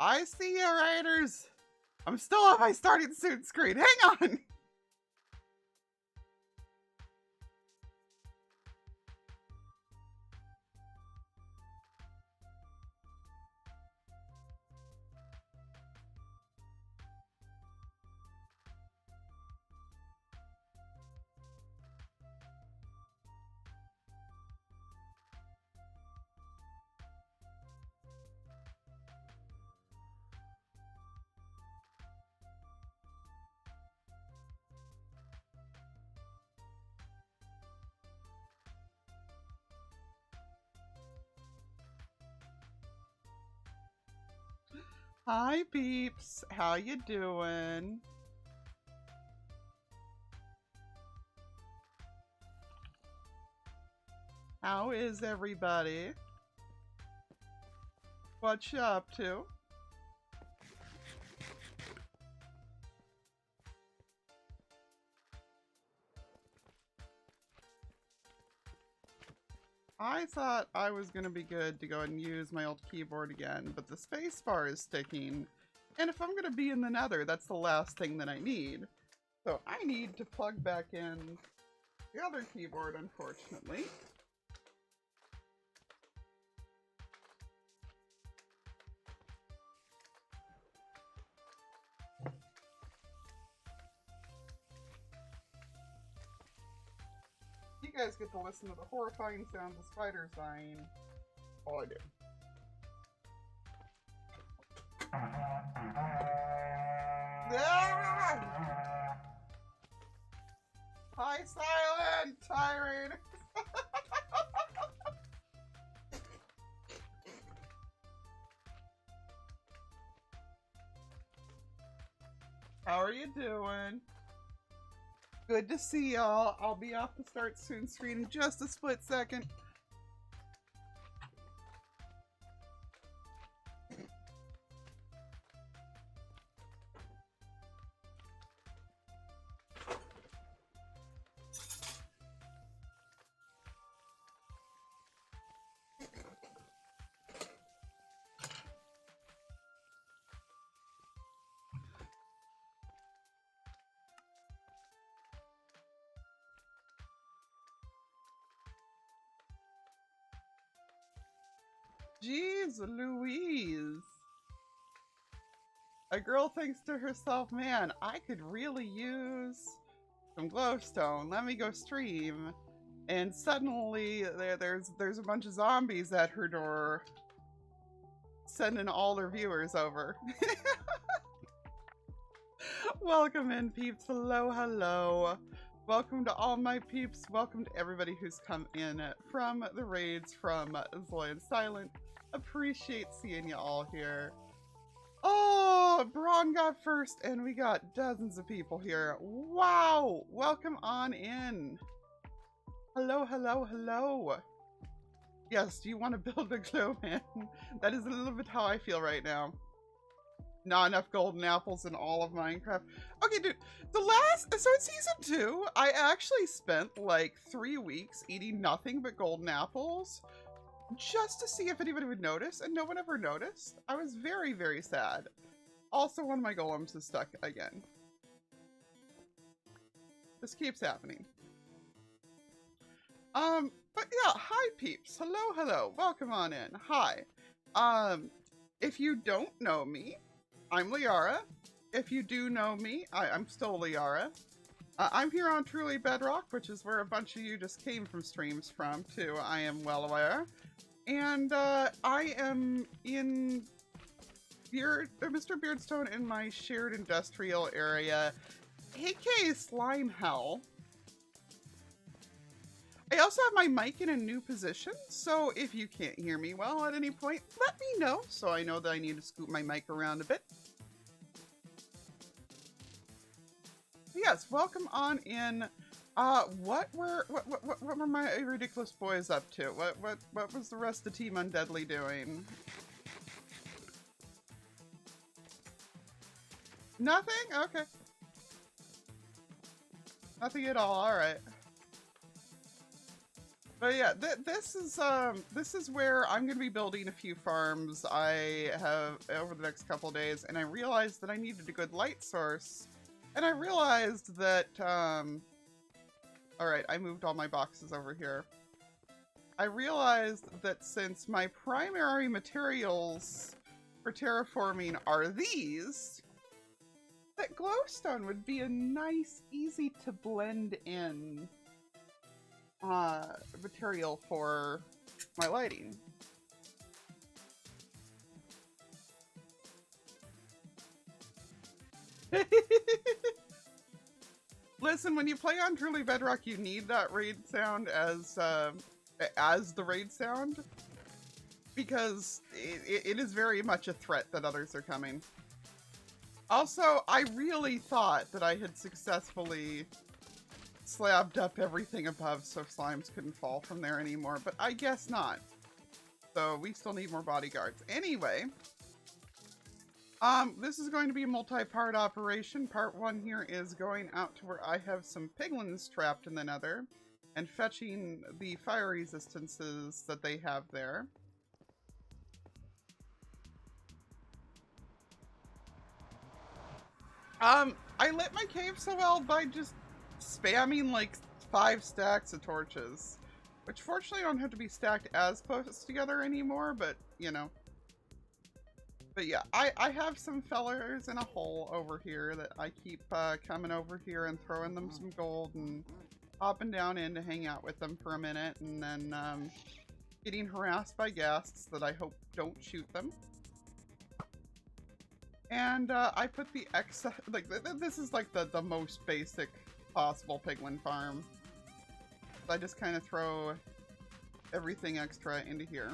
I see you, Raiders. I'm still on my starting soon screen. Hang on. Hi, peeps. How you doing? How is everybody? What you up to? I thought I was gonna be good to go and use my old keyboard again, but the spacebar is sticking. And if I'm gonna be in the nether, that's the last thing that I need. So I need to plug back in the other keyboard, unfortunately. You guys get to listen to the horrifying sounds of spiders dying. All I do. Ah! Hi, silent tirade. How are you doing? Good to see y'all. I'll be off the start soon screen in just a split second. Jeez Louise. A girl thinks to herself, man, I could really use some glowstone. Let me go stream. And suddenly there's a bunch of zombies at her door sending all their viewers over. Welcome in, peeps. Hello, hello. Welcome to all my peeps. Welcome to everybody who's come in from the raids from Zoe and Silent. Appreciate seeing you all here. Oh, Braun got first, and we got dozens of people here. Wow! Welcome on in. Hello, hello, hello. Yes, do you want to build a glow man? That is a little bit how I feel right now. Not enough golden apples in all of Minecraft. Okay, dude, so in season 2, I actually spent like 3 weeks eating nothing but golden apples just to see if anybody would notice, and no one ever noticed. I was very, very sad. Also, one of my golems is stuck again. This keeps happening. But yeah, hi peeps. Hello, hello. Welcome on in. Hi. If you don't know me, I'm Liara. If you do know me, I'm still Liara. I'm here on Truly Bedrock, which is where a bunch of you just came from streams from, too. I am well aware. And I am in Mr. Beardstone in my shared industrial area, aka Slime Hell. I also have my mic in a new position, so if you can't hear me well at any point, let me know, so I know that I need to scoot my mic around a bit. Yes, welcome on in. What were my ridiculous boys up to? What was the rest of Team Undeadly doing? Nothing? Okay. Nothing at all, alright. But yeah, this is where I'm gonna be building a few farms. I have over the next couple of days, and I realized that I needed a good light source, and I realized that all right, I moved all my boxes over here. I realized that since my primary materials for terraforming are these, that glowstone would be a nice, easy to blend in material for my lighting. Listen, when you play on Truly Bedrock, you need that raid sound as the raid sound, because it is very much a threat that others are coming. Also, I really thought that I had successfully slabbed up everything above so slimes couldn't fall from there anymore, but I guess not. So we still need more bodyguards. Anyway, this is going to be a multi-part operation. Part 1 here is going out to where I have some piglins trapped in the nether and fetching the fire resistances that they have there. I lit my cave so well by just spamming like 5 stacks of torches, which fortunately don't have to be stacked as close together anymore, but you know. But yeah, I have some fellers in a hole over here that I keep coming over here and throwing them some gold and hopping down in to hang out with them for a minute, and then getting harassed by ghasts that I hope don't shoot them. And I put the excess, like, this is like the most basic possible piglin farm. I just kind of throw everything extra into here.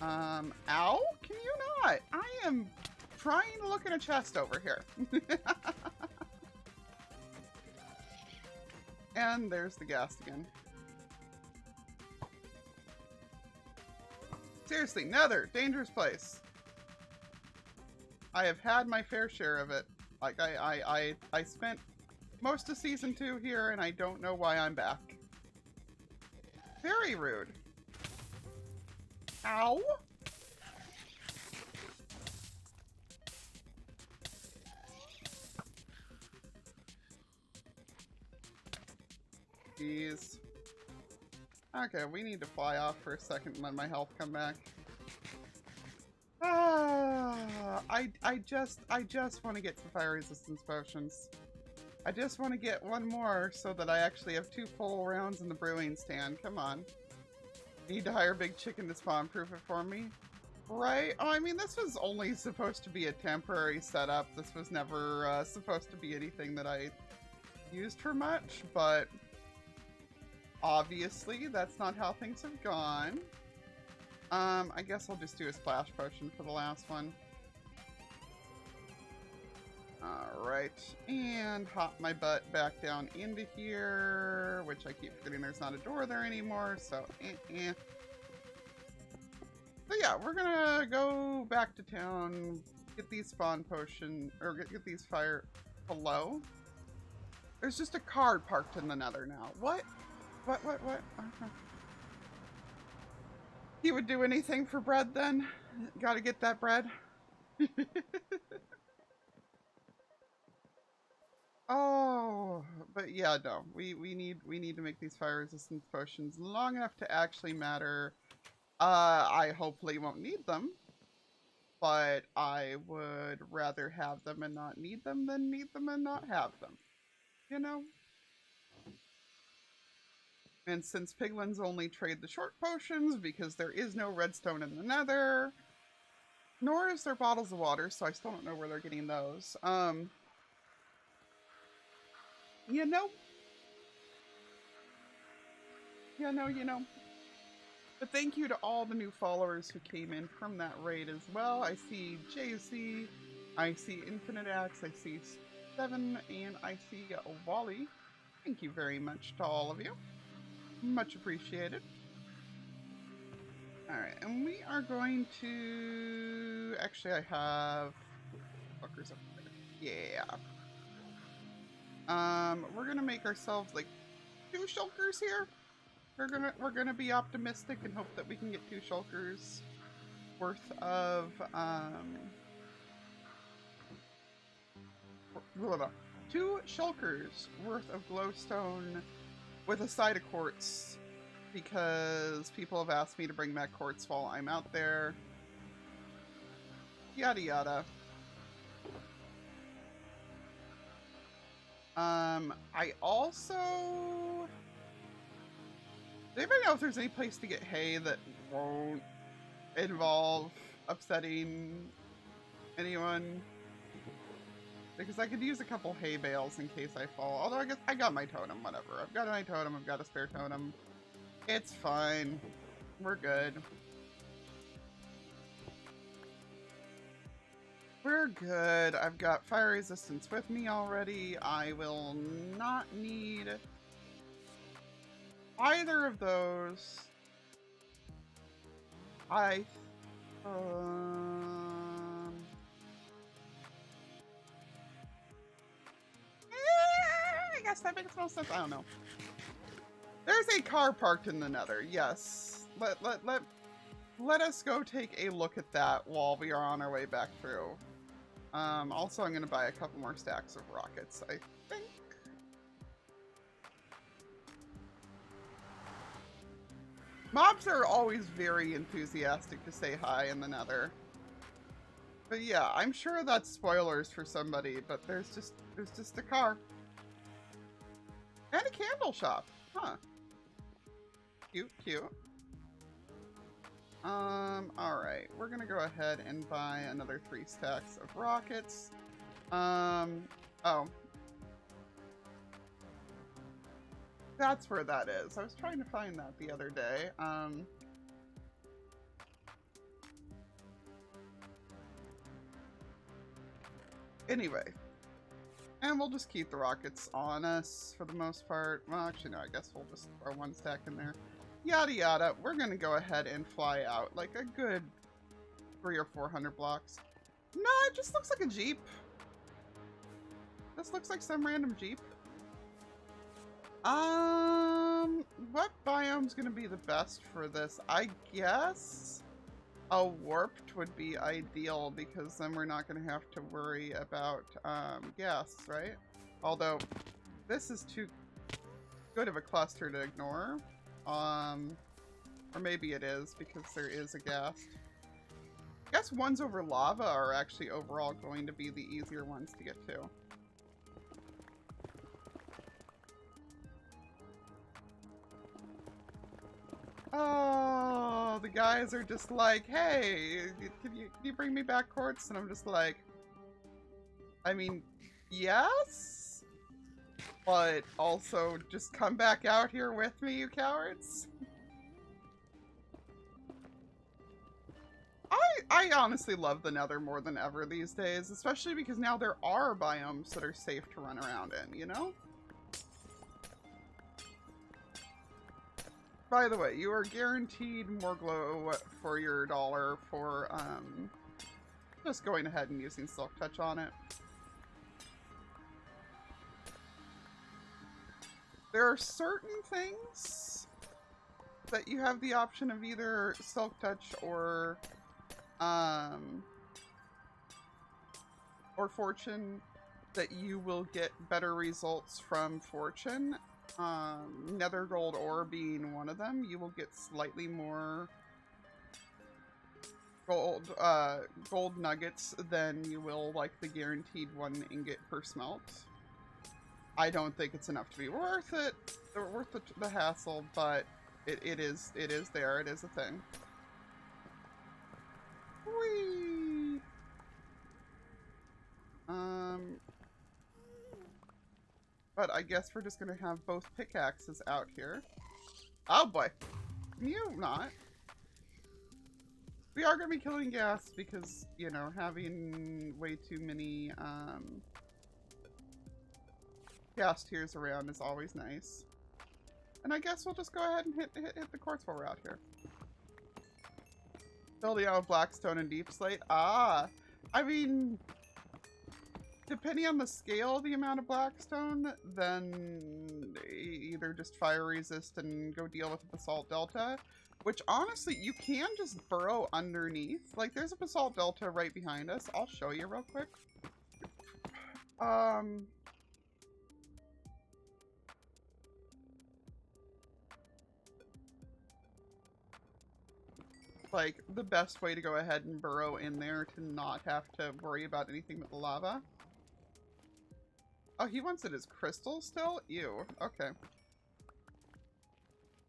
Ow? Can you not? I am trying to look in a chest over here. And there's the ghast again. Seriously, Nether, dangerous place. I have had my fair share of it. Like, I spent most of Season 2 here, and I don't know why I'm back. Very rude. Ow! Jeez. Okay, we need to fly off for a second and let my health come back. I just want to get some fire resistance potions. I just want to get one more so that I actually have 2 full rounds in the brewing stand. Come on. Need to hire Big Chicken to spawn proof it for me. Right? Oh, I mean, this was only supposed to be a temporary setup. This was never supposed to be anything that I used for much, but obviously that's not how things have gone. I guess I'll just do a splash potion for the last one. Alright, and hop my butt back down into here, which I keep forgetting there's not a door there anymore, so So yeah, we're gonna go back to town, get these spawn potion, or get these fire... Hello? There's just a car parked in the nether now. What? What? He would do anything for bread then? Gotta get that bread. Oh, but yeah, no. We need to make these fire resistance potions long enough to actually matter. I hopefully won't need them, but I would rather have them and not need them than need them and not have them. You know? And since piglins only trade the short potions because there is no redstone in the nether, nor is there bottles of water, so I still don't know where they're getting those. You know. But thank you to all the new followers who came in from that raid as well. I see JC, I see Infinite Axe, I see Seven, and I see Wally. Thank you very much to all of you. Much appreciated. Alright, and we are going to... Actually, I have... Fuckers up there. Yeah. We're gonna make ourselves, like, 2 shulkers here. we're gonna be optimistic and hope that we can get 2 shulkers worth of blah, blah, 2 shulkers worth of glowstone with a side of quartz, because people have asked me to bring back quartz while I'm out there. Yada yada. I also... Does anybody know if there's any place to get hay that won't involve upsetting anyone? Because I could use a couple hay bales in case I fall. Although I guess I got my totem, whatever. I've got my totem, I've got a spare totem. It's fine. We're good. We're good. I've got fire resistance with me already. I will not need either of those. I guess that makes no sense. I don't know. There's a car parked in the Nether. Yes. Let us go take a look at that while we are on our way back through. Also, I'm going to buy a couple more stacks of rockets, I think. Mobs are always very enthusiastic to say hi in the Nether. But yeah, I'm sure that's spoilers for somebody, but there's just a car. And a candle shop. Huh. Cute, cute. Alright. We're gonna go ahead and buy another 3 stacks of rockets. Oh. That's where that is. I was trying to find that the other day. Anyway. And we'll just keep the rockets on us for the most part. Well, actually, no, I guess we'll just throw 1 stack in there. Yada yada. We're gonna go ahead and fly out like a good 300 or 400 blocks. No, it just looks like a Jeep. This looks like some random Jeep. What biome's gonna be the best for this? I guess a warped would be ideal, because then we're not gonna have to worry about gas, right? Although this is too good of a cluster to ignore. Or maybe it is, because there is a ghast. I guess ones over lava are actually overall going to be the easier ones to get to. Oh, the guys are just like, hey, can you bring me back quartz? And I'm just like, I mean, yes? But also, just come back out here with me, you cowards. I honestly love the Nether more than ever these days, especially because now there are biomes that are safe to run around in, you know? By the way, you are guaranteed more glow for your dollar for just going ahead and using Silk Touch on it. There are certain things that you have the option of either Silk Touch or Fortune, that you will get better results from Fortune. Nether gold ore being one of them. You will get slightly more gold nuggets than you will like the guaranteed 1 ingot per smelt. I don't think it's enough to be worth it, or worth the hassle, but it is there. It is a thing. Whee! But I guess we're just gonna have both pickaxes out here. Oh boy. Can you not? We are gonna be killing gas because, you know, having way too many gas tiers around is always nice. And I guess we'll just go ahead and hit the quartz while we're out here. Building out of Blackstone and Deep Slate. Ah! I mean, depending on the scale of the amount of blackstone, then either just fire resist and go deal with the basalt delta, which honestly, you can just burrow underneath. Like, there's a basalt delta right behind us. I'll show you real quick. Like, the best way to go ahead and burrow in there to not have to worry about anything with the lava. Oh, he wants it as crystal still? Ew. Okay.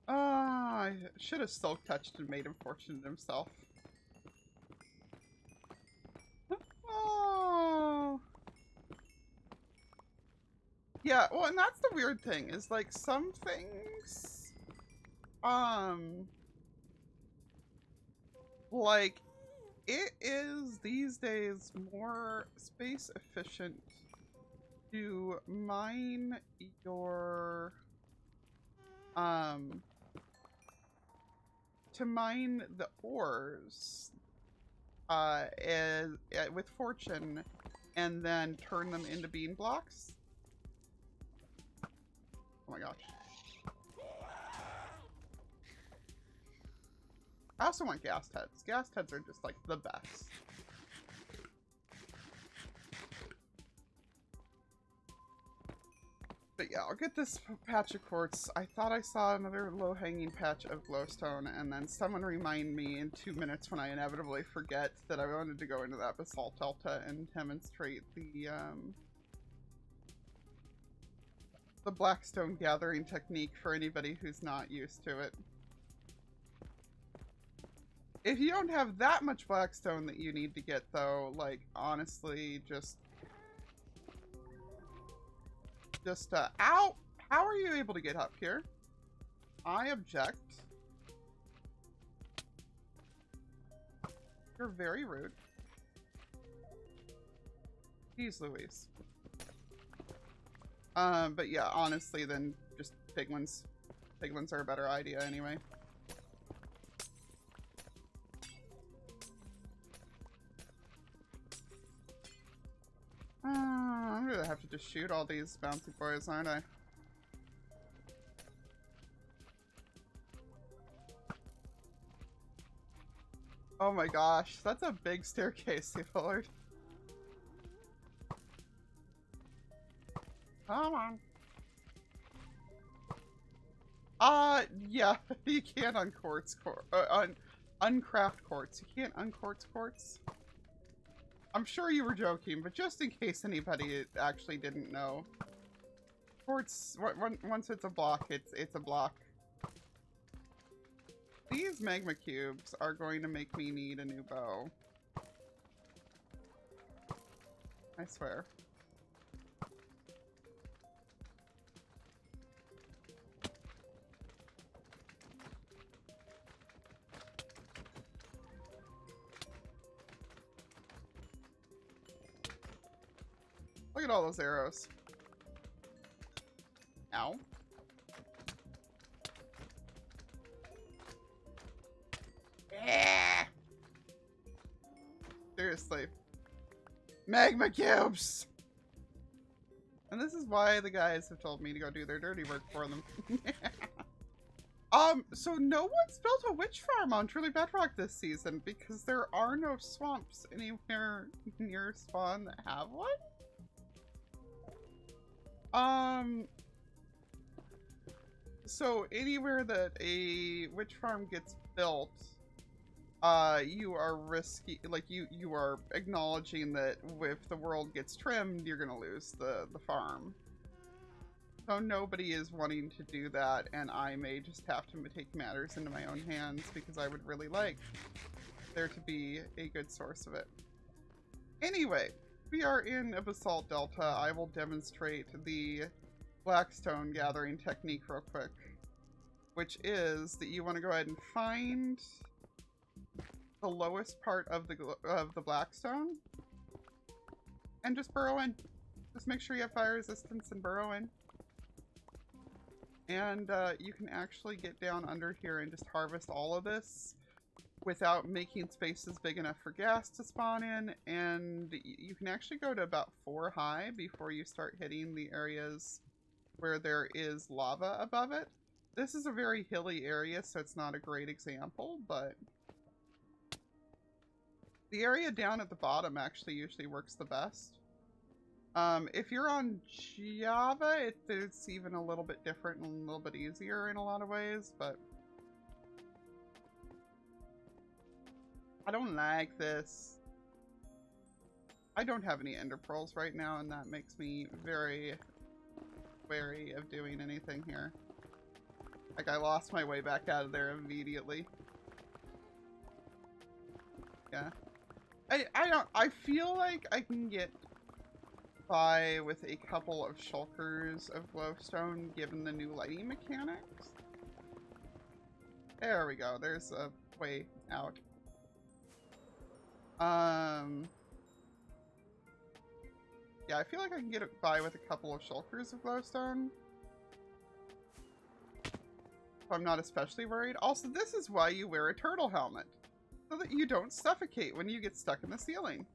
I should have silk touched and made him fortunate himself. Oh. Yeah, well, and that's the weird thing, is like some things, like, it is these days more space efficient to mine your, to mine the ores, with fortune, and then turn them into bean blocks. Oh my gosh. I also want gas heads. Gas heads are just like the best. But yeah, I'll get this patch of quartz. I thought I saw another low-hanging patch of glowstone, and then someone remind me in 2 minutes when I inevitably forget that I wanted to go into that basalt delta and demonstrate the blackstone gathering technique for anybody who's not used to it. If you don't have that much blackstone that you need to get, though, like, honestly, just, ow! How are you able to get up here? I object. You're very rude. Jeez Louise. But yeah, honestly, then just piglins. Piglins are a better idea anyway. I'm gonna have to just shoot all these bouncy boys, aren't I? Oh my gosh, that's a big staircase, Lord. Come on. Yeah, you can't uncraft quartz. You can't unquartz quartz. I'm sure you were joking, but just in case anybody actually didn't know. Quartz, once it's a block, it's a block. These magma cubes are going to make me need a new bow. I swear. Look at all those arrows. Ow. Yeah. Seriously. Magma cubes! And this is why the guys have told me to go do their dirty work for them. So no one's built a witch farm on Truly Bedrock this season because there are no swamps anywhere near spawn that have one. So anywhere that a witch farm gets built, you are risky, like you are acknowledging that if the world gets trimmed, you're gonna lose the farm. So nobody is wanting to do that, and I may just have to take matters into my own hands because I would really like there to be a good source of it. Anyway, we are in a basalt delta. I will demonstrate the blackstone gathering technique real quick, which is that you want to go ahead and find the lowest part of the blackstone and just burrow in. Just make sure you have fire resistance and burrow in. And you can actually get down under here and just harvest all of this without making spaces big enough for gas to spawn in, and you can actually go to about 4 high before you start hitting the areas where there is lava above it. This is a very hilly area, so it's not a great example, but the area down at the bottom actually usually works the best. If you're on Java, it's even a little bit different and a little bit easier in a lot of ways, but I don't like this. I don't have any ender pearls right now, and that makes me very wary of doing anything here. Like, I lost my way back out of there immediately. Yeah. I feel like I can get by with a couple of shulkers of glowstone given the new lighting mechanics. There we go. There's a way out. Yeah, I feel like I can get by with a couple of shulkers of glowstone. So I'm not especially worried. Also, this is why you wear a turtle helmet. So that you don't suffocate when you get stuck in the ceiling.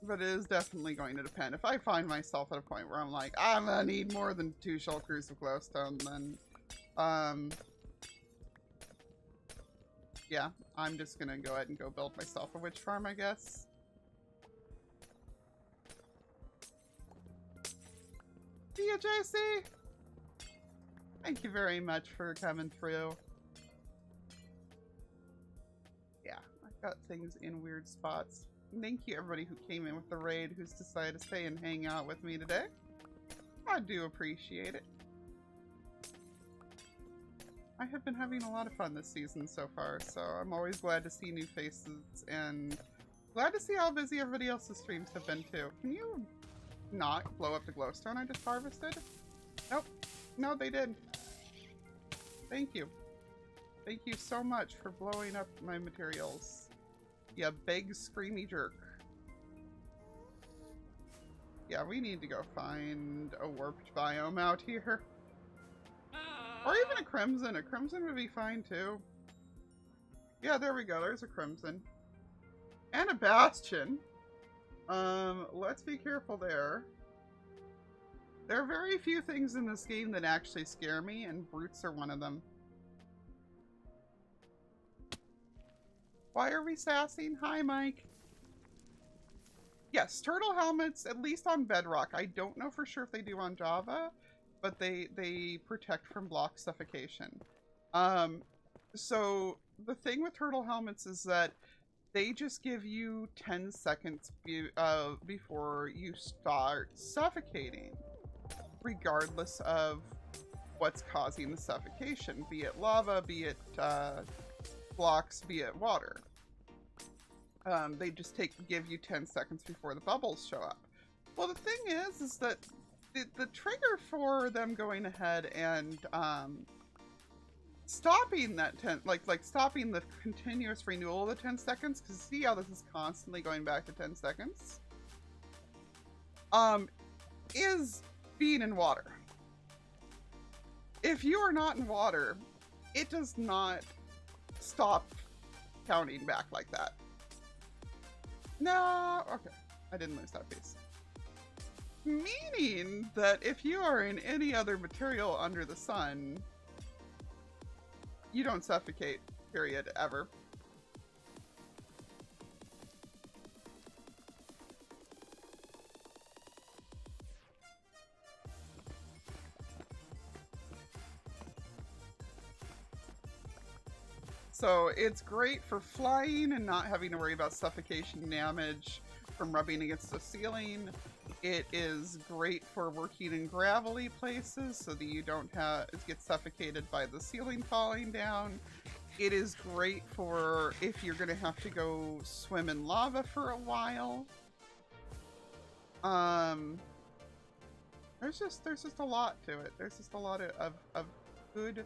But it is definitely going to depend. If I find myself at a point where I'm like, I'm gonna need more than 2 shulkers of glowstone, then yeah, I'm just gonna go ahead and go build myself a witch farm, I guess. See ya, JC! Thank you very much for coming through. Yeah, I've got things in weird spots. Thank you everybody who came in with the raid, who's decided to stay and hang out with me today. I do appreciate it. I have been having a lot of fun this season so far, so I'm always glad to see new faces and glad to see how busy everybody else's streams have been too. Can you not blow up the glowstone I just harvested? Nope. No, they did. Thank you. Thank you so much for blowing up my materials. You big screamy jerk. Yeah, we need to go find a warped biome out here. Or even a crimson. A crimson would be fine too. Yeah, there we go. There's a crimson. And a bastion. Let's be careful there. There are very few things in this game that actually scare me, and brutes are one of them. Why are we sassing? Hi, Mike. Yes, turtle helmets, at least on Bedrock. I don't know for sure if they do on Java, but they protect from block suffocation. So the thing with turtle helmets is that they just give you 10 seconds before you start suffocating, regardless of what's causing the suffocation, be it lava, be it blocks, be it water. They just give you 10 seconds before the bubbles show up. Well, the thing is that the trigger for them going ahead and stopping that stopping the continuous renewal of the 10 seconds, because see how this is constantly going back to 10 seconds, is being in water. If you are not in water, it does not stop counting back like that. No, okay, I didn't lose that piece. Meaning that if you are in any other material under the sun, you don't suffocate, period, ever. So it's great for flying and not having to worry about suffocation damage from rubbing against the ceiling. It is great for working in gravelly places so that you don't get suffocated by the ceiling falling down. It is great for if you're going to have to go swim in lava for a while. There's just a lot to it. There's just a lot of good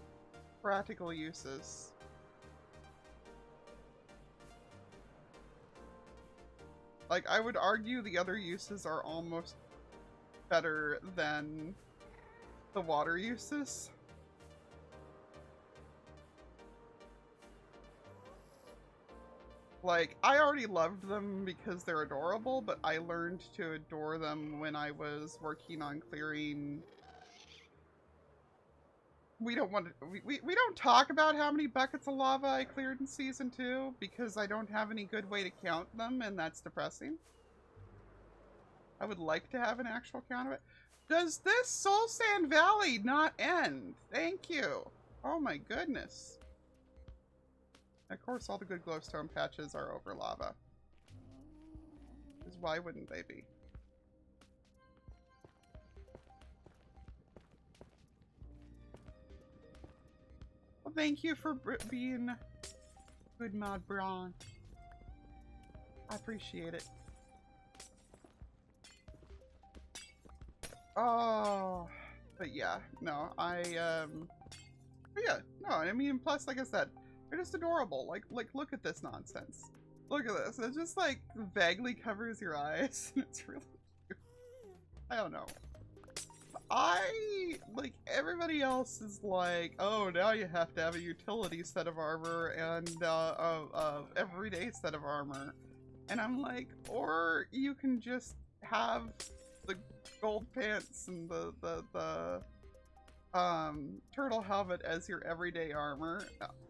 practical uses. Like, I would argue the other uses are almost better than the water uses. Like, I already loved them because they're adorable, but I learned to adore them when I was working on clearing. We don't want to, we don't talk about how many buckets of lava I cleared in season 2 because I don't have any good way to count them, and that's depressing. I would like to have an actual count of it. Does this Soul Sand Valley not end? Thank you. Oh my goodness. Of course, all the good glowstone patches are over lava. Because why wouldn't they be? Well, thank you for being good mod, Braun. I appreciate it. Oh, but yeah, no, but yeah, no, I mean, plus, like I said, they're just adorable. Like, look at this nonsense. Look at this. It just, like, vaguely covers your eyes. It's really cute. I don't know. Like, everybody else is like, oh, now you have to have a utility set of armor and, a everyday set of armor. And I'm like, or you can just have the gold pants and the turtle helmet as your everyday armor.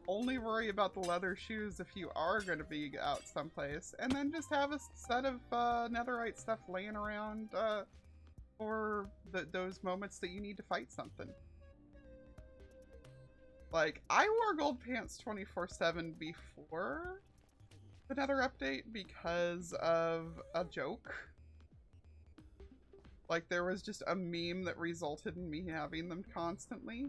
Only worry about the leather shoes if you are going to be out someplace, and then just have a set of netherite stuff laying around for those moments that you need to fight something. Like, I wore gold pants 24/7 before the nether update because of a joke. Like, there was just a meme that resulted in me having them constantly.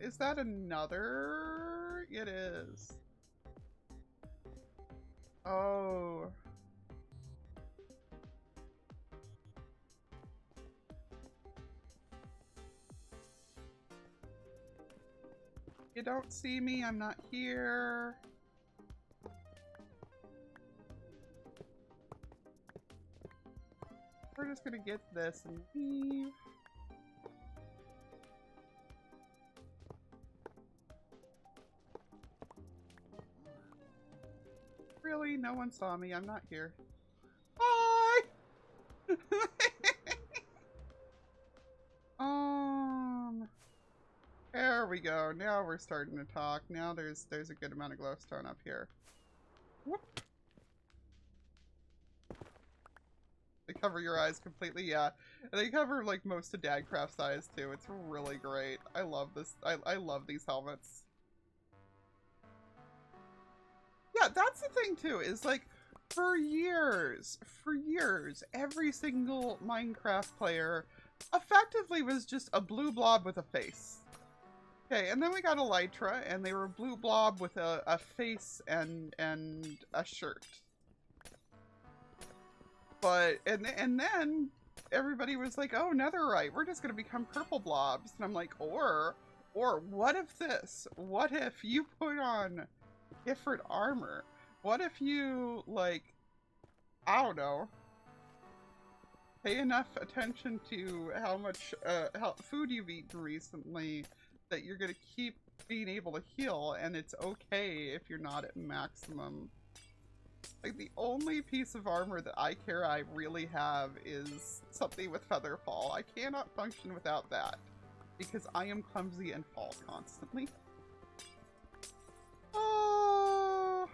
Is that another? It is. Oh. You don't see me, I'm not here. We're just gonna get this and leave. Really? No one saw me. I'm not here. Bye! There we go. Now we're starting to talk. Now there's a good amount of glowstone up here. Whoop. They cover your eyes completely, yeah. And they cover like most of Dagcraft's eyes too. It's really great. I love this. I love these helmets. Yeah, that's the thing too, is like for years, every single Minecraft player effectively was just a blue blob with a face. Okay, and then we got Elytra, and they were a blue blob with a face and a shirt. But, and then everybody was like, oh, netherite, we're just gonna become purple blobs. And I'm like, or what if this? What if you put on different armor? What if you, like, I don't know, pay enough attention to how much food you've eaten recently that you're gonna keep being able to heal, and it's okay if you're not at maximum. Like, the only piece of armor that I really have is something with Featherfall. I cannot function without that, because I am clumsy and fall constantly. Oh,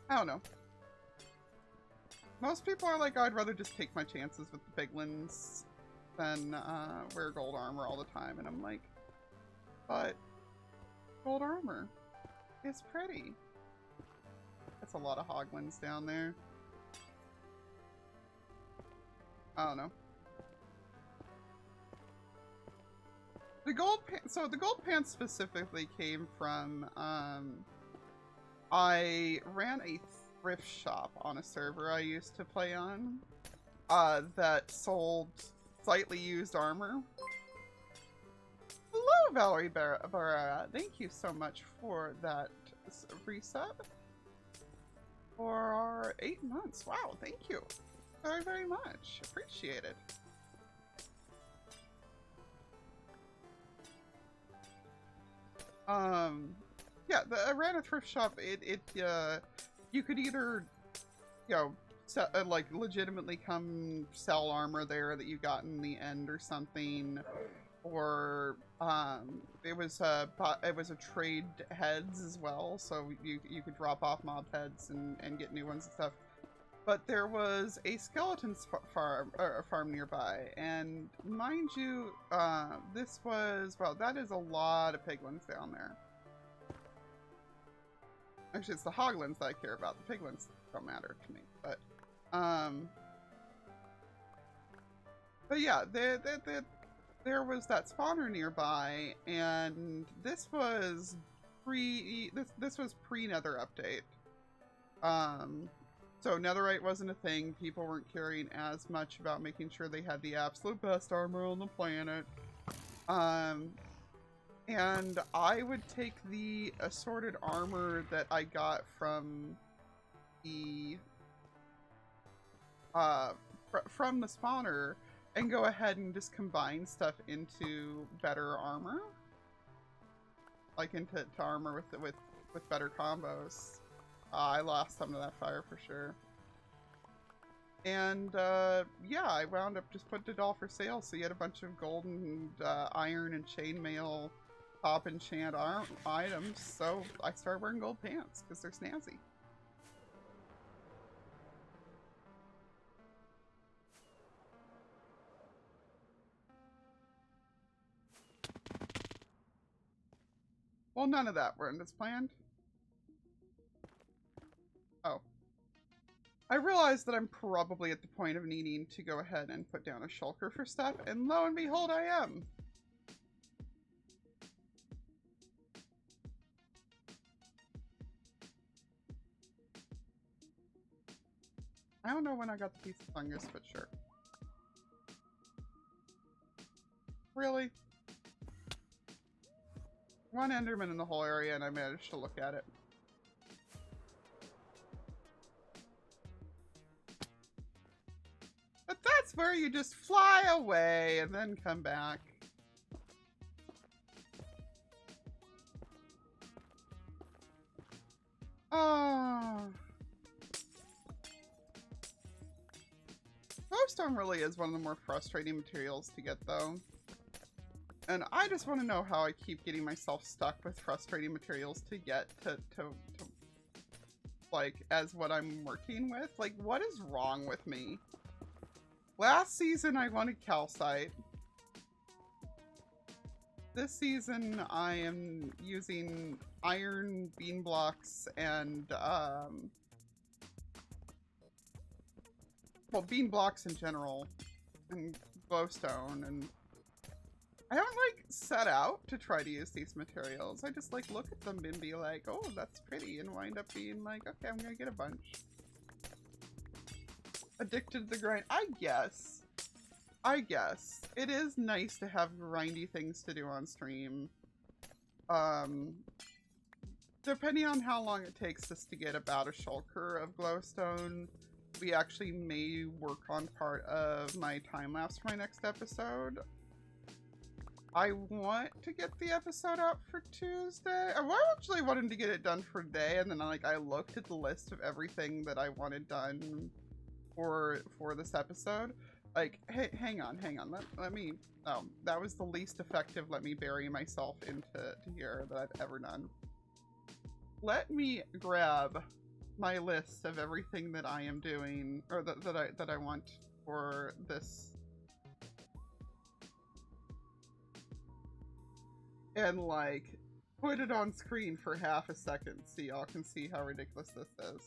I don't know. Most people are like, I'd rather just take my chances with the piglins than wear gold armor all the time. And I'm like, but gold armor is pretty. That's a lot of hoglins down there. I don't know. The gold pants, so the gold pants specifically came from, I ran a thrift shop on a server I used to play on, that sold slightly used armor. Hello, Valerie Barra. Thank you so much for that reset. for 8 months. Wow, thank you very, very much. Appreciate it. Yeah, I ran a thrift shop. You could either, you know, like legitimately come sell armor there that you got in the end or something, or it was a trade heads as well, so you could drop off mob heads and get new ones and stuff. But there was a skeleton farm nearby, and mind you, this was, well, that is a lot of piglins down there. Actually, it's the hoglins that I care about. The piglins don't matter to me, but yeah, there was that spawner nearby, and this was this was pre-nether update. So netherite wasn't a thing. People weren't caring as much about making sure they had the absolute best armor on the planet. And I would take the assorted armor that I got from the spawner and go ahead and just combine stuff into better armor, like into armor with better combos. I lost some of that fire for sure. And yeah, I wound up just putting it all for sale. So you had a bunch of gold and iron and chainmail top enchant items. So I started wearing gold pants because they're snazzy. Well, none of that were in this planned. Oh. I realized that I'm probably at the point of needing to go ahead and put down a shulker for stuff, and lo and behold, I am. I don't know when I got the piece of fungus, but sure. Really? One Enderman in the whole area, and I managed to look at it. But that's where you just fly away and then come back. Oh. Glowstone really is one of the more frustrating materials to get, though. And I just want to know how I keep getting myself stuck with frustrating materials to get to like, as what I'm working with. Like, what is wrong with me? Last season, I wanted calcite. This season, I am using iron bean blocks and, well, bean blocks in general, and glowstone, and I don't, like, set out to try to use these materials. I just, like, look at them and be like, oh, that's pretty, and wind up being like, okay, I'm gonna get a bunch. Addicted to the grind. I guess. It is nice to have grindy things to do on stream. Depending on how long it takes us to get about a shulker of glowstone, we actually may work on part of my time-lapse for my next episode. I want to get the episode out for Tuesday. I actually wanted to get it done for today, and then I looked at the list of everything that I wanted done for this episode. Like, hey, hang on. Let me. Oh, that was the least effective. Let me bury myself into here that I've ever done. Let me grab my list of everything that I am doing, or that I want for this. And, like, put it on screen for half a second so y'all can see how ridiculous this is.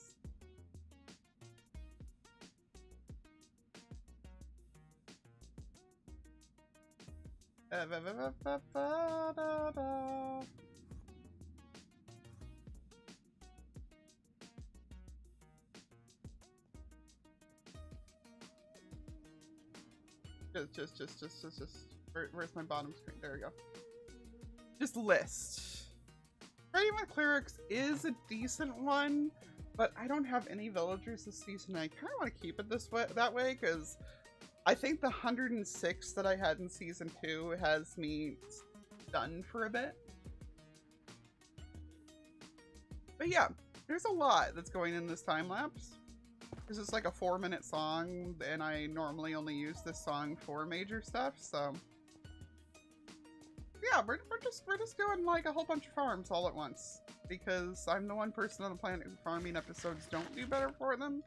Where's my bottom screen? There we go. Just list. Trading with clerics is a decent one, But I don't have any villagers this season. I kind of want to keep it that way, because I think the 106 that I had in season 2 has me done for a bit. But yeah, there's a lot that's going in this time lapse. This is like a 4-minute song, and I normally only use this song for major stuff, so yeah, we're just doing like a whole bunch of farms all at once, because I'm the one person on the planet who farming episodes don't do better for them.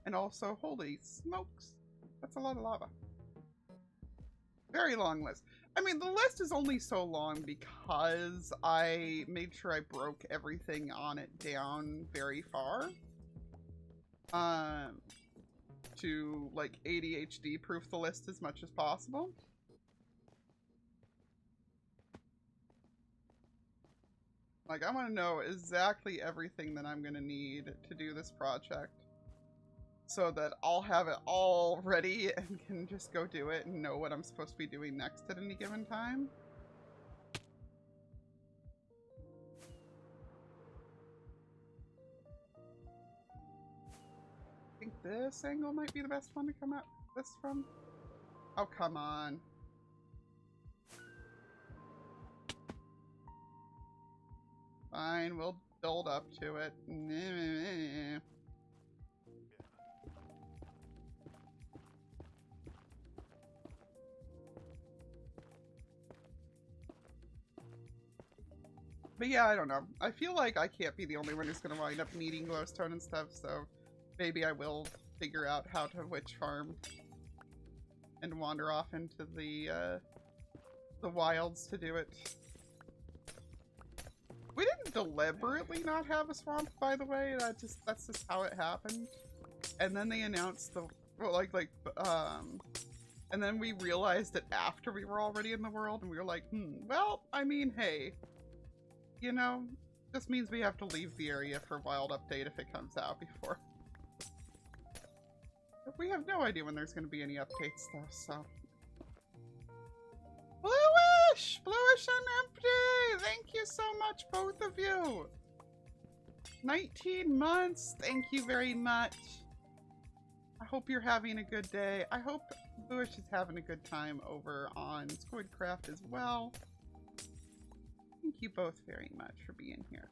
And also, holy smokes, that's a lot of lava. Very long list. I mean, the list is only so long because I made sure I broke everything on it down very far. To like ADHD proof the list as much as possible. Like, I want to know exactly everything that I'm going to need to do this project, so that I'll have it all ready and can just go do it and know what I'm supposed to be doing next at any given time. I think this angle might be the best one to come at this from. Oh, come on. Fine, we'll build up to it. But yeah, I don't know. I feel like I can't be the only one who's going to wind up needing glowstone and stuff, so maybe I will figure out how to witch farm and wander off into the wilds to do it. We didn't deliberately not have a swamp, by the way. That's just how it happened. And then they announced the and then we realized it after we were already in the world, and we were like, well, I mean, hey, you know, this means we have to leave the area for wild update if it comes out before. But we have no idea when there's going to be any updates though, so. Bluish! Bluish and Empty! Thank you so much, both of you! 19 months! Thank you very much! I hope you're having a good day. I hope Bluish is having a good time over on Squidcraft as well. Thank you both very much for being here.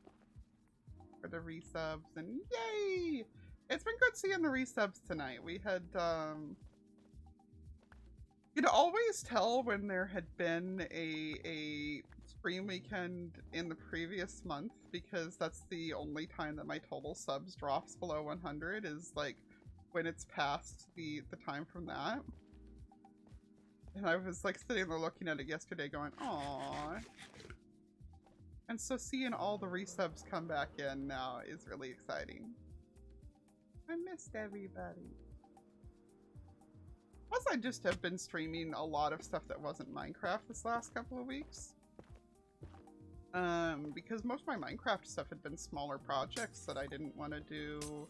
For the resubs, and yay! It's been good seeing the resubs tonight. We had, you'd always tell when there had been a stream weekend in the previous month, because that's the only time that my total subs drops below 100 is like when it's past the time from that. And I was like sitting there looking at it yesterday going, aww. And so seeing all the resubs come back in now is really exciting. I missed everybody. Plus, I just have been streaming a lot of stuff that wasn't Minecraft this last couple of weeks. Because most of my Minecraft stuff had been smaller projects that I didn't want to do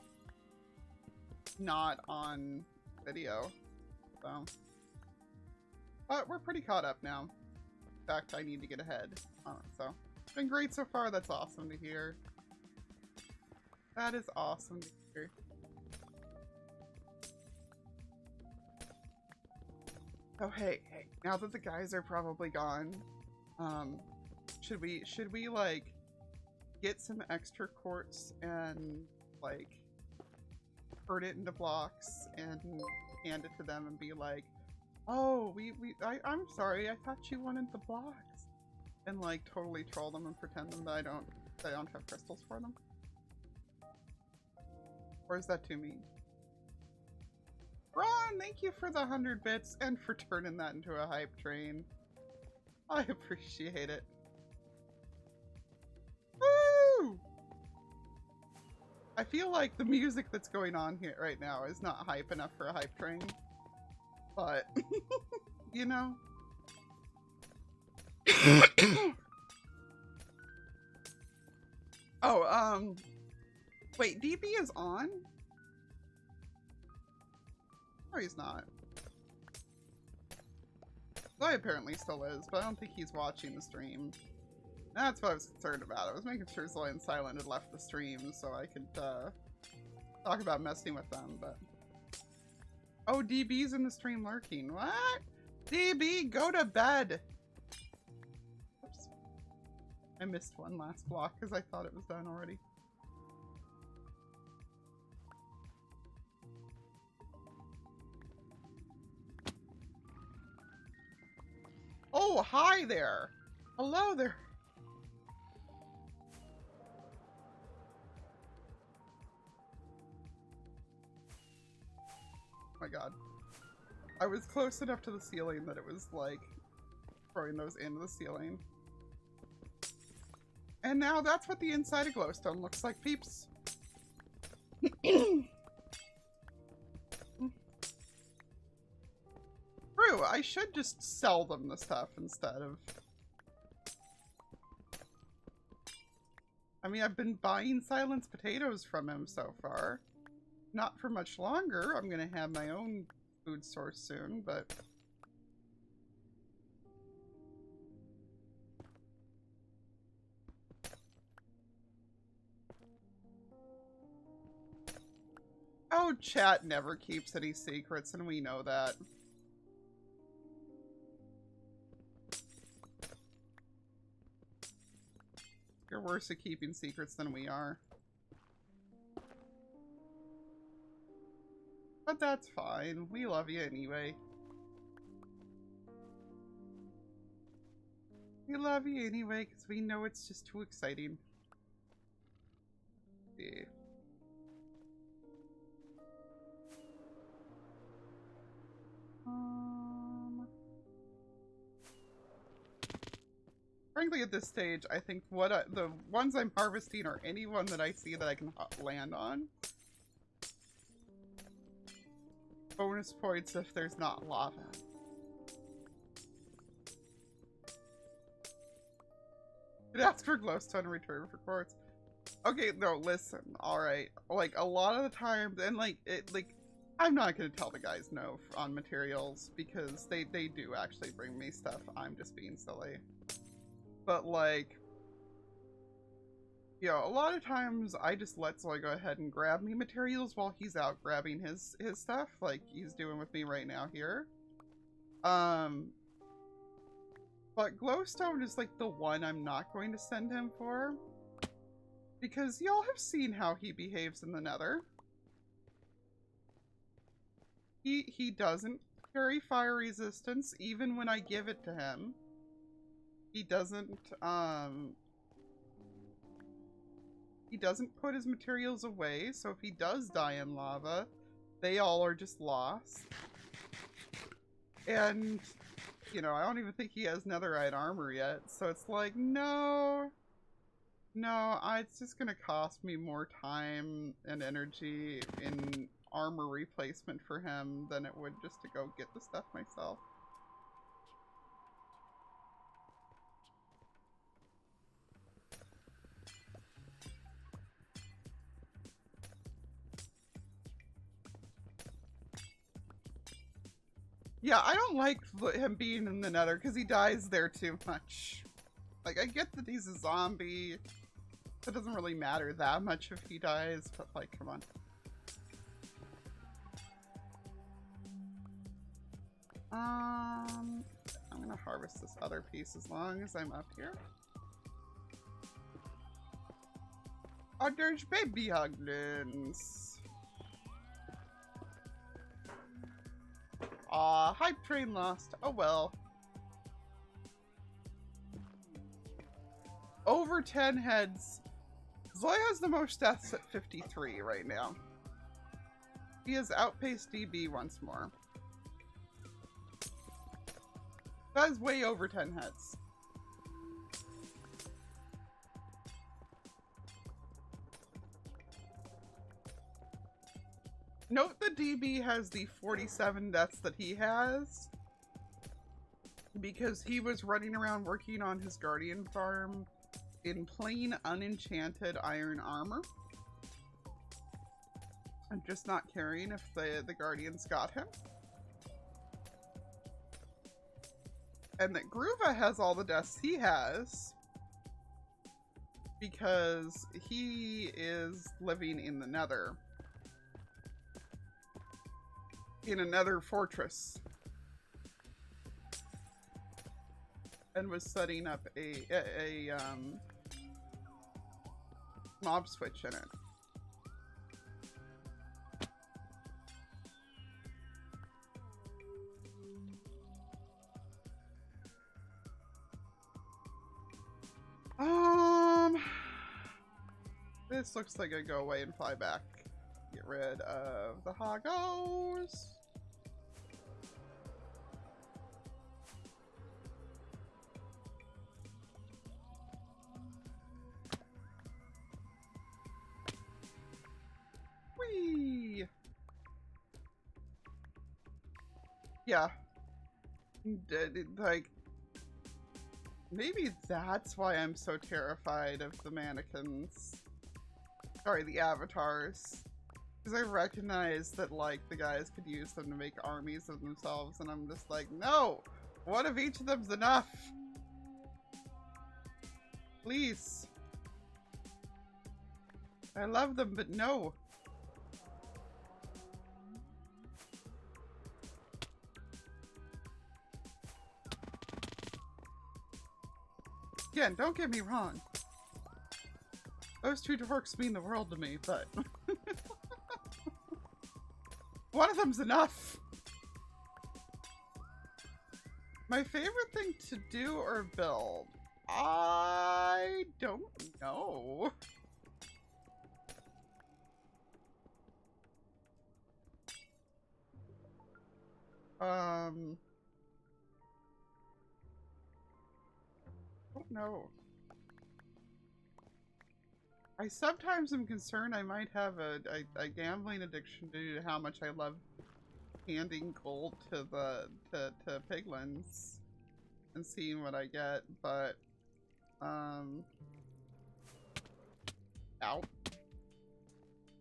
not on video. So. But we're pretty caught up now. In fact, I need to get ahead. So, it's been great so far. That's awesome to hear. That is awesome to hear. Oh, hey, now that the guys are probably gone, should we like get some extra quartz and like turn it into blocks and hand it to them and be like, oh, I'm sorry, I thought you wanted the blocks, and like totally troll them and pretend them that I don't have crystals for them? Or is that too mean? Ron, thank you for the 100 bits and for turning that into a hype train. I appreciate it. Woo! I feel like the music that's going on here right now is not hype enough for a hype train. But, you know. Oh, wait, DB is on? No, he's not. Zoe apparently still is, but I don't think he's watching the stream. That's what I was concerned about. I was making sure Zoe and Silent had left the stream so I could talk about messing with them, but... Oh, DB's in the stream lurking. What? DB, go to bed! Oops. I missed one last block because I thought it was done already. Oh, hi there! Hello there! Oh my god. I was close enough to the ceiling that it was like throwing those into the ceiling. And now that's what the inside of glowstone looks like, peeps. True, I should just sell them the stuff instead of... I mean, I've been buying silenced potatoes from him so far. Not for much longer. I'm gonna have my own food source soon, but... Oh, chat never keeps any secrets, and we know that. You're worse at keeping secrets than we are. But that's fine. We love you anyway. We love you anyway, because we know it's just too exciting. Yeah. Frankly, at this stage, I think the ones I'm harvesting are anyone that I see that I can land on. Bonus points if there's not lava. It asks for glowstone in return for quartz. Okay, no, listen, alright. Like, a lot of the times, and like, I'm not gonna tell the guys no on materials, because they do actually bring me stuff. I'm just being silly. But like, you know, a lot of times I just let Zoe go ahead and grab me materials while he's out grabbing his stuff, like he's doing with me right now here. But glowstone is like the one I'm not going to send him for, because y'all have seen how he behaves in the Nether. He doesn't carry fire resistance even when I give it to him. He doesn't put his materials away, so if he does die in lava, they all are just lost. And, you know, I don't even think he has netherite armor yet, so it's like, no, it's just gonna cost me more time and energy in armor replacement for him than it would just to go get the stuff myself. Yeah, I don't like him being in the Nether because he dies there too much. Like, I get that he's a zombie. It doesn't really matter that much if he dies, but like, come on. I'm gonna harvest this other piece as long as I'm up here. Oh, there's baby hoglins. Aw, hype train lost. Oh well. Over 10 heads. Zoya has the most deaths at 53 right now. He has outpaced DB once more. That is way over 10 heads. Note the DB has the 47 deaths that he has because he was running around working on his guardian farm in plain unenchanted iron armor and just not caring if the guardians got him. And that Groova has all the deaths he has because he is living in the Nether. in another fortress and was setting up a mob switch in it. This looks like I go away and fly back. Get rid of the hoggos. Whee! Yeah. Like, maybe that's why I'm so terrified of the mannequins. Sorry, the avatars. Because I recognize that, like, the guys could use them to make armies of themselves, and I'm just like, no! One of each of them's enough! Please. I love them, but no. Again, don't get me wrong. Those two dwarks mean the world to me, but one of them's enough. My favorite thing to do or build? I don't know. I don't know. I sometimes am concerned I might have a gambling addiction due to how much I love handing gold to the to piglins and seeing what I get, but out.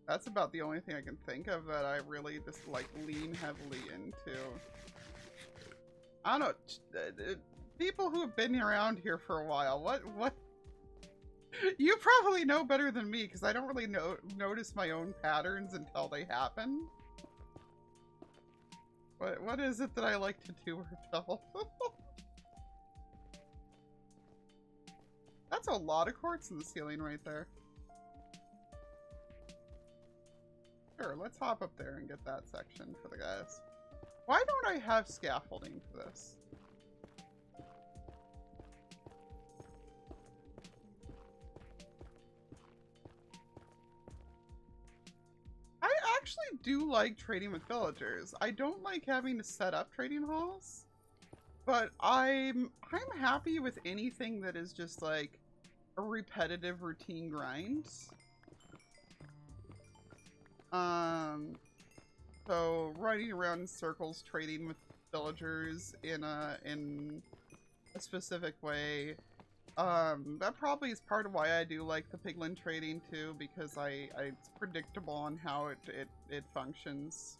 That's about the only thing I can think of that I really just like lean heavily into. I don't know. People who have been around here for a while, what? You probably know better than me because I don't really notice my own patterns until they happen. What is it that I like to do or build? That's a lot of quartz in the ceiling right there. Sure, let's hop up there and get that section for the guys. Why don't I have scaffolding for this? I actually do like trading with villagers. I don't like having to set up trading halls, but I'm happy with anything that is just like a repetitive routine grind. So running around in circles, trading with villagers in a specific way. That probably is part of why I do like the piglin trading too, because it's predictable on how it functions.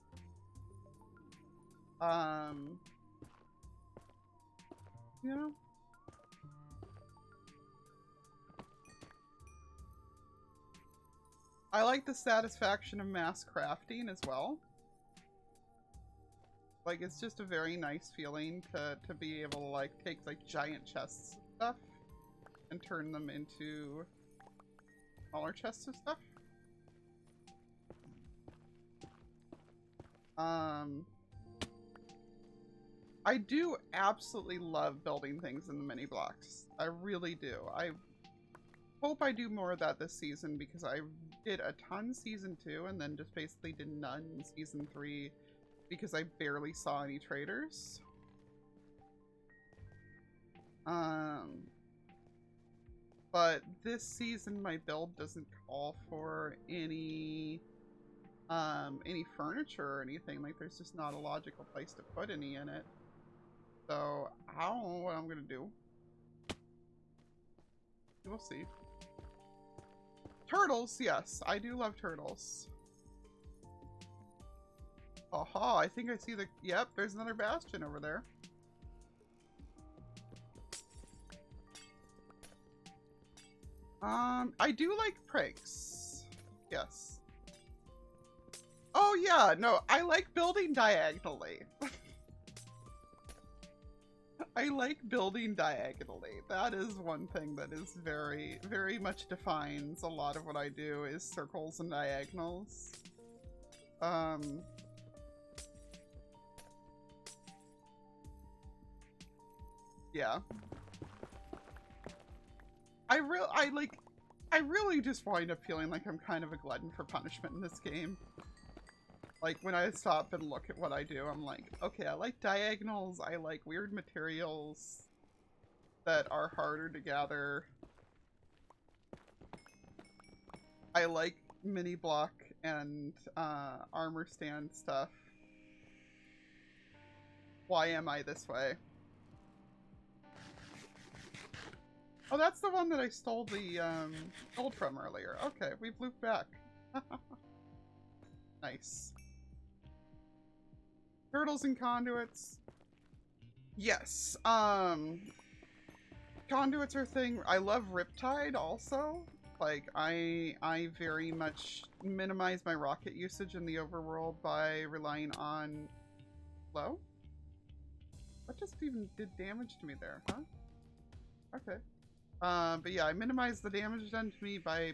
You know? I like the satisfaction of mass crafting as well. Like, it's just a very nice feeling to be able to, like, take, like, giant chests and stuff and turn them into smaller chests of stuff. I do absolutely love building things in the mini blocks. I really do. I hope I do more of that this season because I did a ton season 2 and then just basically did none in season 3 because I barely saw any traders. But this season my build doesn't call for any furniture or anything. Like, there's just not a logical place to put any in it. So I don't know what I'm gonna do. We'll see. Turtles, yes, I do love turtles. Aha, I think I see the, yep, there's another bastion over there. I do like pranks. Yes. Oh yeah, no, I like building diagonally. I like building diagonally. That is one thing that is very, very much defines a lot of what I do is circles and diagonals. Yeah. I really just wind up feeling like I'm kind of a glutton for punishment in this game. Like, when I stop and look at what I do, I'm like, okay, I like diagonals, I like weird materials that are harder to gather. I like mini block and armor stand stuff. Why am I this way? Oh, that's the one that I stole the gold from earlier. Okay, we've looped back. Nice. Turtles and conduits. Yes. Conduits are a thing. I love Riptide also. Like, I very much minimize my rocket usage in the overworld by relying on... Hello? What just even did damage to me there, huh? Okay. But yeah, I minimize the damage done to me by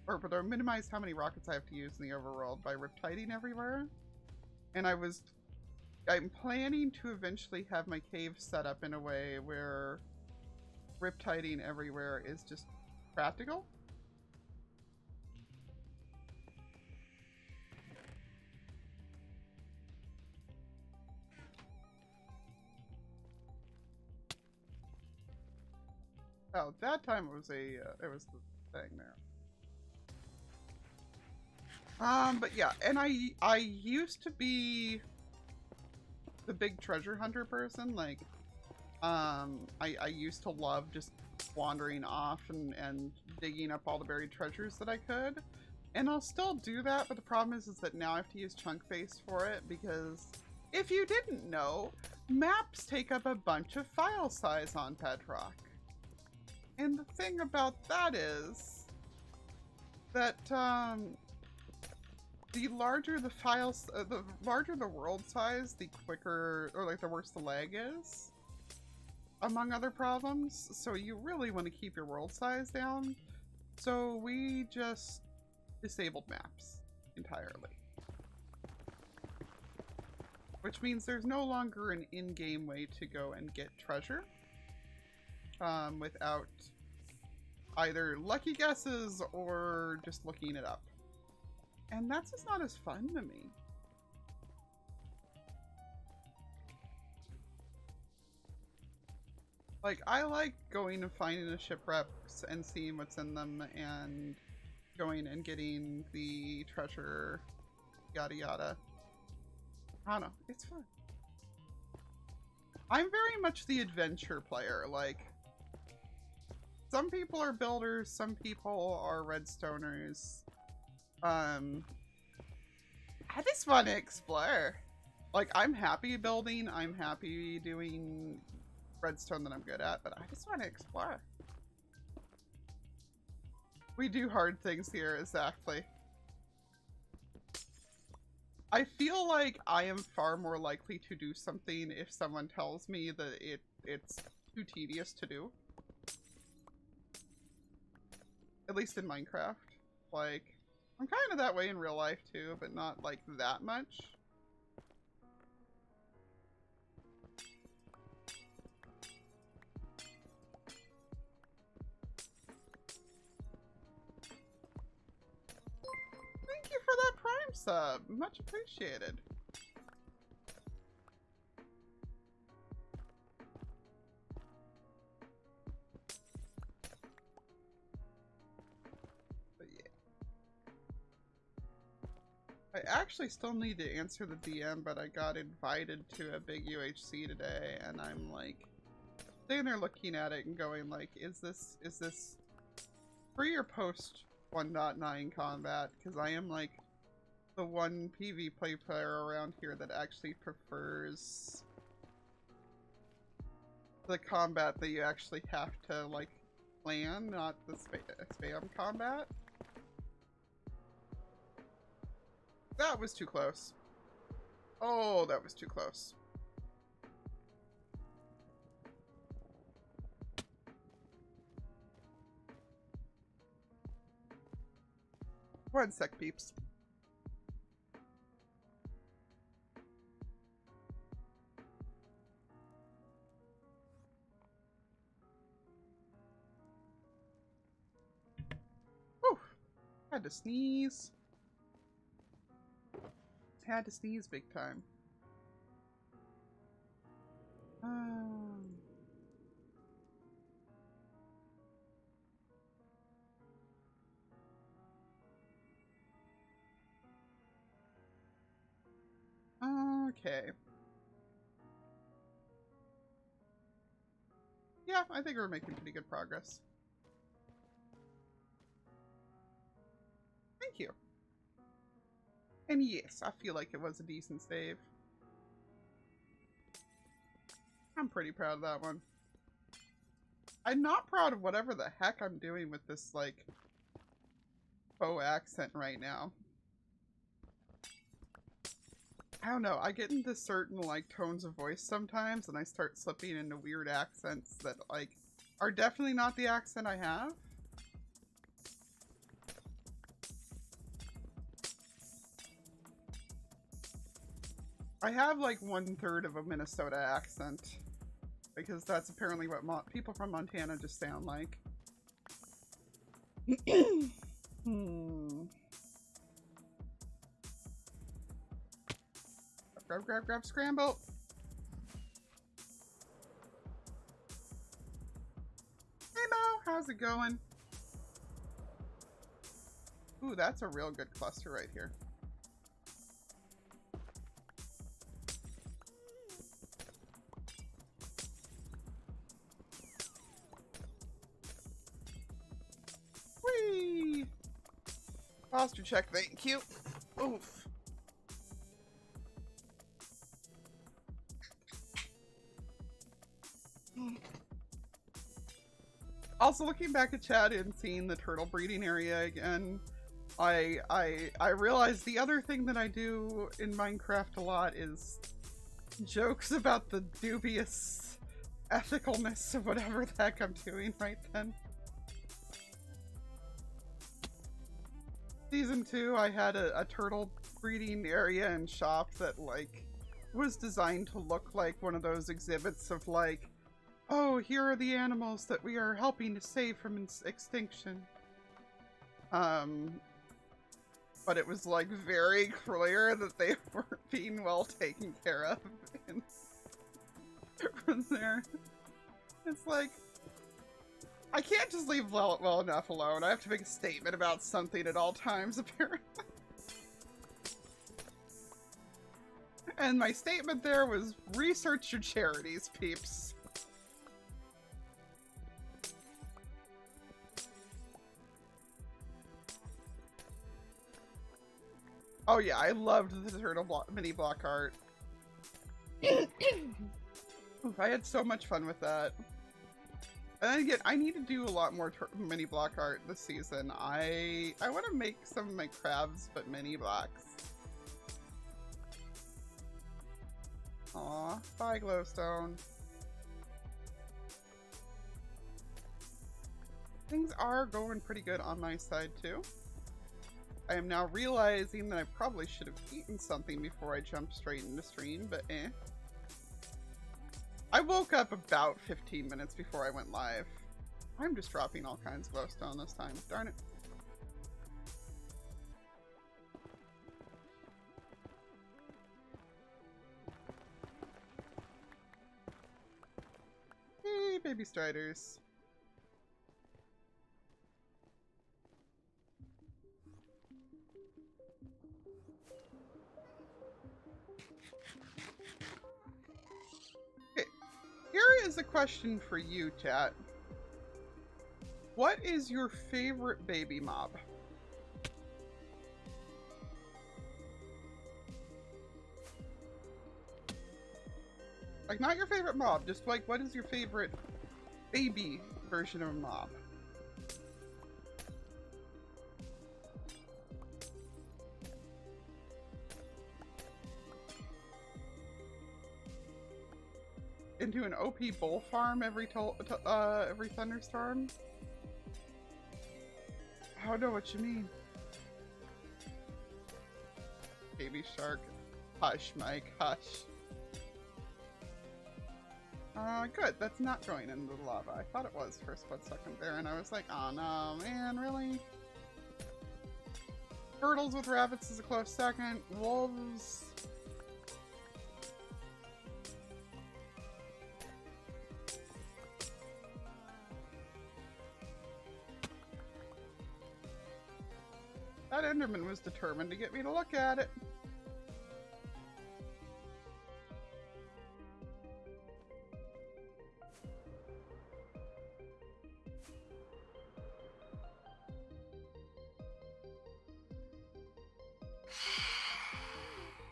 or minimize how many rockets I have to use in the overworld by riptiding everywhere. And I'm planning to eventually have my cave set up in a way where riptiding everywhere is just practical. Oh, that time it was there was the thing there. But yeah, and I used to be the big treasure hunter person. Like, I used to love just wandering off and digging up all the buried treasures that I could. And I'll still do that, but the problem is that now I have to use chunk base for it because if you didn't know, maps take up a bunch of file size on Bedrock. And the thing about that is that the larger the files, the larger the world size, the quicker, or like the worse the lag is, among other problems. So you really want to keep your world size down. So we just disabled maps entirely. Which means there's no longer an in-game way to go and get treasure without either lucky guesses or just looking it up. And that's just not as fun to me. Like, I like going and finding the shipwrecks and seeing what's in them and going and getting the treasure, yada yada. I don't know, it's fun. I'm very much the adventure player. Like, some people are builders, some people are redstoners. I just want to explore. Like, I'm happy building, I'm happy doing redstone that I'm good at, but I just want to explore. We do hard things here, exactly. I feel like I am far more likely to do something if someone tells me that it's too tedious to do. At least in Minecraft. Like, I'm kind of that way in real life too, but not like that much. Thank you for that Prime sub. Much appreciated. I actually still need to answer the DM, but I got invited to a big UHC today, and I'm like sitting there looking at it and going like, is this pre or post 1.9 combat? Because I am like the one PvP player around here that actually prefers the combat that you actually have to like plan, not the spam combat. That was too close. Oh, that was too close. One sec, peeps. Whew. Had to sneeze. Had to sneeze big time. Okay. Yeah, I think we're making pretty good progress. Thank you. And yes, I feel like it was a decent save. I'm pretty proud of that one. I'm not proud of whatever the heck I'm doing with this, like, faux accent right now. I don't know, I get into certain, like, tones of voice sometimes, and I start slipping into weird accents that, like, are definitely not the accent I have. I have, like, 1/3 of a Minnesota accent, because that's apparently what people from Montana just sound like. Grab, scramble! Hey Mo, how's it going? Ooh, that's a real good cluster right here. Whee! Posture check, thank you. Oof. Also, looking back at chat and seeing the turtle breeding area again, I realized the other thing that I do in Minecraft a lot is jokes about the dubious ethicalness of whatever the heck I'm doing right then. Season 2, I had a turtle breeding area and shop that, like, was designed to look like one of those exhibits of, like, oh, here are the animals that we are helping to save from extinction. But it was, like, very clear that they weren't being well taken care of from there. It's like, I can't just leave well enough alone. I have to make a statement about something at all times, apparently. And my statement there was, research your charities, peeps. Oh yeah, I loved the turtle mini block art. I had so much fun with that. And then again, I need to do a lot more mini block art this season. I want to make some of my crabs, but mini blocks. Aw, bye glowstone. Things are going pretty good on my side too. I am now realizing that I probably should have eaten something before I jumped straight into stream, but eh. I woke up about 15 minutes before I went live. I'm just dropping all kinds of glowstone this time. Darn it. Hey, baby striders. Here is a question for you, chat. What is your favorite baby mob? Like, not your favorite mob, just like, what is your favorite baby version of a mob? into an OP bull farm every thunderstorm? I don't know what you mean. Baby shark. Hush, Mike, hush. Good. That's not going into the lava. I thought it was for a split second there, and I was like, oh no, man, really? Turtles with rabbits is a close second. Wolves. That Enderman was determined to get me to look at it.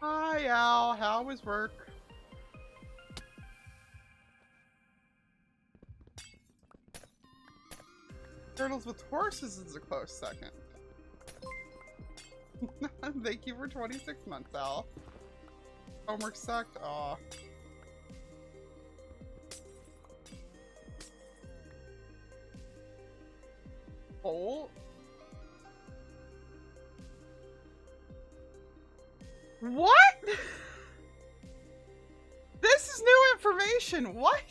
Hi, Al. How was work? Turtles with horses is a close second. Thank you for 26 months, Al. Homework sucked. Aw. Bolt? What? This is new information. What?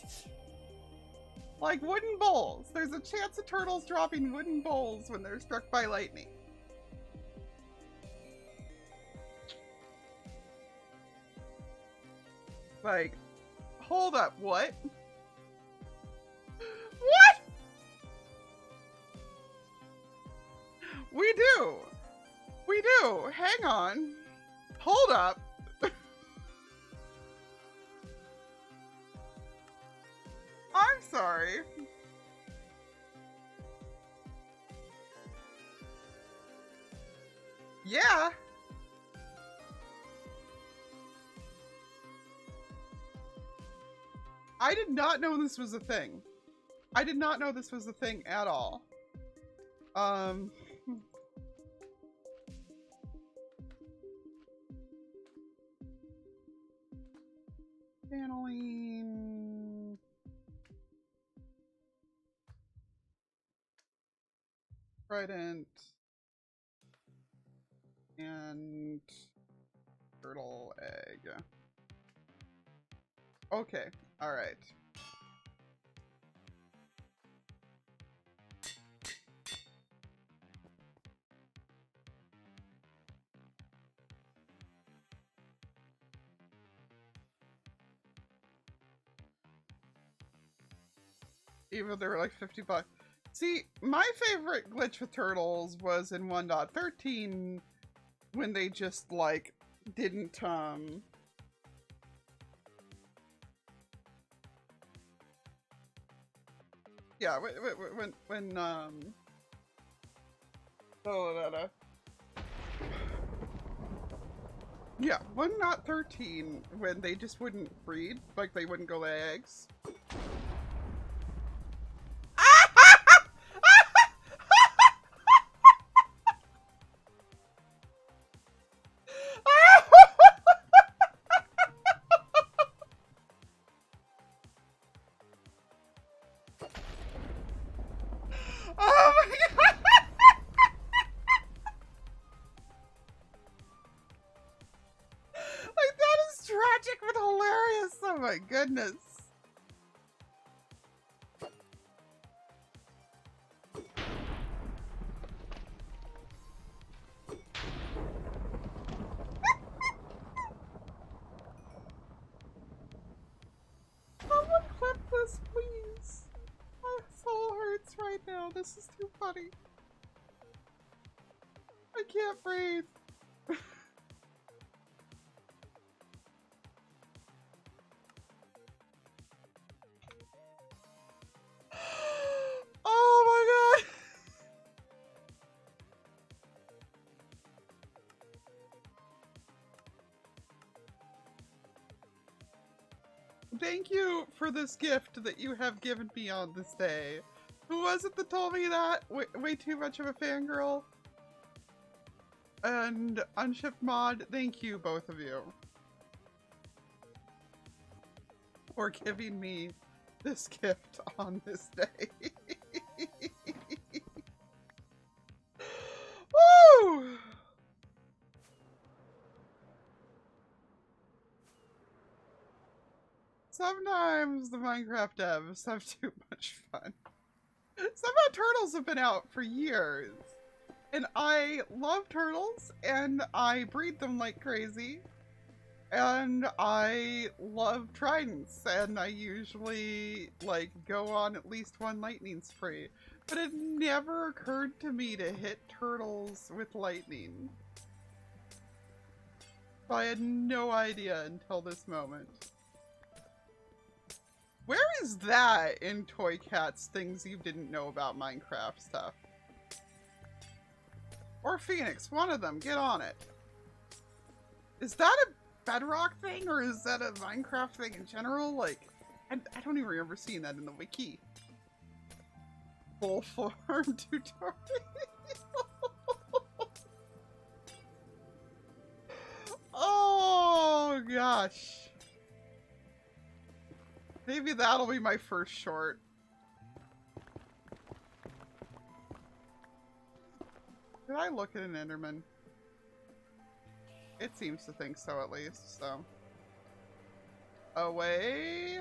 Like wooden bowls. There's a chance of turtles dropping wooden bowls when they're struck by lightning. Like, hold up, what? What? We do. We do. Hang on. Hold up. I'm sorry. Yeah. I did not know this was a thing. I did not know this was a thing at all. Paneling. Trident. And turtle egg. Okay, alright. Even though they were like 50 bucks. See, my favorite glitch with turtles was in 1.13 when they just like didn't yeah, when yeah, 1.13 when they just wouldn't breed, like they wouldn't go lay eggs. But hilarious. Oh my goodness. Someone clip this, please. My soul hurts right now. This is too funny. I can't breathe. Oh my god! Thank you for this gift that you have given me on this day. Who was it that told me that? Way too much of a fangirl. And Unshift Mod, thank you, both of you. for giving me this gift on this day. Woo! Sometimes the Minecraft devs have too much fun. Somehow turtles have been out for years. And I love turtles, and I breed them like crazy. And I love tridents, and I usually, like, go on at least one lightning spree. But it never occurred to me to hit turtles with lightning. So I had no idea until this moment. Where is that in Toy Cat's things you didn't know about Minecraft stuff? Or Phoenix, one of them, get on it. Is that a Bedrock thing, or is that a Minecraft thing in general? Like, I don't even remember seeing that in the wiki. Full form tutorial. Oh gosh. Maybe that'll be my first short. Did I look at an Enderman? It seems to think so, at least, so. Away.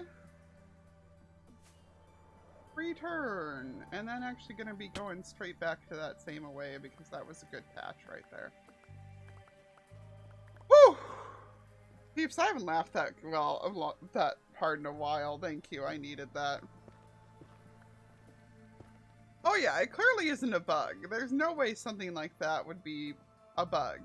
Return. And then actually gonna be going straight back to that same away because that was a good patch right there. Woo! Peeps, I haven't laughed that that hard in a while. Thank you, I needed that. Oh yeah, it clearly isn't a bug. There's no way something like that would be a bug.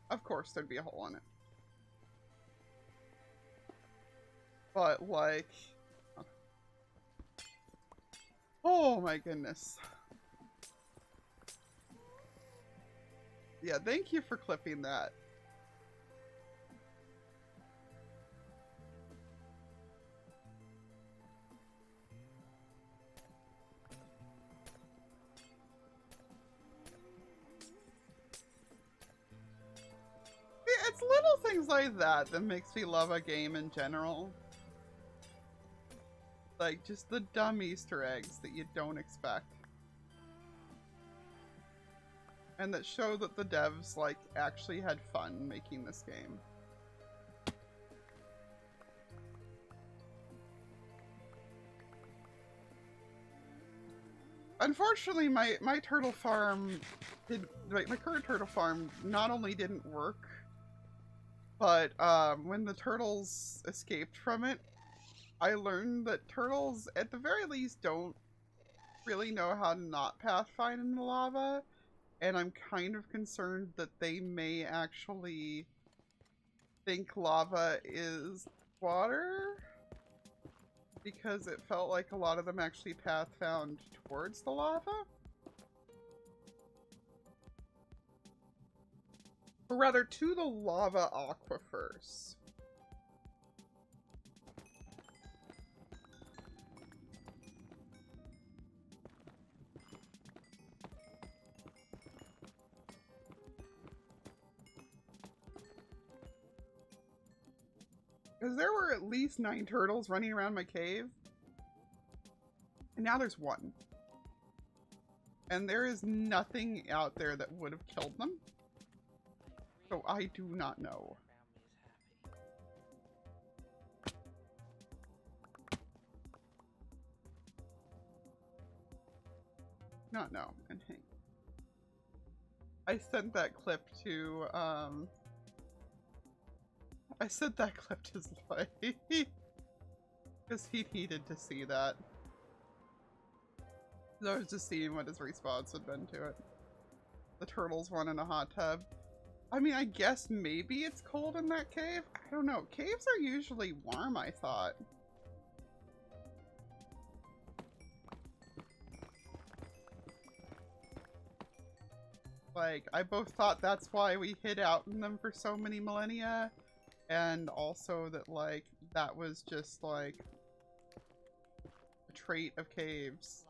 Of course there'd be a hole in it. But like... Oh my goodness. Yeah, thank you for clipping that. It's little things like that that makes me love a game in general. Like, just the dumb Easter eggs that you don't expect. And that show that the devs, like, actually had fun making this game. Unfortunately, my turtle farm my current turtle farm not only didn't work, but when the turtles escaped from it, I learned that turtles, at the very least, don't really know how to not pathfind in the lava, and I'm kind of concerned that they may actually think lava is water, because it felt like a lot of them actually pathfound towards the lava. Or rather, to the lava aquifers. Because there were at least 9 turtles running around my cave. And now there's 1. And there is nothing out there that would have killed them. So I do not know. Not know. And hey. I sent that clip to, I sent that clip to Zoe. Because he needed to see that. So I was just seeing what his response had been to it. The turtles one in a hot tub. I mean, I guess maybe it's cold in that cave? I don't know. Caves are usually warm, I thought. Like, I both thought that's why we hid out in them for so many millennia, and also that, like, that was just, like, a trait of caves.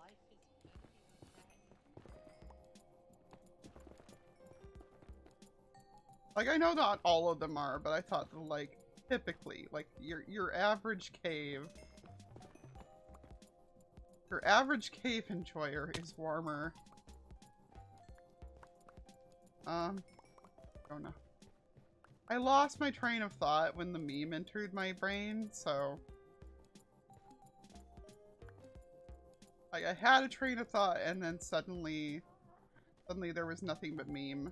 Like, I know not all of them are, but I thought that, like, typically, like, your average cave... Your average cave enjoyer is warmer. Don't know. I lost my train of thought when the meme entered my brain, so... Like, I had a train of thought, and then suddenly there was nothing but meme.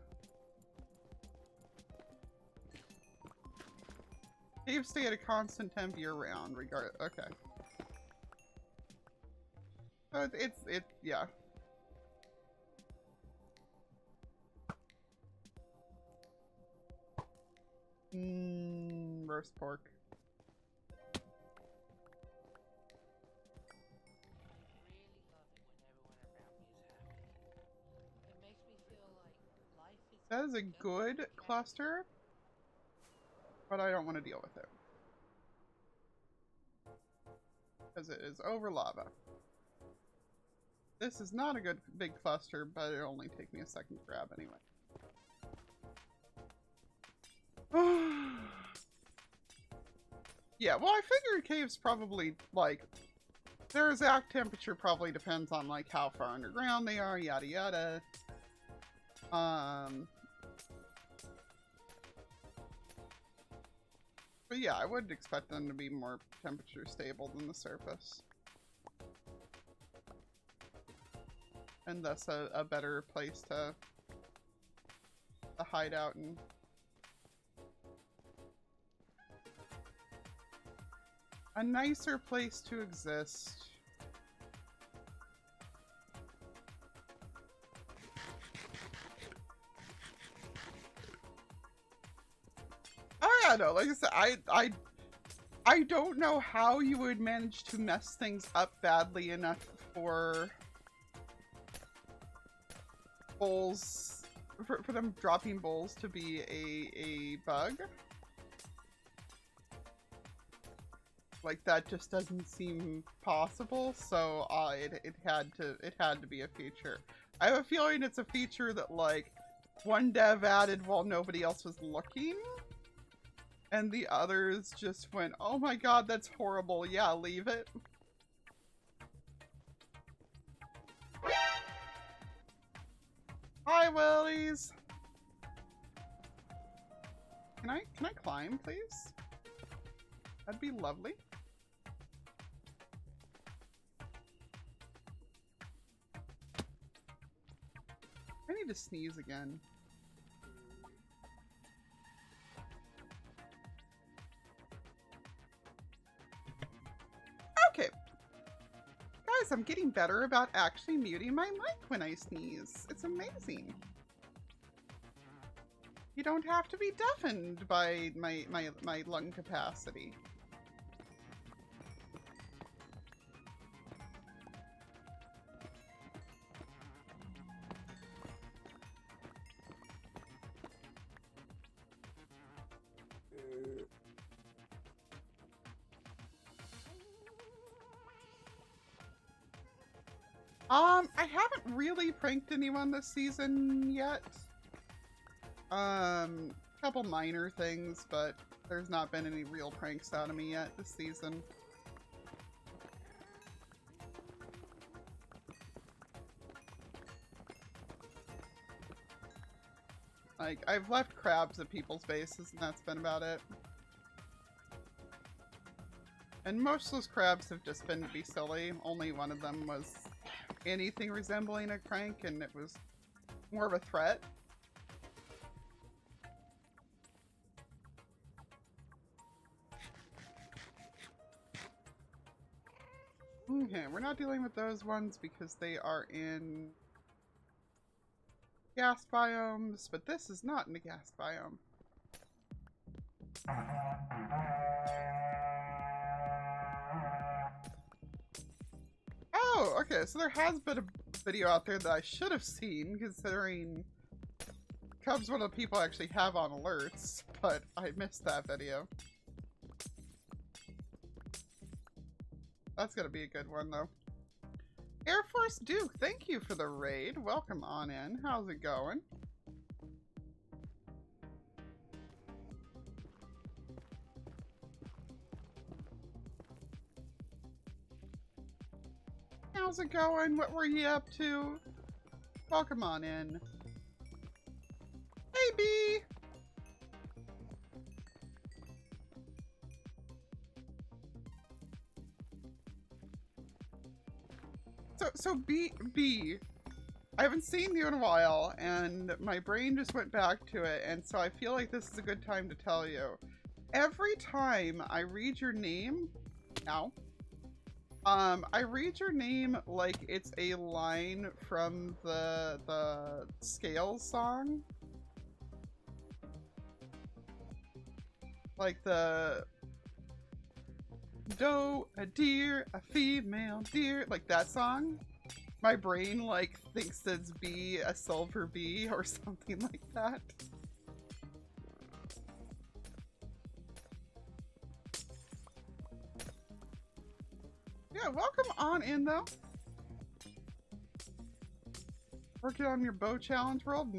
Caves stay at a constant temp year-round, okay. So yeah. Roast pork. That is a good cluster, but I don't want to deal with it. Because it is over lava. This is not a good big cluster, but it'll only take me a second to grab anyway. Yeah, well, I figured caves probably, like, their exact temperature probably depends on, like, how far underground they are, yada yada. But yeah, I would expect them to be more temperature stable than the surface. And thus a better place to hide out in. A nicer place to exist. Oh yeah, no, like I said, I don't know how you would manage to mess things up badly enough for bowls, for them dropping bowls to be a bug. Like, that just doesn't seem possible, so it had to be a feature. I have a feeling it's a feature that, like, one dev added while nobody else was looking, and the others just went, oh my god, that's horrible, yeah, leave it. Hi, Willies! Can I climb, please? That'd be lovely. I need to sneeze again. Okay. Guys, I'm getting better about actually muting my mic when I sneeze. It's amazing. You don't have to be deafened by my lung capacity. I haven't really pranked anyone this season yet. Couple minor things, but there's not been any real pranks out of me yet this season. Like, I've left crabs at people's bases and that's been about it. And most of those crabs have just been to be silly. Only one of them was anything resembling a prank, and it was more of a threat. Okay, we're not dealing with those ones because they are in gas biomes, but this is not in the gas biome. Oh, okay, so there has been a video out there that I should have seen, considering Cub's one of the people I actually have on alerts, but I missed that video. That's gonna be a good one, though. Air Force Duke, thank you for the raid. Welcome on in. How's it going? How's it going? What were you up to? Welcome on in. Hey, B! So B, I haven't seen you in a while, and my brain just went back to it, and so I feel like this is a good time to tell you. Every time I read your name, I read your name like it's a line from the Scales song. Like the doe, a deer, a female deer, like that song. My brain like thinks it's bee, a silver bee, or something like that. Yeah, welcome on in though. Working on your bow challenge world?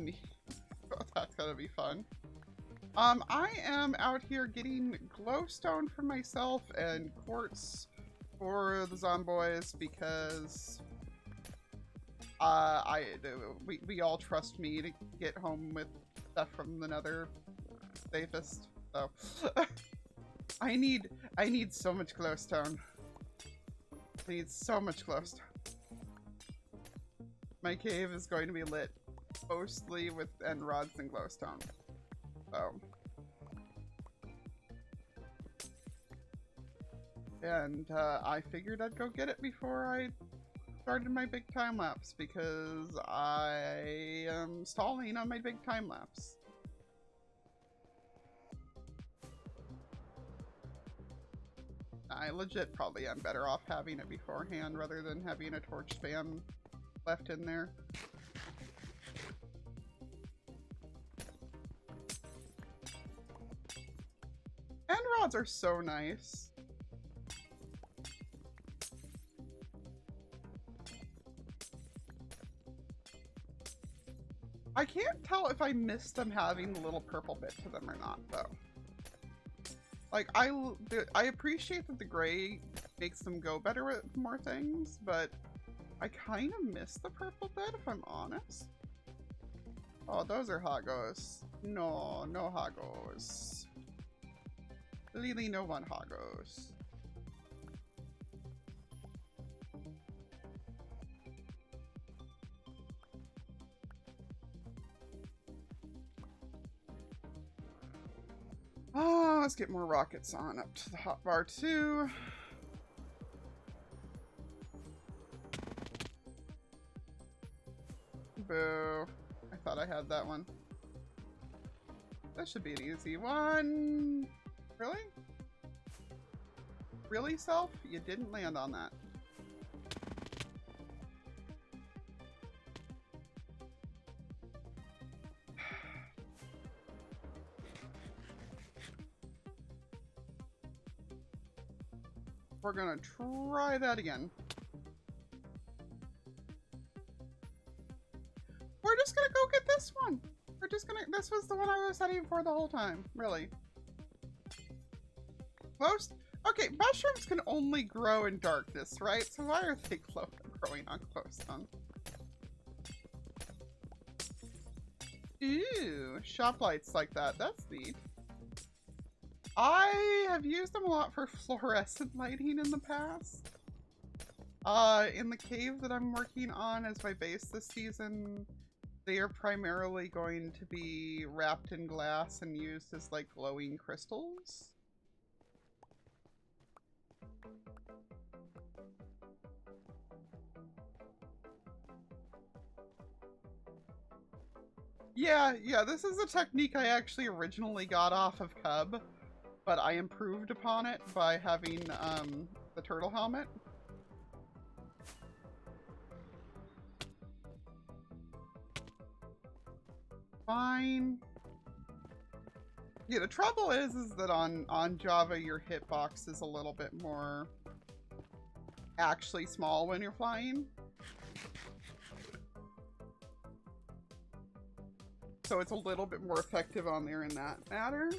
Oh, that's gonna be fun. I am out here getting glowstone for myself and quartz for the zomboys because we all trust me to get home with stuff from the nether safest. So I need so much glowstone. I need so much glowstone. My cave is going to be lit mostly with end rods and glowstone. So, and I figured I'd go get it before I started my big time lapse because I am stalling on my big time lapse. I legit probably am better off having it beforehand rather than having a torch spam left in there. End rods are so nice. I can't tell if I missed them having the little purple bit to them or not, though. Like, I appreciate that the gray makes them go better with more things, but I kind of miss the purple bit, if I'm honest. Oh, those are hoggos. No, no hoggos. Lily, no one hoggos. Oh, let's get more rockets on up to the hotbar too. Boo. I thought I had that one. That should be an easy one. Really? Really, Self? You didn't land on that. We're gonna try that again. We're just gonna go get this one. We're just gonna, this was the one I was heading for the whole time, really. Most, okay, mushrooms can only grow in darkness, right? So why are they growing on glowstone? Ooh, shop lights like that, that's neat. I have used them a lot for fluorescent lighting in the past. In the cave that I'm working on as my base this season, they are primarily going to be wrapped in glass and used as like glowing crystals. Yeah, this is a technique I actually originally got off of Cub, but I improved upon it by having the turtle helmet. Fine. Yeah, the trouble is that on Java your hitbox is a little bit more actually small when you're flying. So it's a little bit more effective on there in that matter.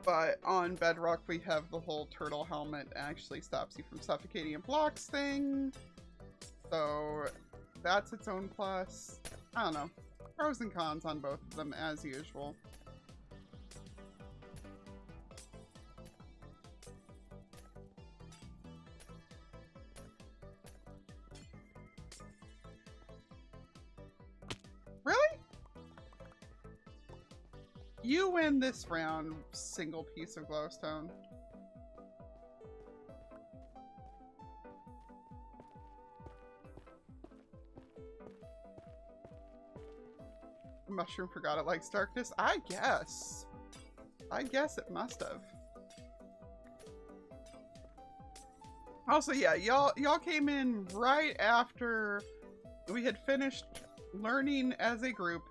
But on Bedrock, we have the whole turtle helmet actually stops you from suffocating in blocks thing. So that's its own plus. I don't know. Pros and cons on both of them as usual. Really? You win this round, single piece of glowstone. The mushroom forgot it likes darkness? I guess. I guess it must have. Also, yeah, y'all came in right after we had finished learning as a group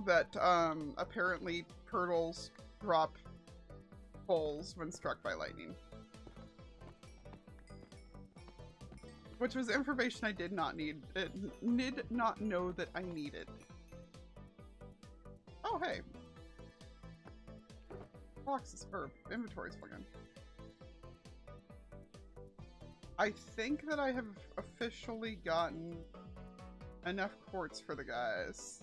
that apparently turtles drop bowls when struck by lightning. Which was information I did not need. Did not know that I needed. Oh, hey. Boxes, or inventory's full again. I think that I have officially gotten enough quartz for the guys.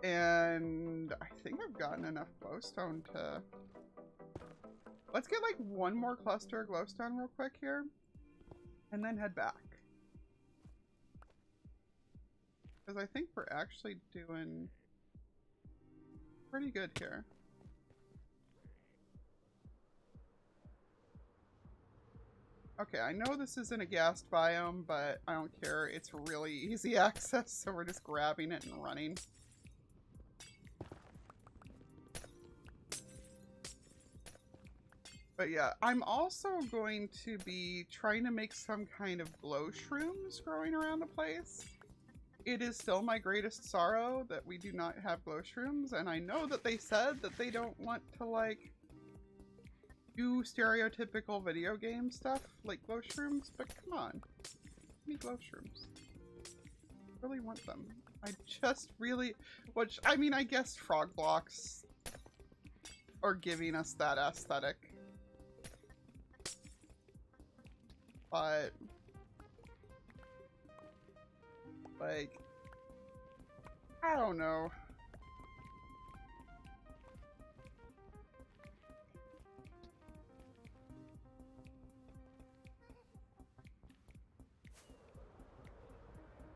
And I think I've gotten enough glowstone to... Let's get like one more cluster of glowstone real quick here. And then head back. Because I think we're actually doing pretty good here. Okay, I know this isn't a ghast biome, but I don't care. It's really easy access, so we're just grabbing it and running. But yeah, I'm also going to be trying to make some kind of glow shrooms growing around the place. It is still my greatest sorrow that we do not have glow shrooms, and I know that they said that they don't want to, like, do stereotypical video game stuff like glow shrooms, but come on. Give me glow shrooms. I really want them. I just really... Which, I mean, I guess frog blocks are giving us that aesthetic. But... like... I don't know.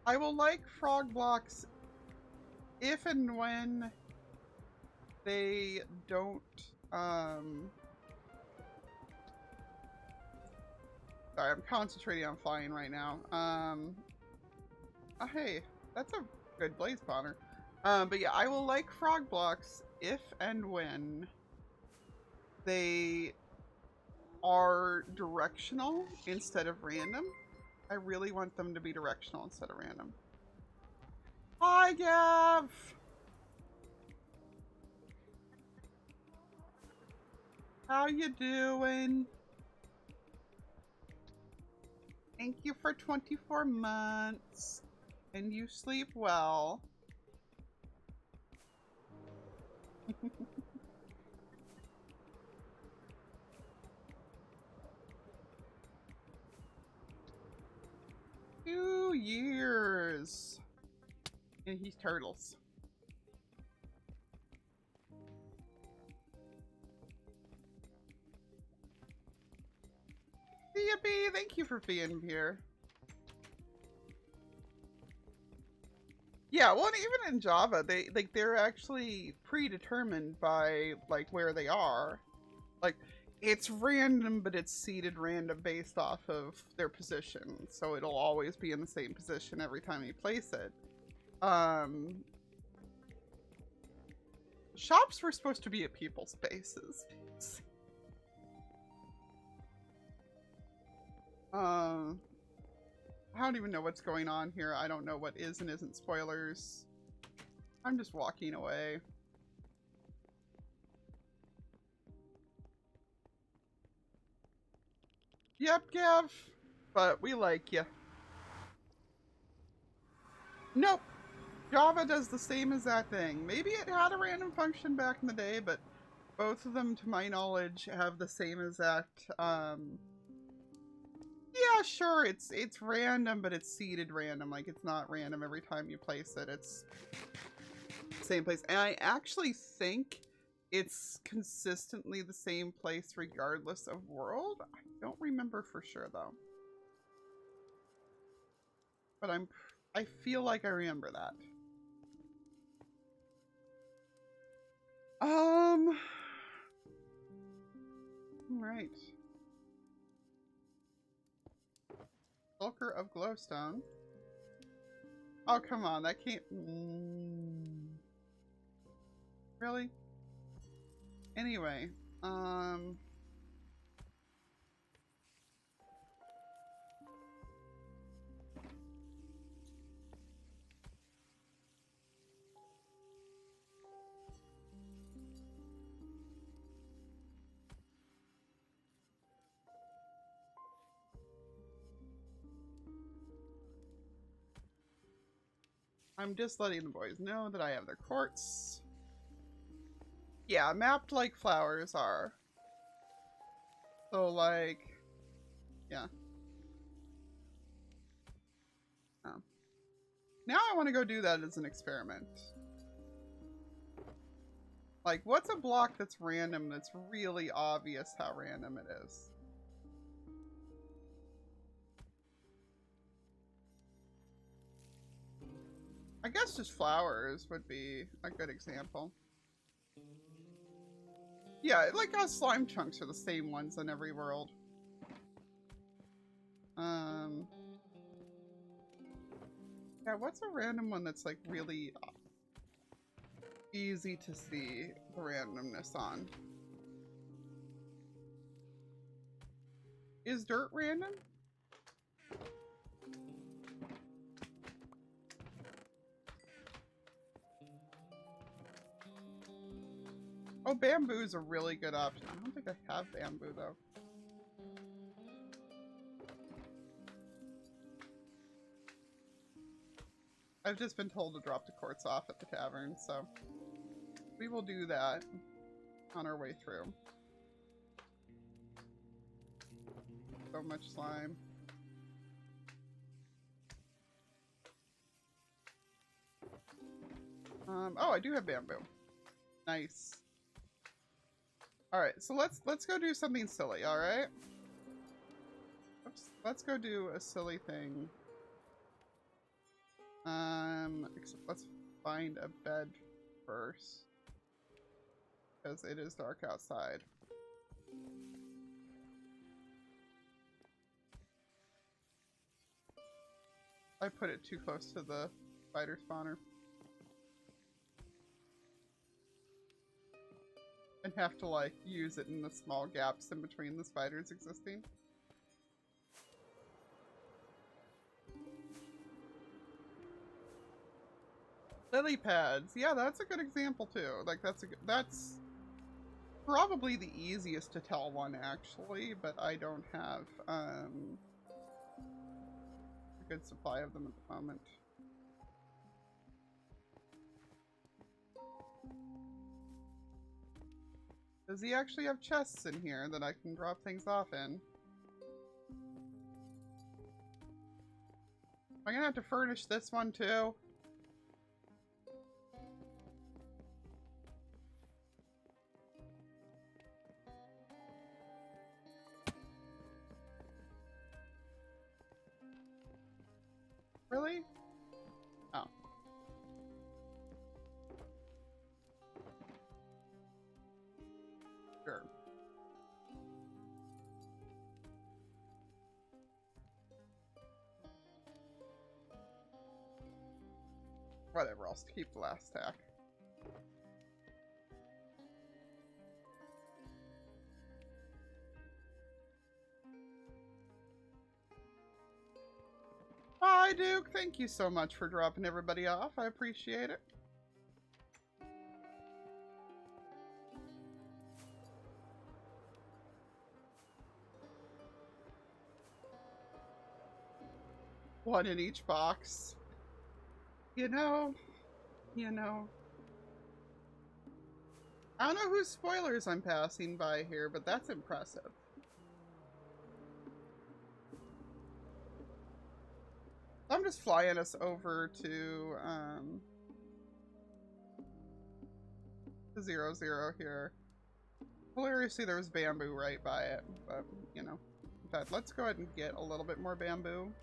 I will like frog blocks if and when they don't, sorry, I'm concentrating on flying right now. Oh, hey, that's a good blaze spawner. But yeah, I will like frog blocks if and when they are directional instead of random. I really want them to be directional instead of random. Hi, Gav! How you doing? Thank you for 24 months. And you sleep well. Two years. And he's turtles. See ya, B. Thank you for being here. Yeah, well, and even in Java, they're actually predetermined by like where they are. Like, it's random, but it's seeded random based off of their position, so it'll always be in the same position every time you place it. Shops were supposed to be at people's bases. I don't even know what's going on here. I don't know what is and isn't spoilers. I'm just walking away. Yep, Gav. But we like you. Nope. Java does the same as that thing. Maybe it had a random function back in the day, but Both of them, to my knowledge, have the same exact, yeah, sure, it's random, but it's seeded random. Like, it's not random every time you place it. It's the same place. And I actually think it's consistently the same place regardless of world. I don't remember for sure, though. But I feel like I remember that. Right. Bulker of glowstone. Oh, come on, that can't... Really? Anyway, I'm just letting the boys know that I have their quartz. Yeah, mapped like flowers are. So, like, yeah. Oh. Now I want to go do that as an experiment. Like, what's a block that's random that's really obvious how random it is? I guess just flowers would be a good example. Yeah, like how slime chunks are the same ones in every world. Yeah, what's a random one that's like really easy to see the randomness on? Is dirt random? Oh, bamboo is a really good option. I don't think I have bamboo though. I've just been told to drop the quartz off at the tavern, so we will do that on our way through. So much slime. Oh, I do have bamboo. Nice. Alright, so let's go do something silly, alright? Let's go do a silly thing. Except let's find a bed first. Because it is dark outside. I put it too close to the spider spawner. And have to, like, use it in the small gaps in between the spiders existing. Lily pads. Yeah, that's a good example too. Like that's probably the easiest to tell one actually, but I don't have a good supply of them at the moment. Does he actually have chests in here that I can drop things off in? Am I gonna have to furnish this one too? Really? Oh. Sure. Whatever, I'll keep the last stack. Bye, Duke. Thank you so much for dropping everybody off. I appreciate it. One in each box. You know. I don't know whose spoilers I'm passing by here, but that's impressive. I'm just flying us over to 0-0 here. Hilariously, there was bamboo right by it, but, you know. In fact, let's go ahead and get a little bit more bamboo.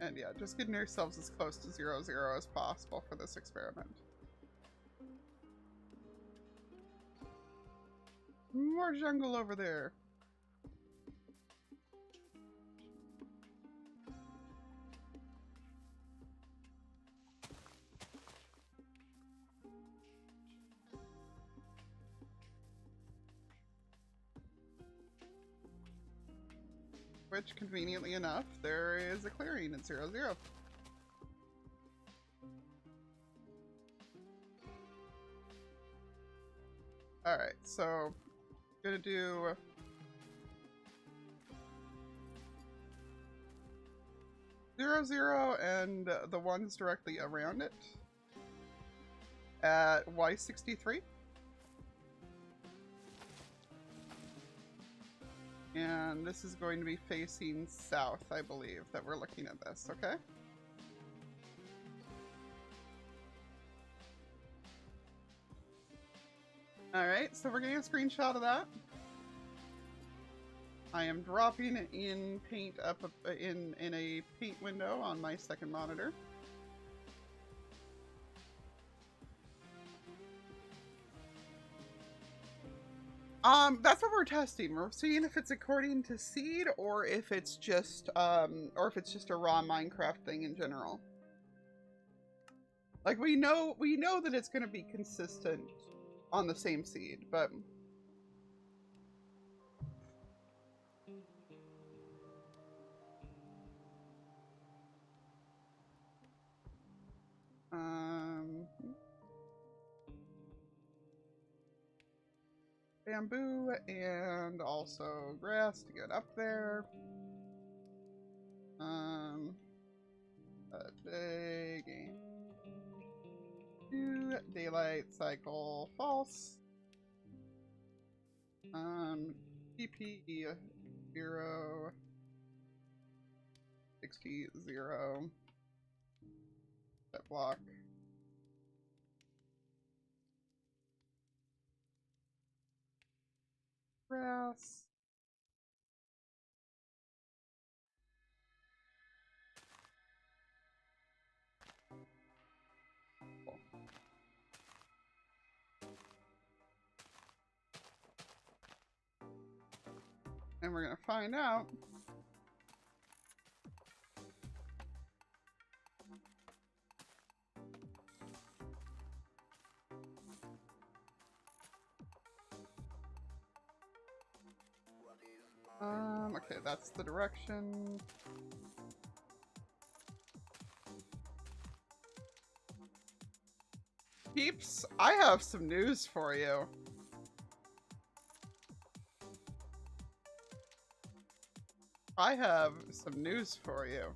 And yeah, just getting yourselves as close to 0-0 as possible for this experiment. More jungle over there. Which, conveniently enough, there is a clearing at 0-0. Alright, so gonna do 0-0 and the ones directly around it at Y63. And this is going to be facing south, I believe, that we're looking at this, okay? Alright, so we're getting a screenshot of that. I am dropping it in paint up in a paint window on my second monitor. That's what we're testing. We're seeing if it's according to seed or if it's just a raw Minecraft thing in general. Like we know that it's going to be consistent on the same seed, but bamboo and also grass to get up there. Day game 2 daylight cycle false. TP 0 60 0 set block. Grass. Cool. And we're gonna find out okay, that's the direction. Peeps, I have some news for you. I have some news for you.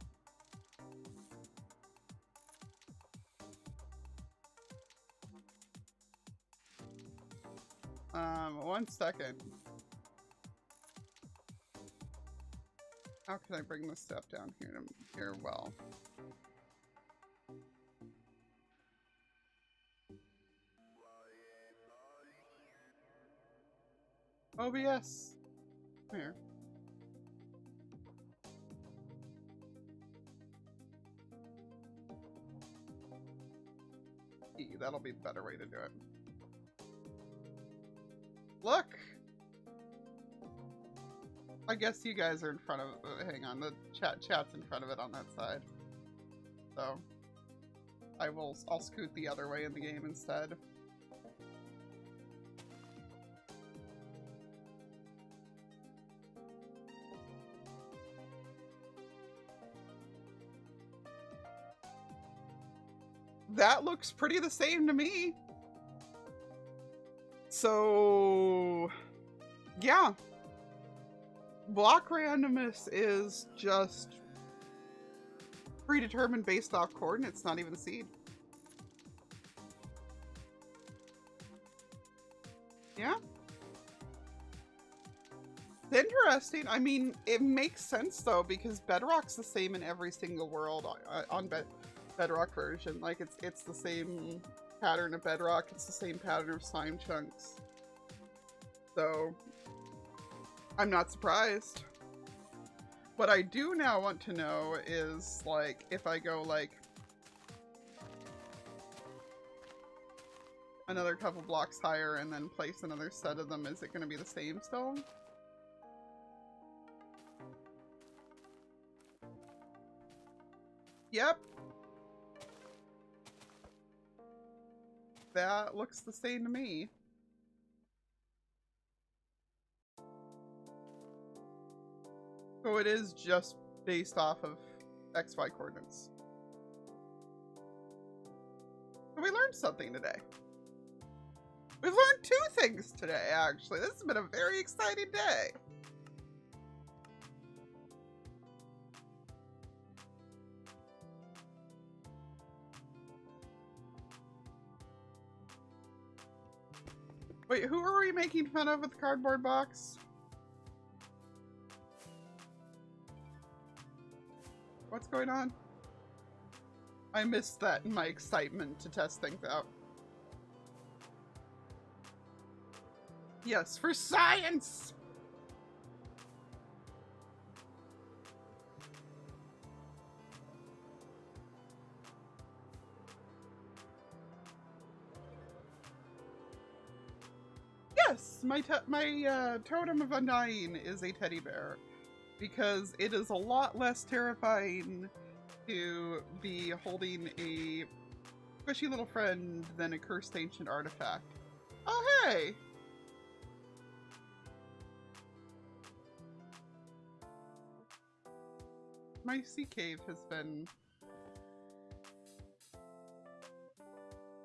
One second. How can I bring this stuff down here well? OBS. Come here. That'll be the better way to do it. Look! I guess you guys are in front of hang on, the chat's in front of it on that side. So I'll scoot the other way in the game instead. that looks pretty the same to me. So, yeah. Block randomness is just predetermined based off coordinates, not even the seed. Yeah. It's interesting. I mean, it makes sense though, because Bedrock's the same in every single world on Bedrock version. Like it's the same pattern of Bedrock, it's the same pattern of slime chunks. So I'm not surprised. What I do now want to know is, like, if I go like another couple blocks higher and then place another set of them, is it going to be the same still? Yep. That looks the same to me. So it is just based off of XY coordinates. So we learned something today. We've learned 2 things today, actually. This has been a very exciting day. Wait, who are we making fun of with the cardboard box? What's going on? I missed that in my excitement to test things out. Yes, for science! Yes, my totem of undying is a teddy bear, because it is a lot less terrifying to be holding a squishy little friend than a cursed ancient artifact. Oh, hey! My sea cave has been...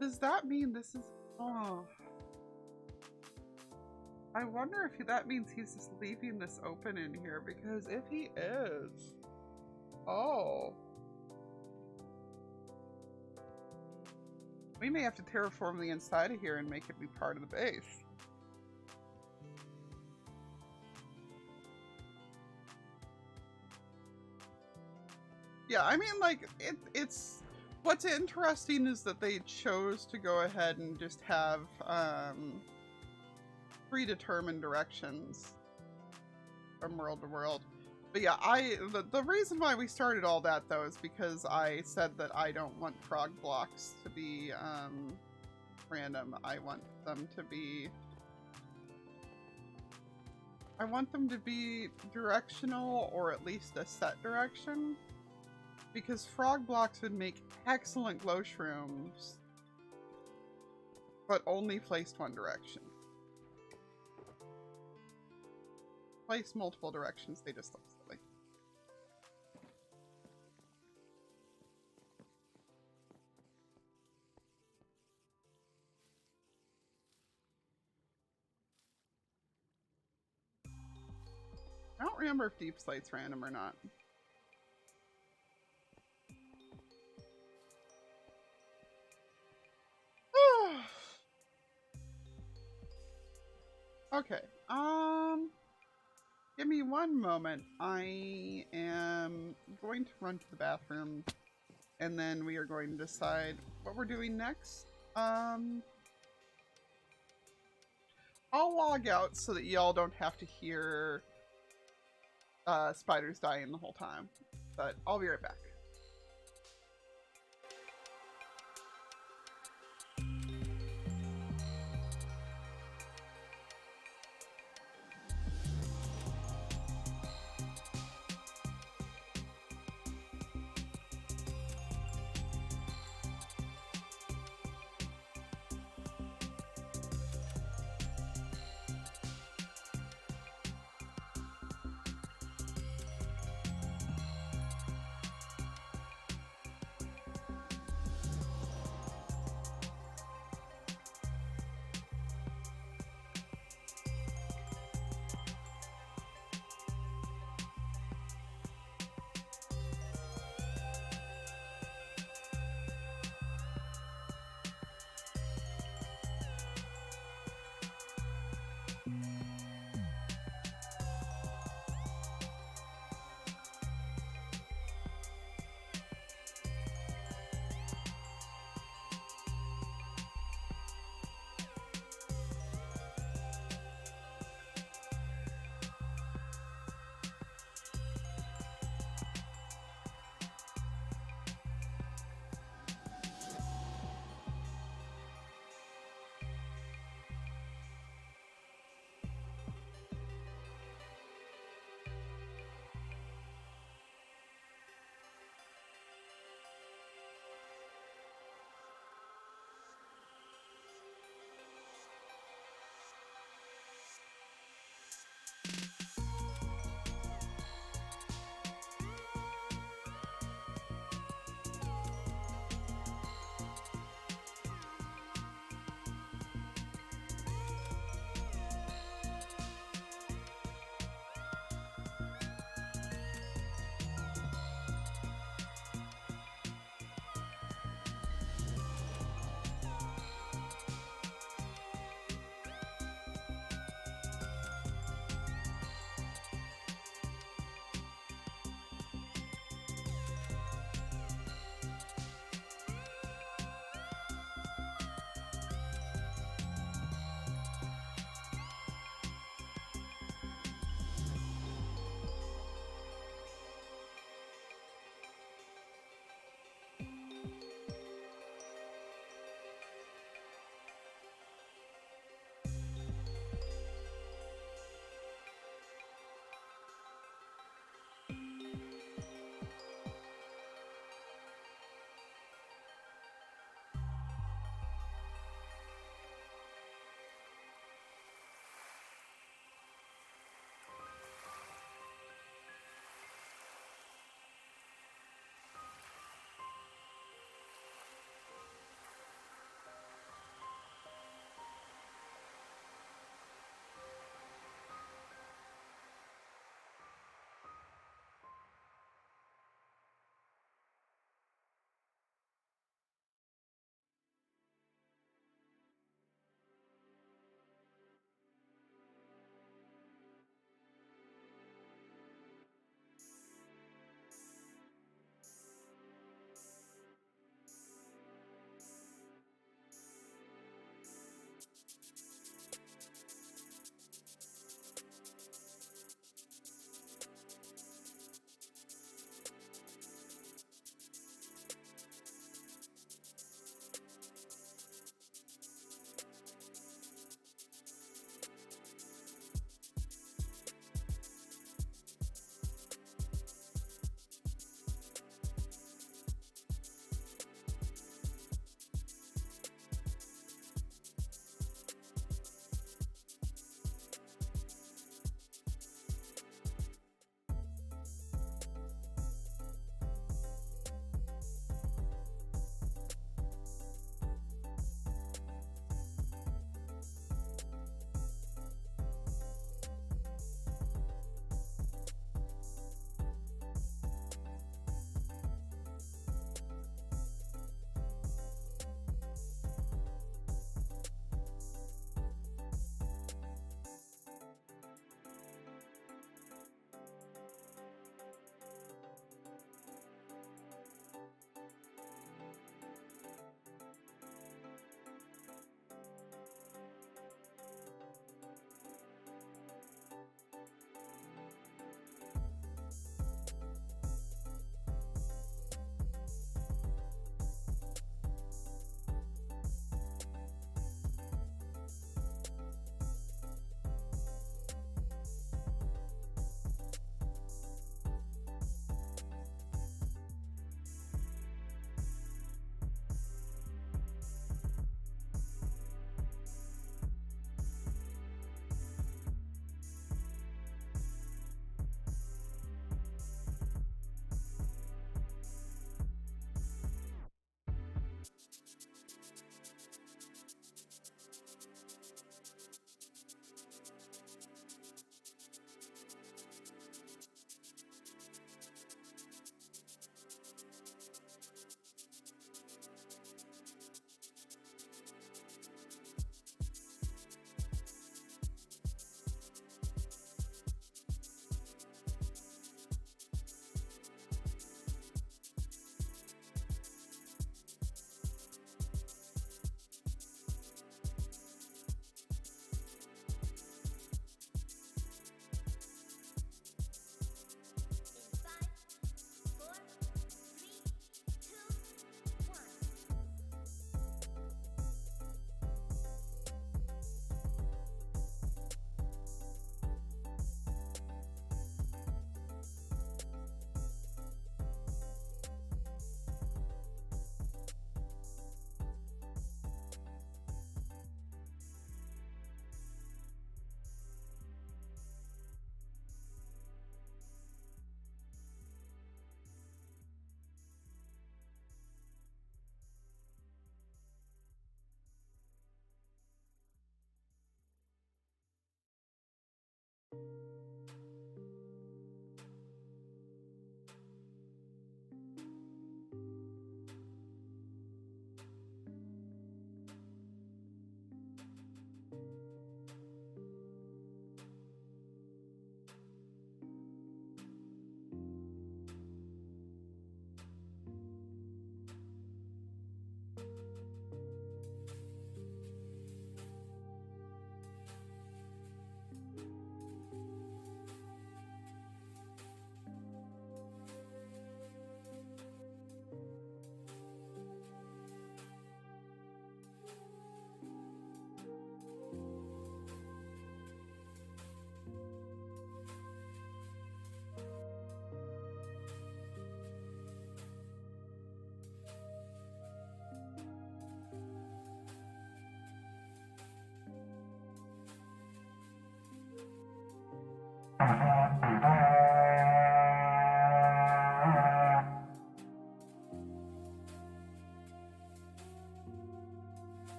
Does that mean this is... Oh... I wonder if that means he's just leaving this open in here, because if he is... Oh... We may have to terraform the inside of here and make it be part of the base. Yeah, I mean, like, it's... What's interesting is that they chose to go ahead and just have, predetermined directions from world to world. But yeah, the reason why we started all that, though, is because I said that I don't want frog blocks to be, random. I want them to be directional, or at least a set direction. Because frog blocks would make excellent glow shrooms, but only placed one direction. Placed multiple directions, they just look silly. I don't remember if deep slate's random or not. Okay, give me one moment. I am going to run to the bathroom, and then we are going to decide what we're doing next. I'll log out so that y'all don't have to hear spiders dying the whole time, but I'll be right back.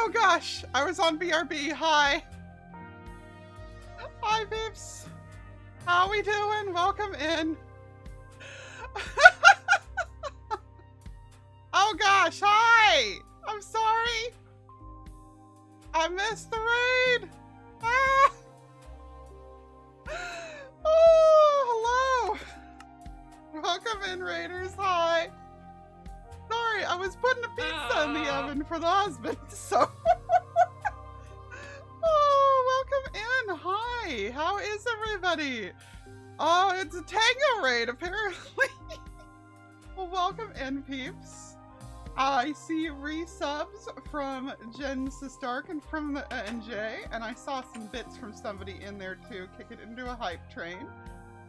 Oh gosh, I was on BRB. Hi. Hi, peeps. How we doing? Welcome in. Oh gosh, hi. I'm sorry. I missed the raid. Ah. Oh, hello. Welcome in, raiders. Hi. Sorry, I was putting a pizza in the oven for the husband, so. Oh, welcome in. Hi. How is everybody? Oh, it's a tango raid, apparently. Well, welcome in, peeps. I see resubs from Jen Sistark and from NJ, and I saw some bits from somebody in there too. Kick it into a hype train.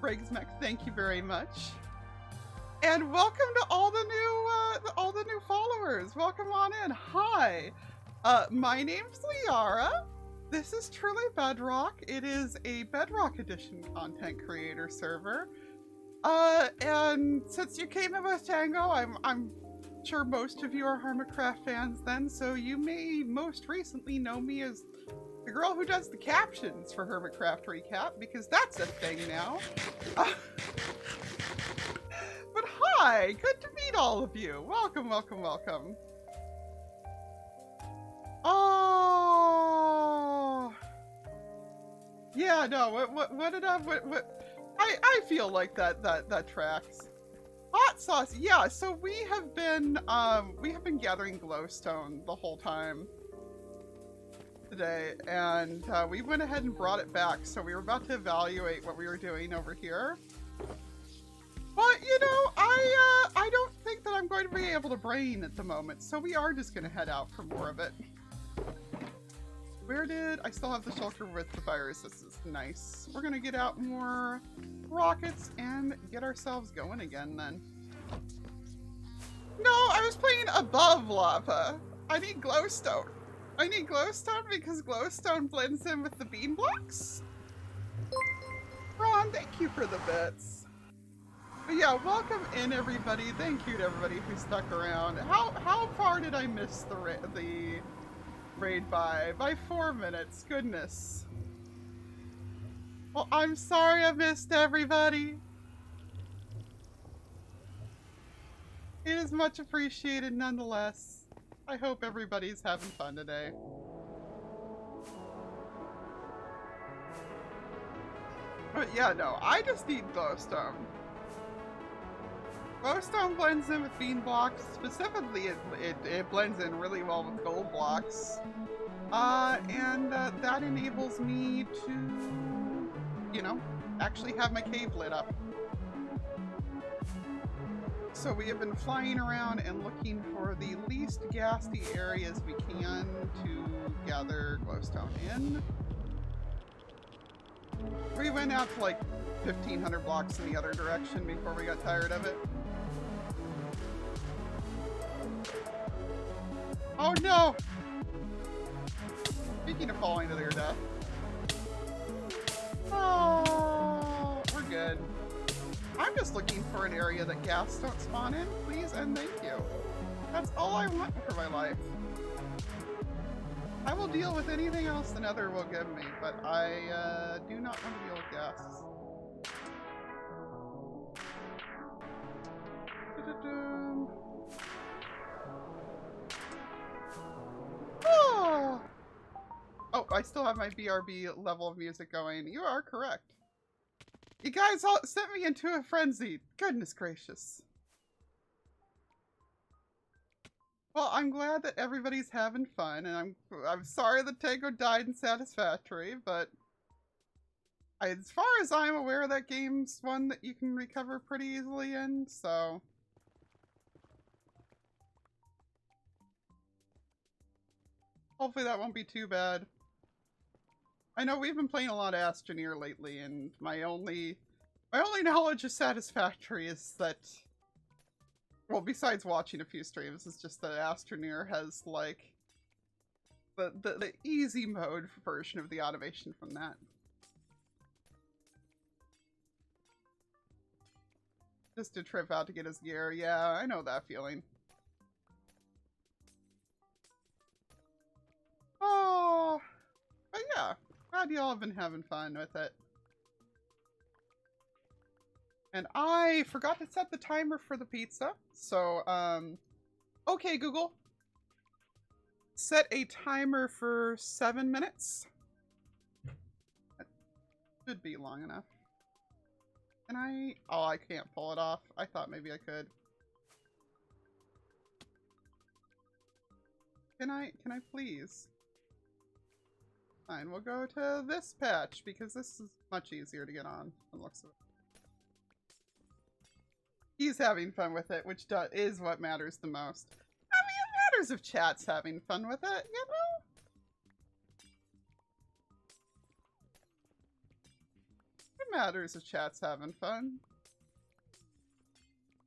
Brigsmec, thank you very much. And welcome to all the new followers. Welcome on in. Hi. My name's Liara. This is truly Bedrock. It is a Bedrock Edition content creator server. And since you came in with Tango, I'm sure most of you are Hermitcraft fans then, so you may most recently know me as the girl who does the captions for Hermitcraft Recap, because that's a thing now. But hi, good to meet all of you. Welcome, welcome, welcome. Oh, yeah, no, what did I feel like that tracks. Hot sauce, yeah. So we have been gathering glowstone the whole time today, and we went ahead and brought it back. So we were about to evaluate what we were doing over here. But, you know, I don't think that I'm going to be able to brain at the moment, so we are just going to head out for more of it. Where did... I still have the shelter with the virus. This is nice. We're going to get out more rockets and get ourselves going again, then. No, I was playing above lava. I need glowstone. I need glowstone because glowstone blends in with the bean blocks. Ron, thank you for the bits. But yeah, welcome in, everybody. Thank you to everybody who stuck around. How far did I miss the raid by? By 4 minutes. Goodness. Well, I'm sorry I missed everybody. It is much appreciated nonetheless. I hope everybody's having fun today. But yeah, no, I just need glowstone. Glowstone blends in with bean blocks. Specifically, it blends in really well with gold blocks. And that enables me to, you know, actually have my cave lit up. So we have been flying around and looking for the least ghastly areas we can to gather glowstone in. We went out to like 1,500 blocks in the other direction before we got tired of it. Oh no! Speaking of falling to their death. Oh, we're good. I'm just looking for an area that gas don't spawn in, please and thank you. That's all I want for my life. I will deal with anything else the Nether will give me, but I do not want to deal with gas. Oh! Oh, I still have my BRB level of music going. You are correct. You guys all sent me into a frenzy. Goodness gracious. Well, I'm glad that everybody's having fun, and I'm sorry that Tango died in Satisfactory, but as far as I'm aware, that game's one that you can recover pretty easily in, so... hopefully that won't be too bad. I know we've been playing a lot of Astroneer lately, and my only knowledge of Satisfactory is that, well, besides watching a few streams, is just that Astroneer has, like, the easy mode version of the automation from that. Just to trip out to get his gear. Yeah, I know that feeling. Oh, but yeah, glad y'all have been having fun with it. And I forgot to set the timer for the pizza, so, okay, Google. Set a timer for 7 minutes. That should be long enough. Can I? Oh, I can't pull it off. I thought maybe I could. Can I please? Fine, we'll go to this patch because this is much easier to get on than looks of it. He's having fun with it, which is what matters the most. I mean, it matters if chat's having fun with it, you know? It matters if chat's having fun.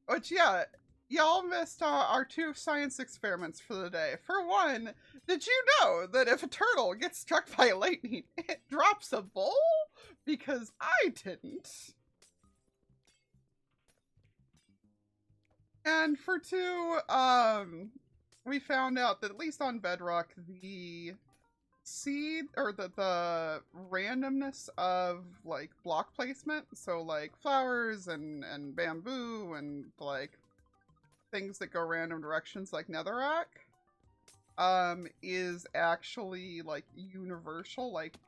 Which, yeah, y'all missed our 2 science experiments for the day. For one, did you know that if a turtle gets struck by lightning, it drops a bowl? Because I didn't. And for 2, we found out that at least on Bedrock, the seed, or the randomness of, like, block placement, so, like, flowers and bamboo and, like, things that go random directions like netherrack, is actually, like, universal. Like,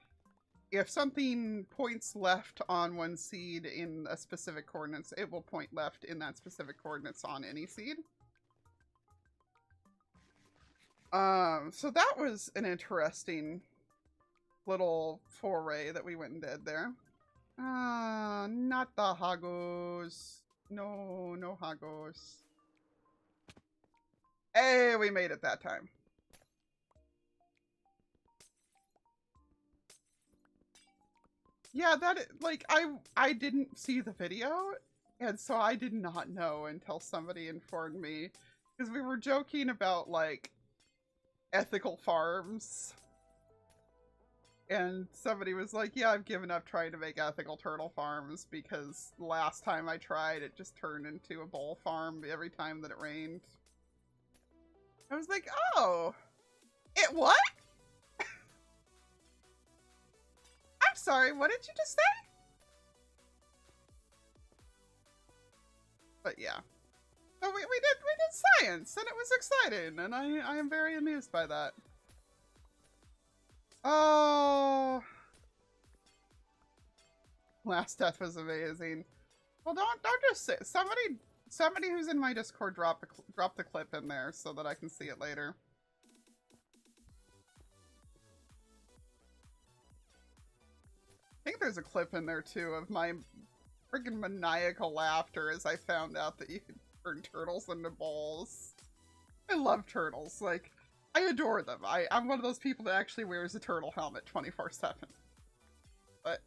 if something points left on one seed in a specific coordinates, it will point left in that specific coordinates on any seed. So that was an interesting little foray that we went and did there. Not the Hagos. No, no Hagos. Hey, we made it that time. Yeah, like, I didn't see the video, and so I did not know until somebody informed me. Because we were joking about, like, ethical farms. And somebody was like, yeah, I've given up trying to make ethical turtle farms because last time I tried, it just turned into a bowl farm every time that it rained. I was like, oh, it what? I'm sorry, what did you just say? But yeah. So we did science, and it was exciting, and I am very amused by that. Oh, last death was amazing. Well, don't just say somebody who's in my Discord drop the clip in there so that I can see it later. I think there's a clip in there too of my freaking maniacal laughter as I found out that you could turn turtles into bowls. I love turtles. Like, I adore them. I'm one of those people that actually wears a turtle helmet 24/7. But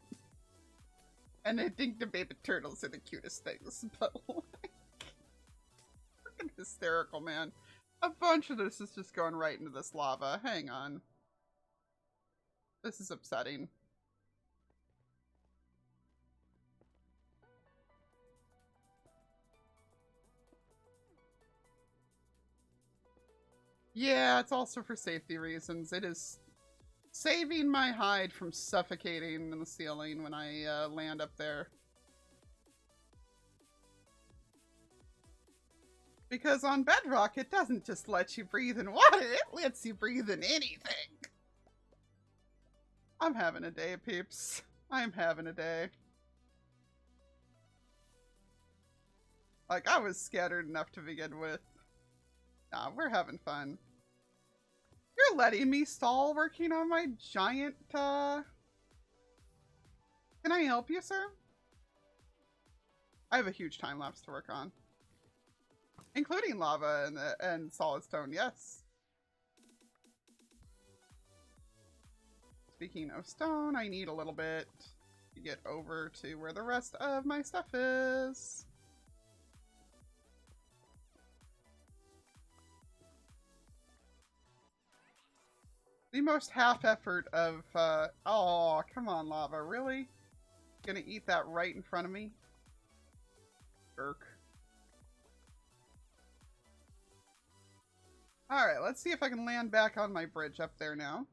And I think the baby turtles are the cutest things, but like, freaking hysterical, man. A bunch of this is just going right into this lava. Hang on. This is upsetting. Yeah, it's also for safety reasons. It is saving my hide from suffocating in the ceiling when I land up there. Because on Bedrock, it doesn't just let you breathe in water, it lets you breathe in anything. I'm having a day, peeps. I'm having a day. Like, I was scattered enough to begin with. Nah, we're having fun. You're letting me stall working on my giant, Can I help you, sir? I have a huge time lapse to work on. Including lava and solid stone, yes. Speaking of stone, I need a little bit to get over to where the rest of my stuff is. The most half effort of, oh, come on, lava, really? Gonna eat that right in front of me? Jerk. Alright, let's see if I can land back on my bridge up there now.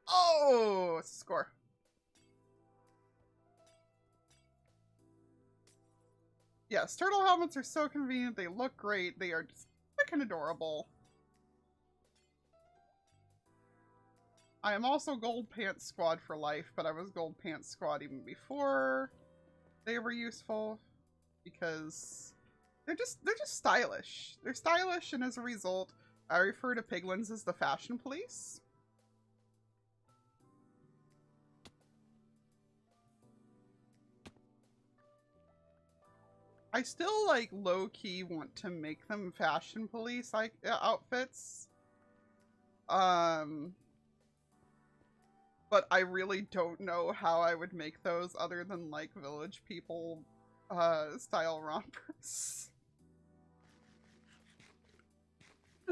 Oh, score. Yes, turtle helmets are so convenient. They look great. They are just freaking adorable. I am also Gold Pants Squad for life, but I was Gold Pants Squad even before they were useful because they're just stylish. They're stylish, and as a result, I refer to piglins as the fashion police. I still, like, low-key want to make them fashion police, like, outfits. But I really don't know how I would make those other than, like, village people, style rompers.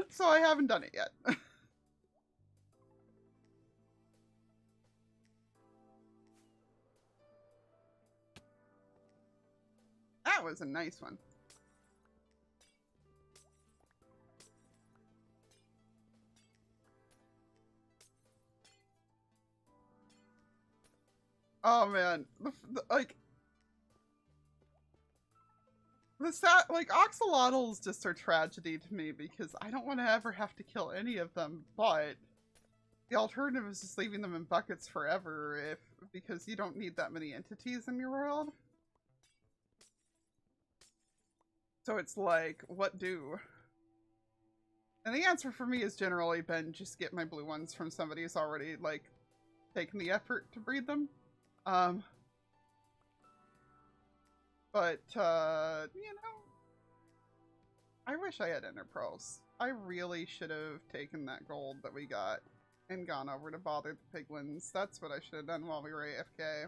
So I haven't done it yet. That was a nice one. Oh man, like axolotls just are tragedy to me because I don't want to ever have to kill any of them, but the alternative is just leaving them in buckets forever because you don't need that many entities in your world. So it's like, what do? And the answer for me has generally been just get my blue ones from somebody who's already, like, taken the effort to breed them. But, you know, I wish I had Ender Pearls. I really should have taken that gold that we got and gone over to bother the piglins. That's what I should have done while we were AFK.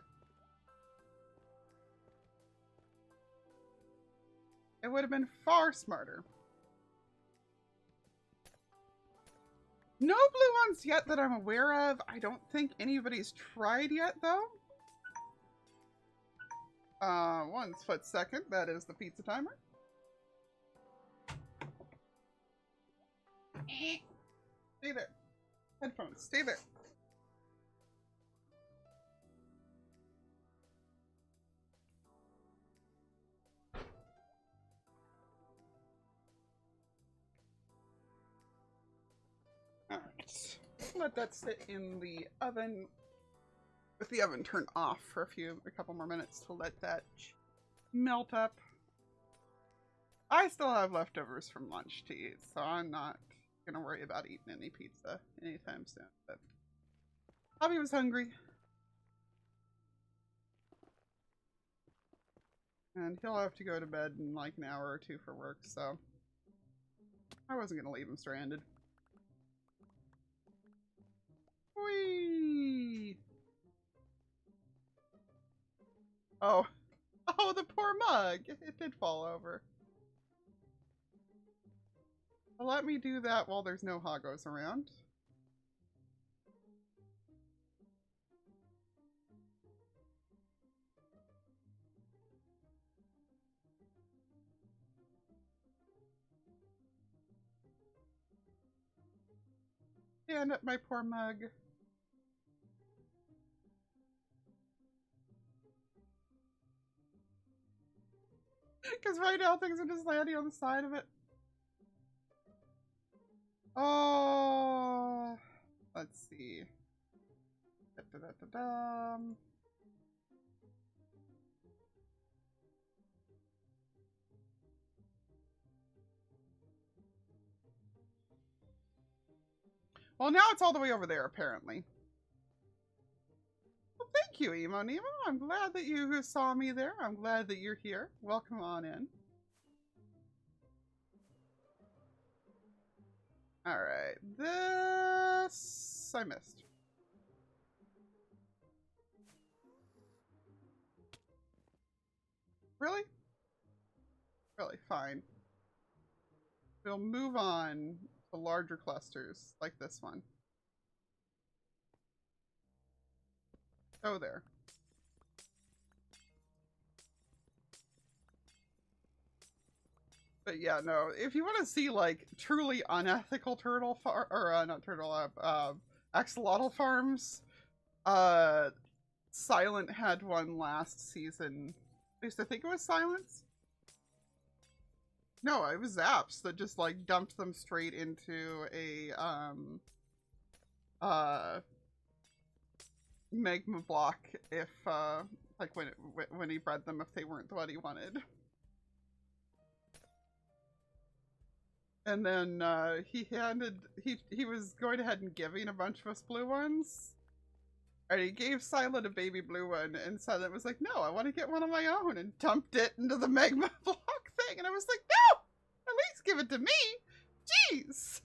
It would have been far smarter. No blue ones yet that I'm aware of. I don't think anybody's tried yet, though. 1 split second. That is the pizza timer. Stay there. Headphones, stay there. Alright. Let that sit in the oven with the oven turned off for a couple more minutes to let that melt up. I still have leftovers from lunch to eat, so I'm not gonna worry about eating any pizza anytime soon. But Bobby was hungry. And he'll have to go to bed in like an hour or two for work, so I wasn't gonna leave him stranded. Whee! Oh. Oh, the poor mug. It did fall over. Well, let me do that while there's no hoggos around. Stand up, my poor mug. Because right now things are just landing on the side of it. Oh, let's see. Da-da-da-da-dum. Well, now it's all the way over there, apparently. Well, thank you, Emo Nemo. I'm glad that you saw me there. I'm glad that you're here. Welcome on in. Alright, this I missed. Really? Really, fine. We'll move on to larger clusters, like this one. Oh, there. But yeah, no, if you want to see, like, truly unethical turtle not turtle, axolotl farms, Silent had one last season. At least I think it was Silence. No, it was Zaps that just, like, dumped them straight into a, magma block if, like, when he bred them if they weren't what he wanted. And then, he was going ahead and giving a bunch of us blue ones. And he gave Silent a baby blue one, and Silent was like, no, I want to get one of my own, and dumped it into the magma block thing. And I was like, no! At least give it to me! Jeez!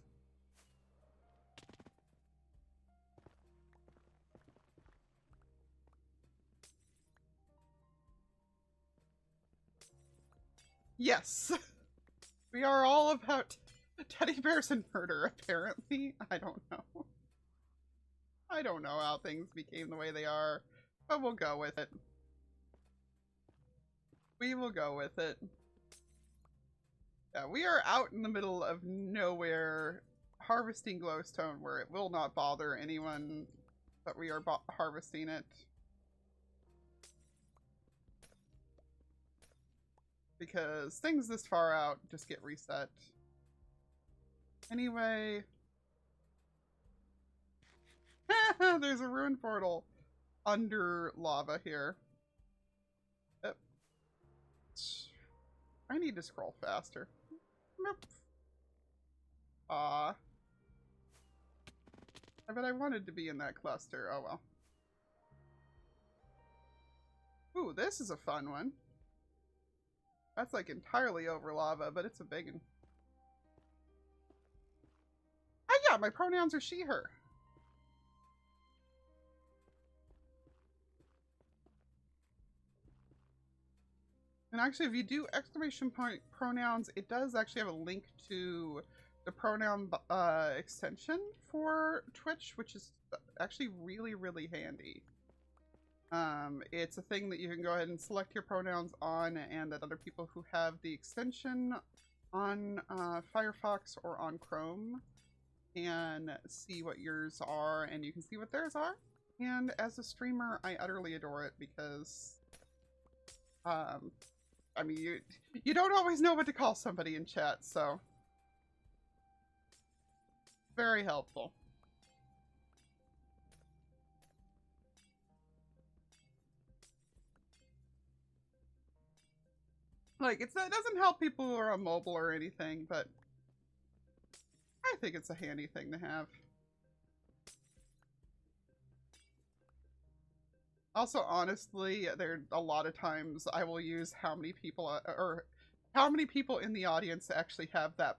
Yes. We are all about teddy bears and murder, apparently. I don't know. I don't know how things became the way they are, but we'll go with it. We will go with it. Yeah, we are out in the middle of nowhere harvesting glowstone where it will not bother anyone that we are harvesting it. Because things this far out just get reset. Anyway. There's a ruined portal under lava here. I need to scroll faster. Aw. I bet I wanted to be in that cluster. Oh well. Ooh, this is a fun one. That's like entirely over lava, but it's a big one. Ah, yeah, my pronouns are she, her. And actually, if you do exclamation point pronouns, it does actually have a link to the pronoun extension for Twitch, which is actually really, really handy. It's a thing that you can go ahead and select your pronouns on, and that other people who have the extension on Firefox or on Chrome can see what yours are, and you can see what theirs are. And as a streamer, I utterly adore it because, I mean, you don't always know what to call somebody in chat, so very helpful. Like, it doesn't help people who are on mobile or anything, but I think it's a handy thing to have. Also, honestly, there a lot of times I will use how many people or how many people in the audience actually have that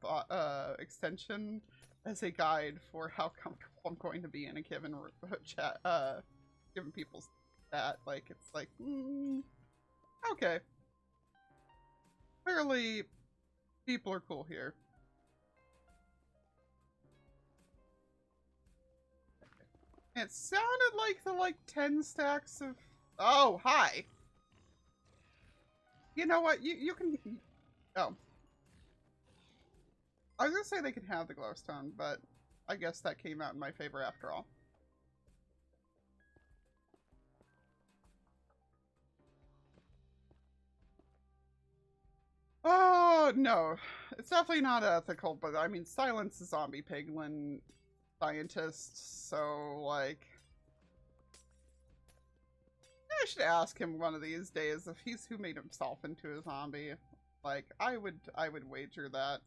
extension as a guide for how comfortable I'm going to be in a given chat, given people's chat. Like, it's like, Okay. Clearly, people are cool here. It sounded like the, 10 stacks of... Oh, hi. You know what? You can... Oh. I was gonna say they could have the glowstone, but I guess that came out in my favor after all. Oh, no. It's definitely not ethical, but I mean, Silent's a zombie piglin scientist, so, like... I should ask him one of these days if he's who made himself into a zombie. Like, I would wager that.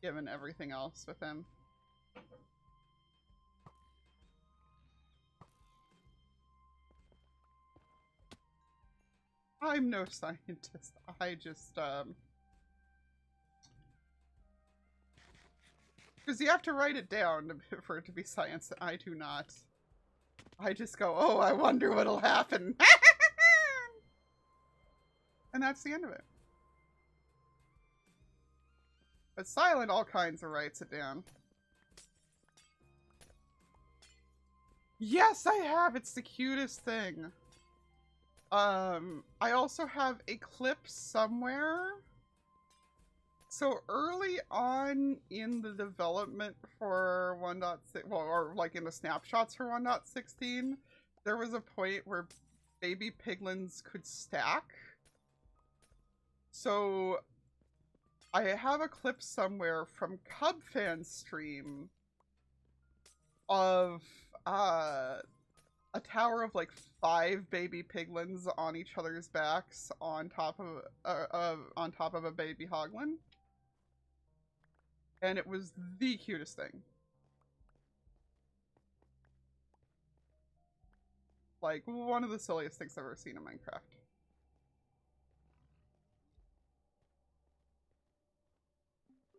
Given everything else with him. I'm no scientist. I just, because you have to write it down for it to be science. I do not. I just go, oh, I wonder what'll happen. And that's the end of it. But Silent all kinds of writes it down. Yes, I have. It's the cutest thing. I also have a clip somewhere. So early on in the development for 1.6, well, or like in the snapshots for 1.16, there was a point where baby piglins could stack. So I have a clip somewhere from Cubfan's stream of a tower of like 5 baby piglins on each other's backs on top of a baby hoglin. And it was the cutest thing. Like, one of the silliest things I've ever seen in Minecraft.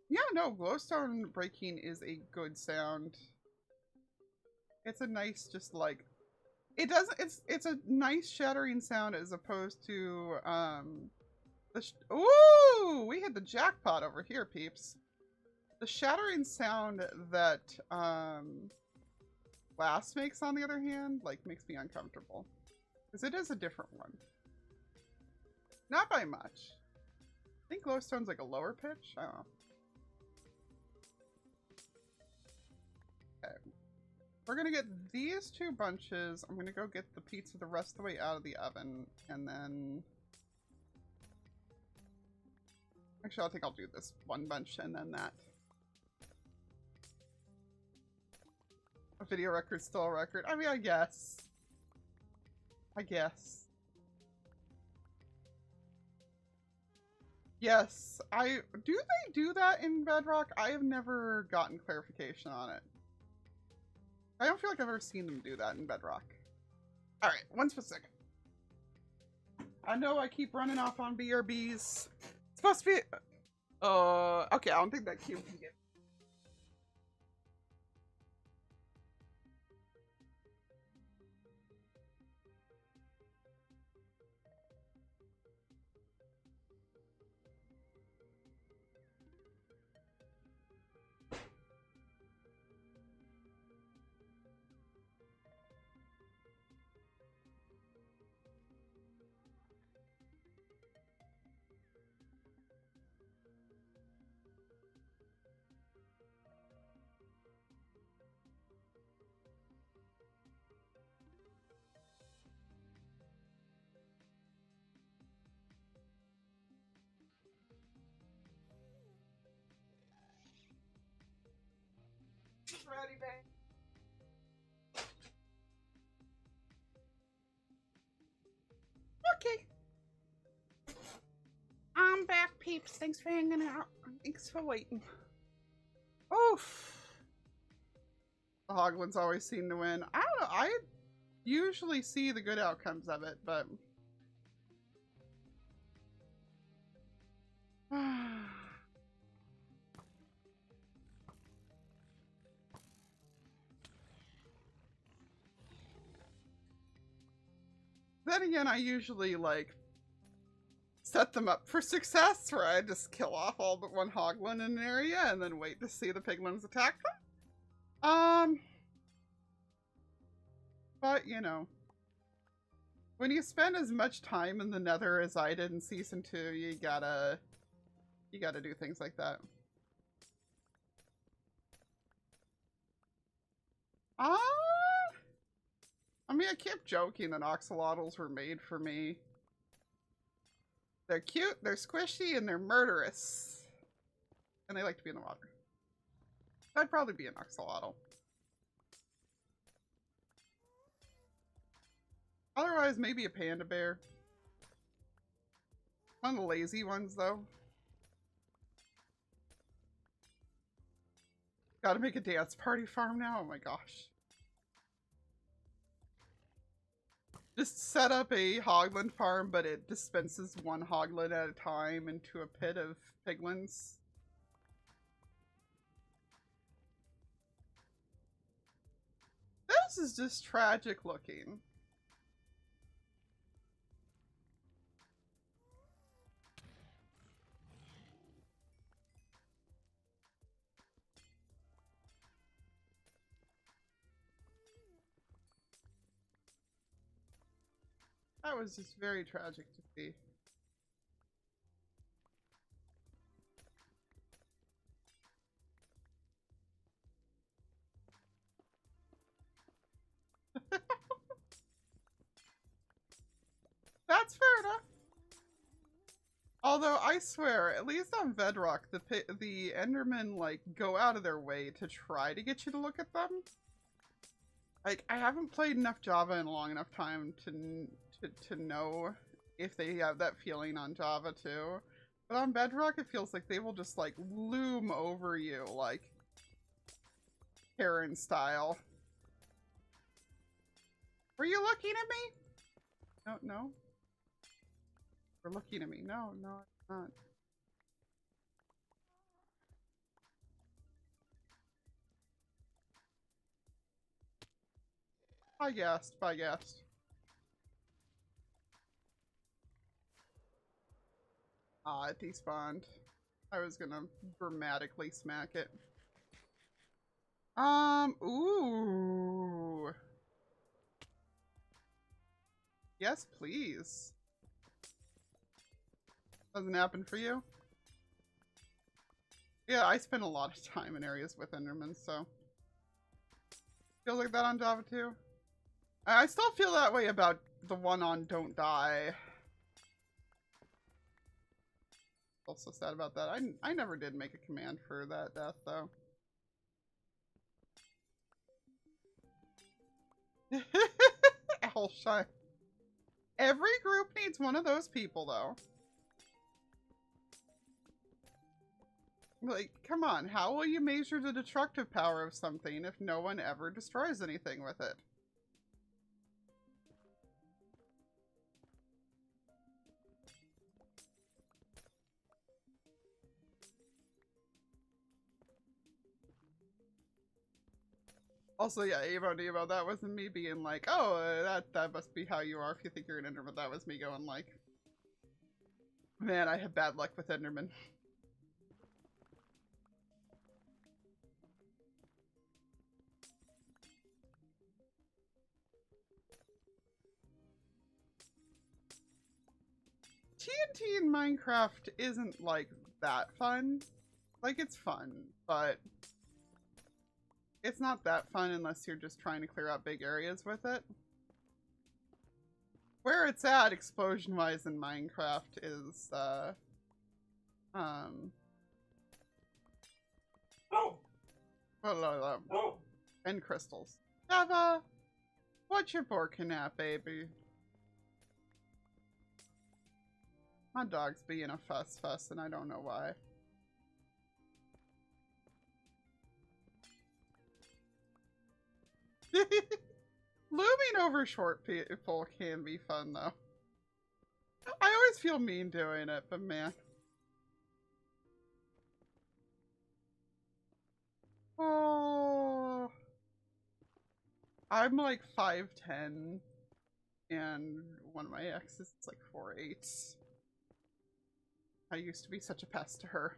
Yeah, no, glowstone breaking is a good sound. It's a nice, just like... It doesn't... It's a nice shattering sound as opposed to, ooh! We hit the jackpot over here, peeps. The shattering sound that, glass makes, on the other hand, like, makes me uncomfortable. Because it is a different one. Not by much. I think glowstone's like a lower pitch? I don't know. Okay. We're gonna get these 2 bunches. I'm gonna go get the pizza the rest of the way out of the oven, and then... Actually, I think I'll do this 1 bunch and then that. A video record's still a record. I mean, I guess. I guess. Yes, do they do that in Bedrock? I have never gotten clarification on it. I don't feel like I've ever seen them do that in Bedrock. Alright, 1 specific. I know I keep running off on BRBs. It's supposed to be... okay, I don't think that cube can get... Ready, babe? Okay. I'm back, peeps. Thanks for hanging out. Thanks for waiting. Oof. The hoglins always seem to win. I don't know. I usually see the good outcomes of it, but... then again, I usually, like, set them up for success, where I just kill off all but one hoglin in an area and then wait to see the piglins attack them. But, you know, when you spend as much time in the nether as I did in Season 2, you gotta do things like that. I mean, I kept joking that axolotls were made for me. They're cute, they're squishy, and they're murderous. And they like to be in the water. I'd probably be an axolotl. Otherwise, maybe a panda bear. One of the lazy ones, though. Gotta make a dance party farm now? Oh my gosh. Just set up a hoglin farm, but it dispenses one hoglin at a time into a pit of piglins. This is just tragic looking. That was just very tragic to see. That's fair enough. Although I swear, at least on Bedrock, the Endermen like go out of their way to try to get you to look at them. Like, I haven't played enough Java in a long enough time to know if they have that feeling on Java too. But on Bedrock, it feels like they will just like loom over you, like Karen style. Were you looking at me? No, no. You're looking at me. No, no, I'm not. I guessed. I guessed. Ah, it despawned. I was gonna dramatically smack it. Ooh. Yes, please. Doesn't happen for you? Yeah, I spend a lot of time in areas with Endermen, so. Feels like that on Java too? I still feel that way about the one on Don't Die. Also sad about that. I never did make a command for that death, though. Owlshine. Every group needs one of those people, though. Like, come on, how will you measure the destructive power of something if no one ever destroys anything with it? Also, yeah, Evo, that wasn't me being like, oh, that must be how you are if you think you're an Enderman. That was me going like, man, I have bad luck with Enderman. TNT in Minecraft isn't like that fun. Like, it's fun, but it's not that fun unless you're just trying to clear out big areas with it. Where it's at, explosion-wise, in Minecraft is, and crystals. Java, what you borking at, baby? My dog's being a fuss, and I don't know why. Looming over short people can be fun, though. I always feel mean doing it, but man. Oh. I'm like 5'10". And one of my exes is like 4'8". I used to be such a pest to her.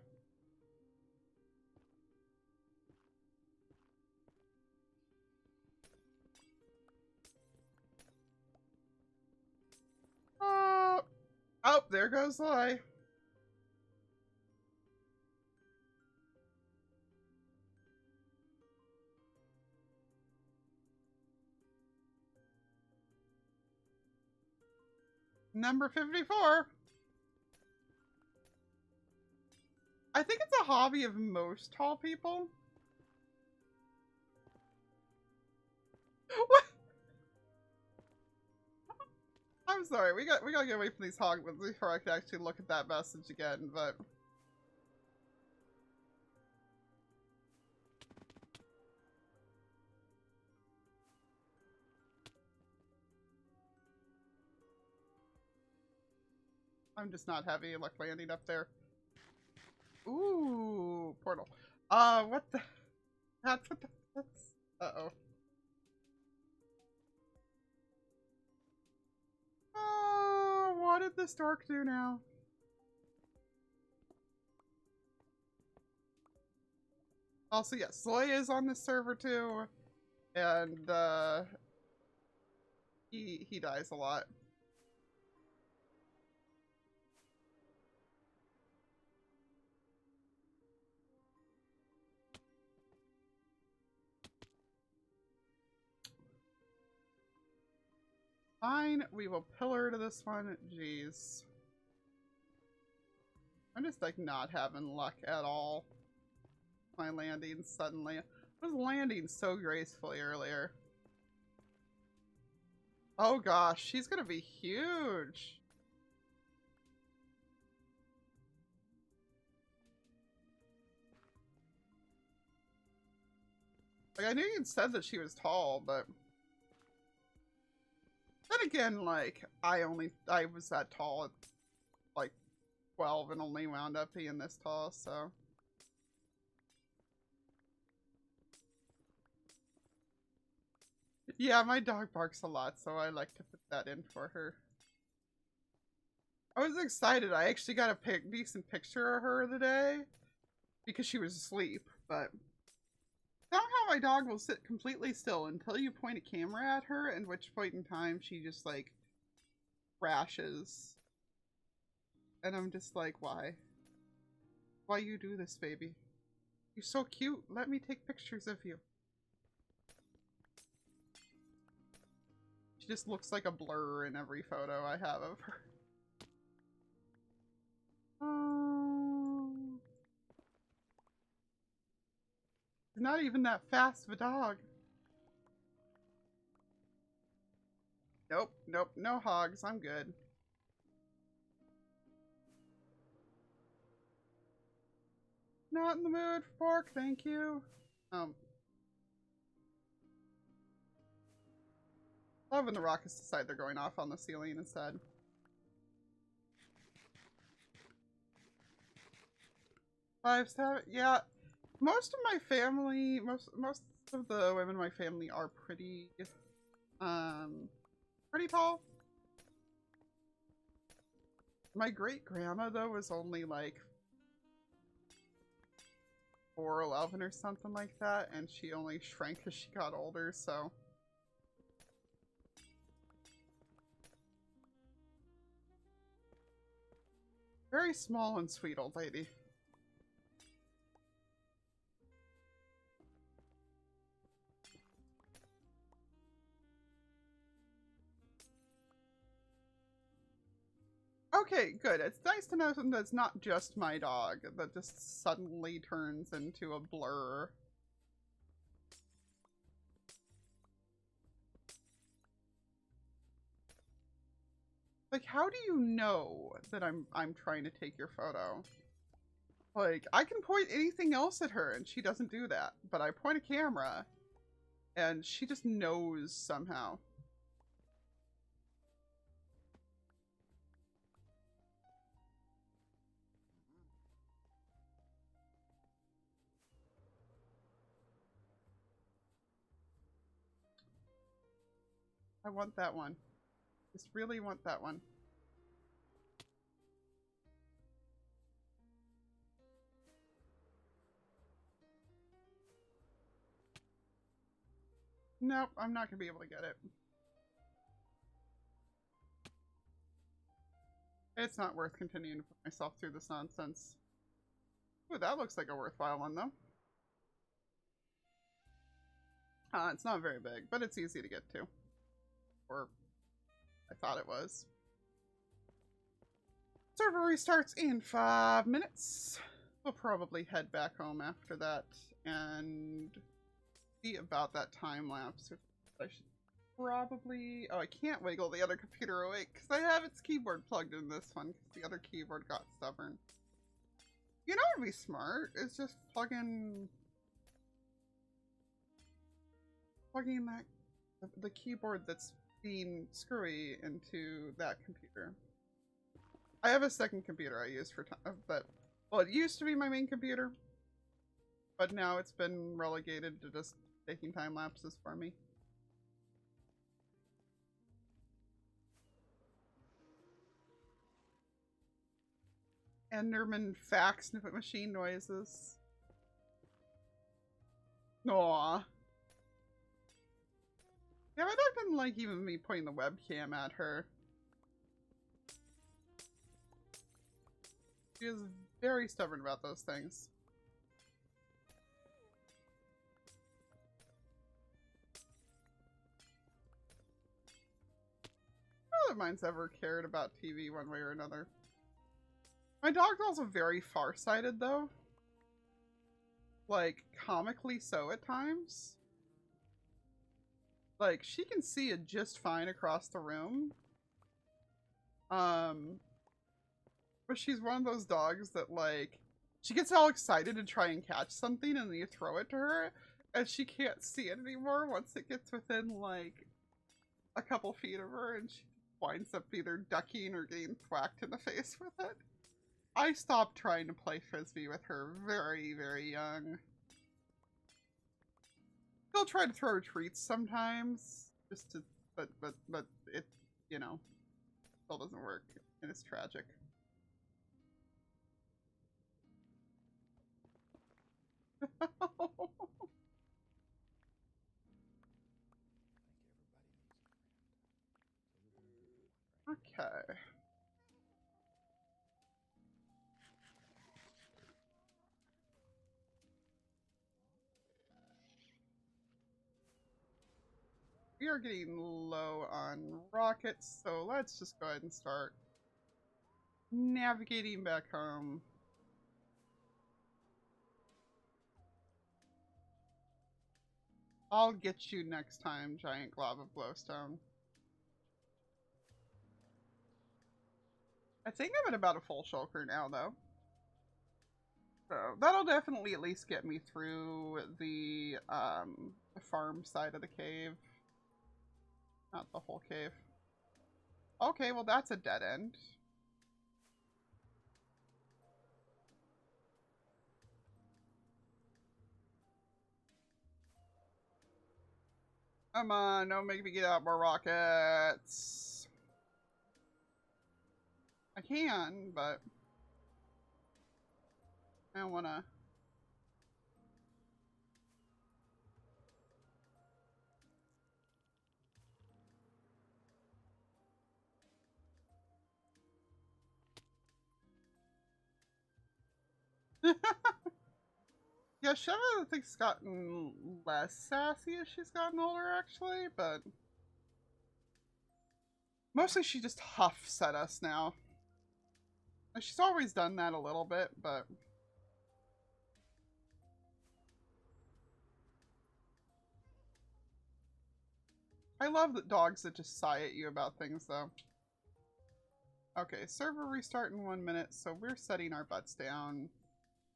Oh, oh, there goes the lie. Number 54. I think it's a hobby of most tall people. What? I'm sorry, we gotta get away from these hog ones before I can actually look at that message again, but I'm just not having luck landing up there. Ooh, portal. What the? That's what the. That's. Uh-oh. Oh, what did the stork do now? Also, yes, Zoya is on this server too, and he dies a lot. Fine, we will pillar to this one. Jeez. I'm just like not having luck at all. My landing suddenly. I was landing so gracefully earlier. Oh gosh, she's gonna be huge. Like, I knew you'd said that she was tall, but then again, like, I was that tall at like 12 and only wound up being this tall, so. Yeah, my dog barks a lot, so I like to put that in for her. I was excited. I actually got a decent picture of her today because she was asleep, but somehow my dog will sit completely still until you point a camera at her, at which point in time she just like crashes. And I'm just like, why? Why you do this, baby? You're so cute. Let me take pictures of you. She just looks like a blur in every photo I have of her. Oh. She's not even that fast of a dog. Nope, nope, no hogs. I'm good. Not in the mood for pork, thank you. Love when the rockets decide they're going off on the ceiling instead. Five, seven, yeah. Most of my family, most of the women in my family are pretty tall. My great grandma though was only like 4'11" or something like that, and she only shrank as she got older, so. Very small and sweet old lady. Okay, good. It's nice to know that it's not just my dog that just suddenly turns into a blur. Like, how do you know that I'm trying to take your photo? Like, I can point anything else at her and she doesn't do that, but I point a camera and she just knows somehow. I want that one. Just really want that one. Nope, I'm not gonna be able to get it. It's not worth continuing to put myself through this nonsense. Ooh, that looks like a worthwhile one, though. It's not very big, but it's easy to get to. Or, I thought it was. Server restarts in 5 minutes. We'll probably head back home after that and see about that time lapse. I should probably... Oh, I can't wiggle the other computer awake because I have its keyboard plugged in this one because the other keyboard got stubborn. You know what would be smart? Is just plugging that the keyboard that's being screwy into that computer. I have a second computer I use for time, but well, it used to be my main computer, but now it's been relegated to just taking time lapses for me. Enderman fax machine noises. Aww. Yeah, but that didn't like even me pointing the webcam at her. She is very stubborn about those things. None of mine's ever cared about TV one way or another. My dog's also very farsighted, though. Like, comically so at times. Like, she can see it just fine across the room. But she's one of those dogs that, like, she gets all excited to try and catch something and then you throw it to her and she can't see it anymore once it gets within, like, a couple feet of her and she winds up either ducking or getting thwacked in the face with it. I stopped trying to play Frisbee with her very, very young. She'll try to throw treats sometimes, just to, but it, you know, still doesn't work, and it's tragic. Okay. We are getting low on rockets, so let's just go ahead and start navigating back home. I'll get you next time, giant glob of glowstone. I think I'm at about a full shulker now, though. So that'll definitely at least get me through the farm side of the cave. Not the whole cave. Okay, well that's a dead end. Come on, don't make me get out more rockets. I can, but I don't wanna. Yeah, Sheva, I think's gotten less sassy as she's gotten older, actually, but mostly she just huffs at us now. She's always done that a little bit, but I love that dogs that just sigh at you about things, though. Okay, server restart in 1 minute, so we're setting our butts down,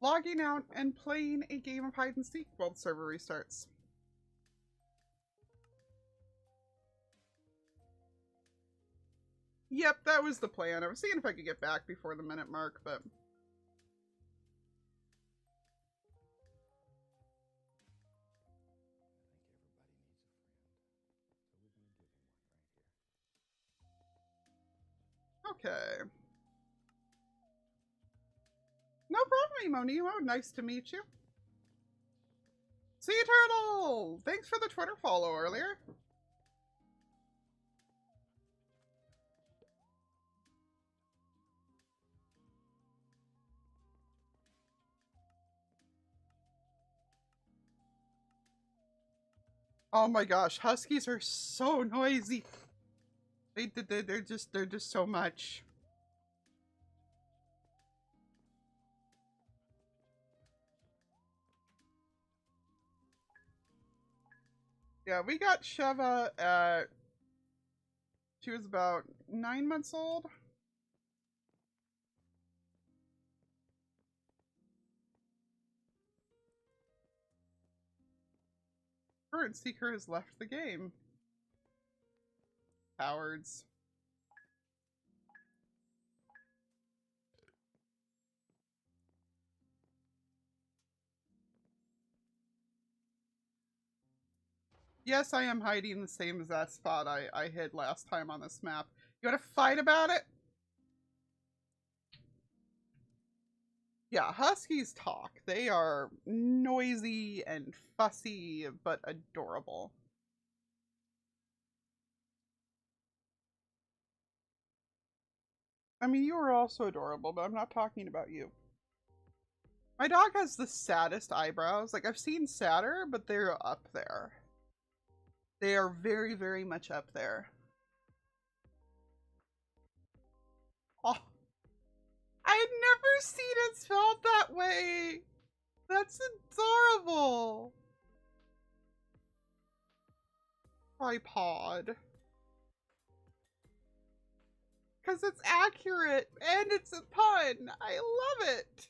logging out, and playing a game of hide and seek while the server restarts. Yep, that was the plan. I was seeing if I could get back before the minute mark, but Okay. No problem, Emo Nemo. Nice to meet you. Sea Turtle! Thanks for the Twitter follow earlier. Oh my gosh, Huskies are so noisy. They're just so much. Yeah, we got Sheva at, she was about 9 months old. Current Seeker has left the game. Cowards. Yes, I am hiding the same exact spot I hid last time on this map. You wanna fight about it? Yeah, Huskies talk. They are noisy and fussy, but adorable. I mean, you are also adorable, but I'm not talking about you. My dog has the saddest eyebrows. Like, I've seen sadder, but they're up there. They are very, very much up there. Oh, I'd never seen it spelled that way. That's adorable. Tripod. Because it's accurate and it's a pun. I love it.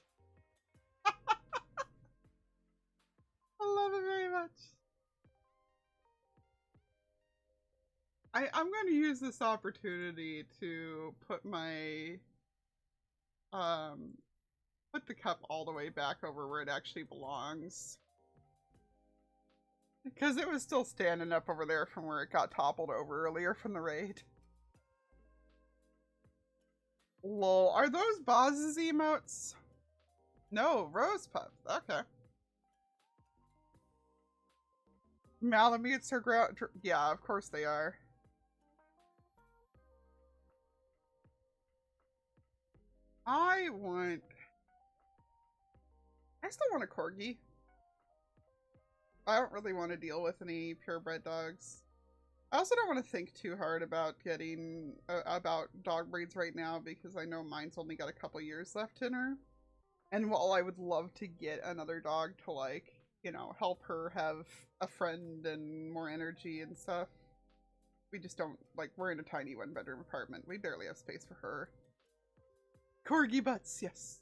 I love it very much. I'm going to use this opportunity to put my put the cup all the way back over where it actually belongs. Because it was still standing up over there from where it got toppled over earlier from the raid. Lol, are those Boz's emotes? No, Rose Puff. Okay. Malamutes are ground. Yeah, of course they are. I still want a corgi. I don't really want to deal with any purebred dogs. I also don't want to think too hard about getting about dog breeds right now because I know mine's only got a couple years left in her. And while I would love to get another dog to, like, you know, help her have a friend and more energy and stuff, we just don't, like, we're in a tiny 1-bedroom apartment. We barely have space for her. Corgi butts, yes.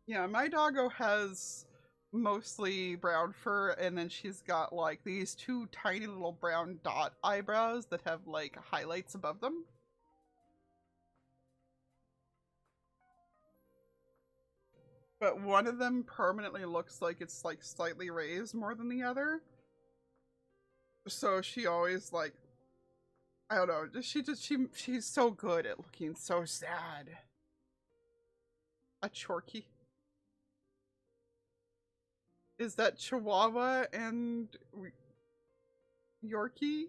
Yeah, my doggo has mostly brown fur, and then she's got like these 2 tiny little brown dot eyebrows that have like highlights above them. But one of them permanently looks like it's like slightly raised more than the other. So she always like, I don't know, she's so good at looking so sad. A Chorky. Is that Chihuahua and Yorkie?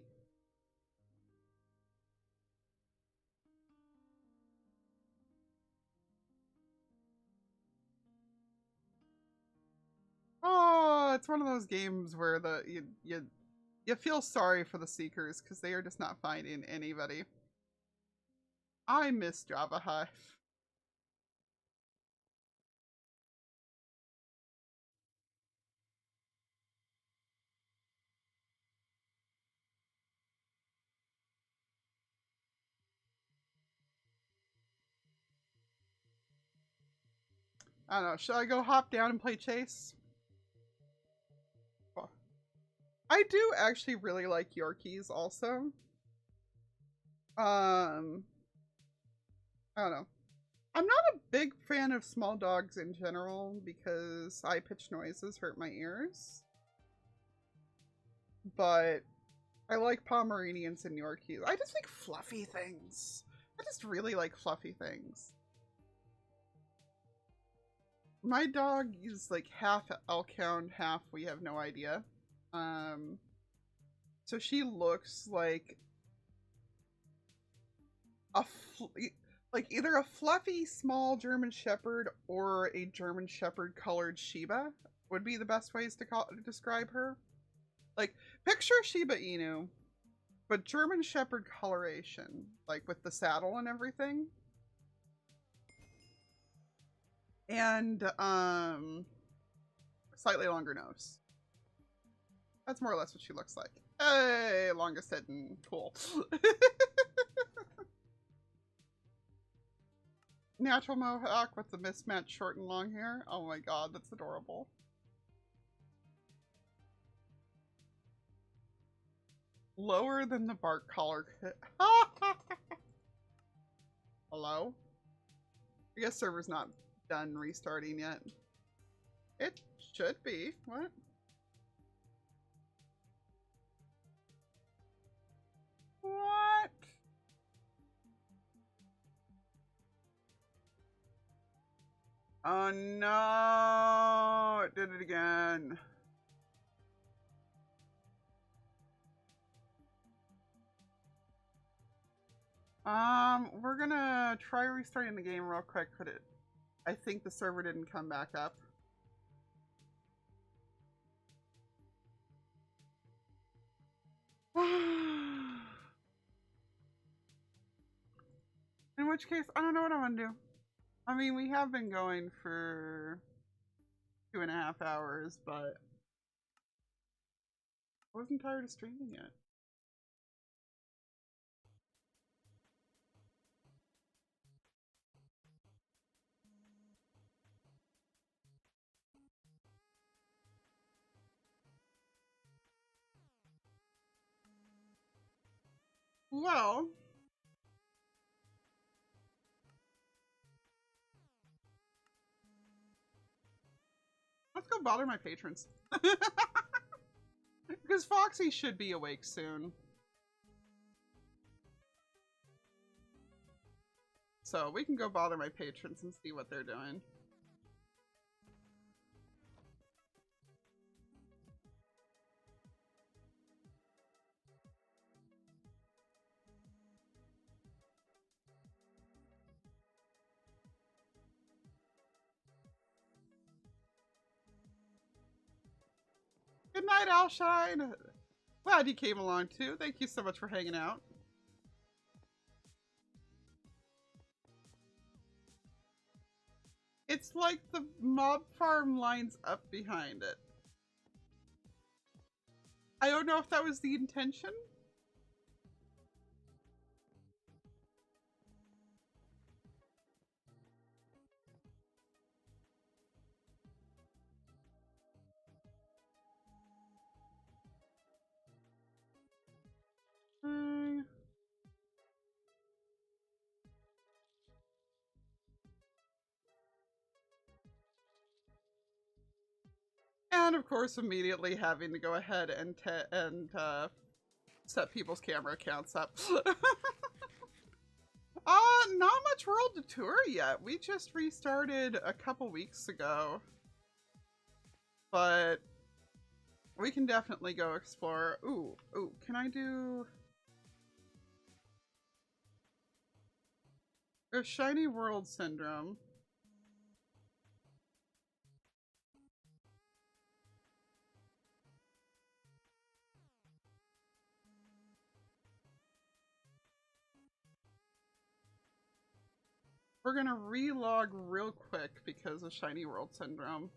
Oh, it's one of those games where you feel sorry for the seekers because they are just not finding anybody. I miss Java Hive. I don't know. Should I go hop down and play chase? Oh. I do actually really like Yorkies also. I don't know. I'm not a big fan of small dogs in general because high pitched noises hurt my ears. But I like Pomeranians and Yorkies. I just like fluffy things. I just really like fluffy things. My dog is like half Elkhound, half we have no idea. So she looks like like either a fluffy small German Shepherd or a German Shepherd colored Shiba would be the best ways to describe her. Like, picture Shiba Inu, but German Shepherd coloration, like with the saddle and everything. And slightly longer nose. That's more or less what she looks like. Hey, longest hidden. Cool. Natural mohawk with the mismatched short and long hair. Oh my god, that's adorable. Lower than the bark collar. Hello? I guess server's not done restarting yet. It should be. What? What? Oh no! It did it again. We're gonna try restarting the game real quick, but I think the server didn't come back up. In which case, I don't know what I'm gonna do. I mean, we have been going for 2.5 hours, but I wasn't tired of streaming yet. Well, let's go bother my patrons. Because Foxy should be awake soon. So we can go bother my patrons and see what they're doing. Good night, Alshine. Glad you came along too. Thank you so much for hanging out. It's like the mob farm lines up behind it. I don't know if that was the intention. And of course, immediately having to go ahead and set people's camera accounts up. Not much world to tour yet. We just restarted a couple weeks ago. But we can definitely go explore. Ooh, can I do... There's Shiny World Syndrome. We're gonna relog real quick because of Shiny World Syndrome.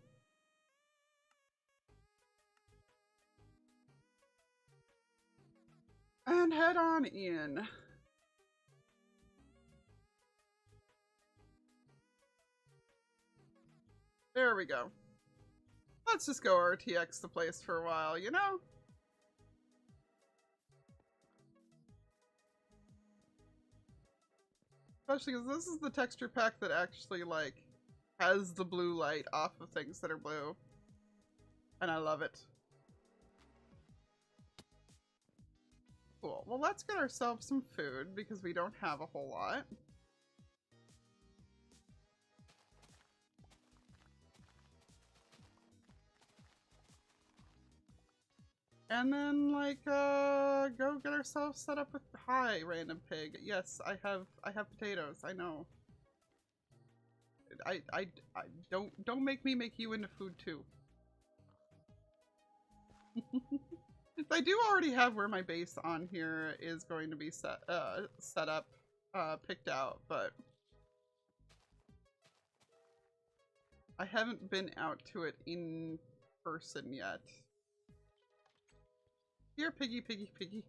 And head on in. There we go. Let's just go RTX the place for a while, you know? Especially because this is the texture pack that actually, like, has the blue light off of things that are blue. And I love it. Cool. Well, let's get ourselves some food because we don't have a whole lot. And then, like, go get ourselves set up with, hi, random pig. Yes, I have potatoes. I know. I don't make me make you into food too. I do already have where my base on here is going to be set up, picked out, but I haven't been out to it in person yet. Here, piggy, piggy, piggy.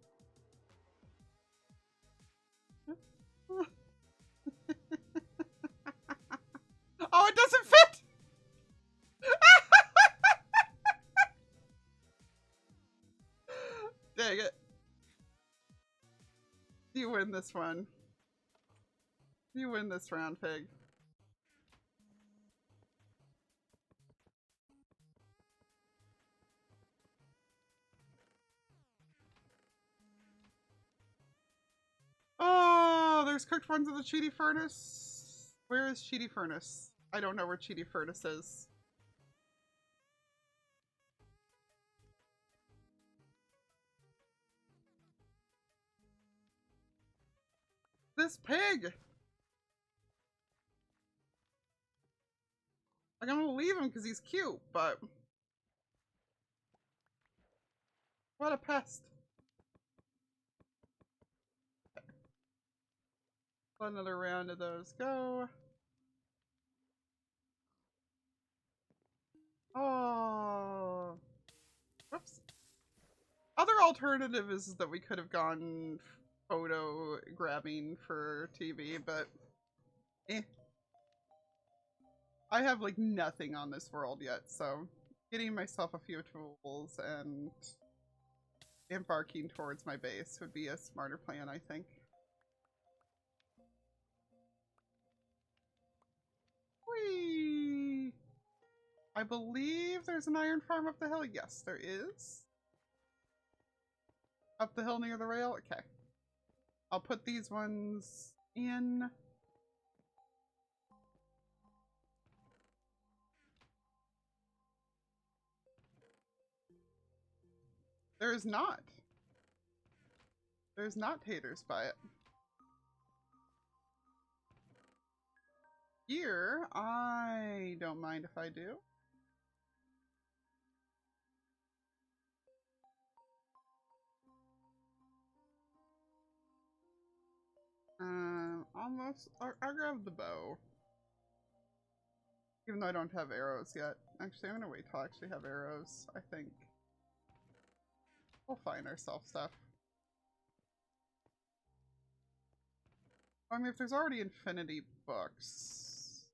Oh, it doesn't fit! Dang it. You win this one. You win this round, pig. Oh, there's cooked ones in the cheaty furnace. Where is cheaty furnace? I don't know where cheaty furnace is. This pig! Like, I'm gonna leave him because he's cute, but what a pest. Let another round of those go. Oh. Whoops. Other alternative is that we could have gone photo grabbing for TV, but eh. I have like nothing on this world yet, so getting myself a few tools and embarking towards my base would be a smarter plan, I think. Whee! I believe there's an iron farm up the hill. Yes, there is. Up the hill near the rail? Okay. I'll put these ones in. There is not. There's not taters by it. Here, I don't mind if I do. Almost. I'll grab the bow. Even though I don't have arrows yet. Actually, I'm gonna wait till I actually have arrows, I think. We'll find ourselves stuff. I mean, if there's already infinity books,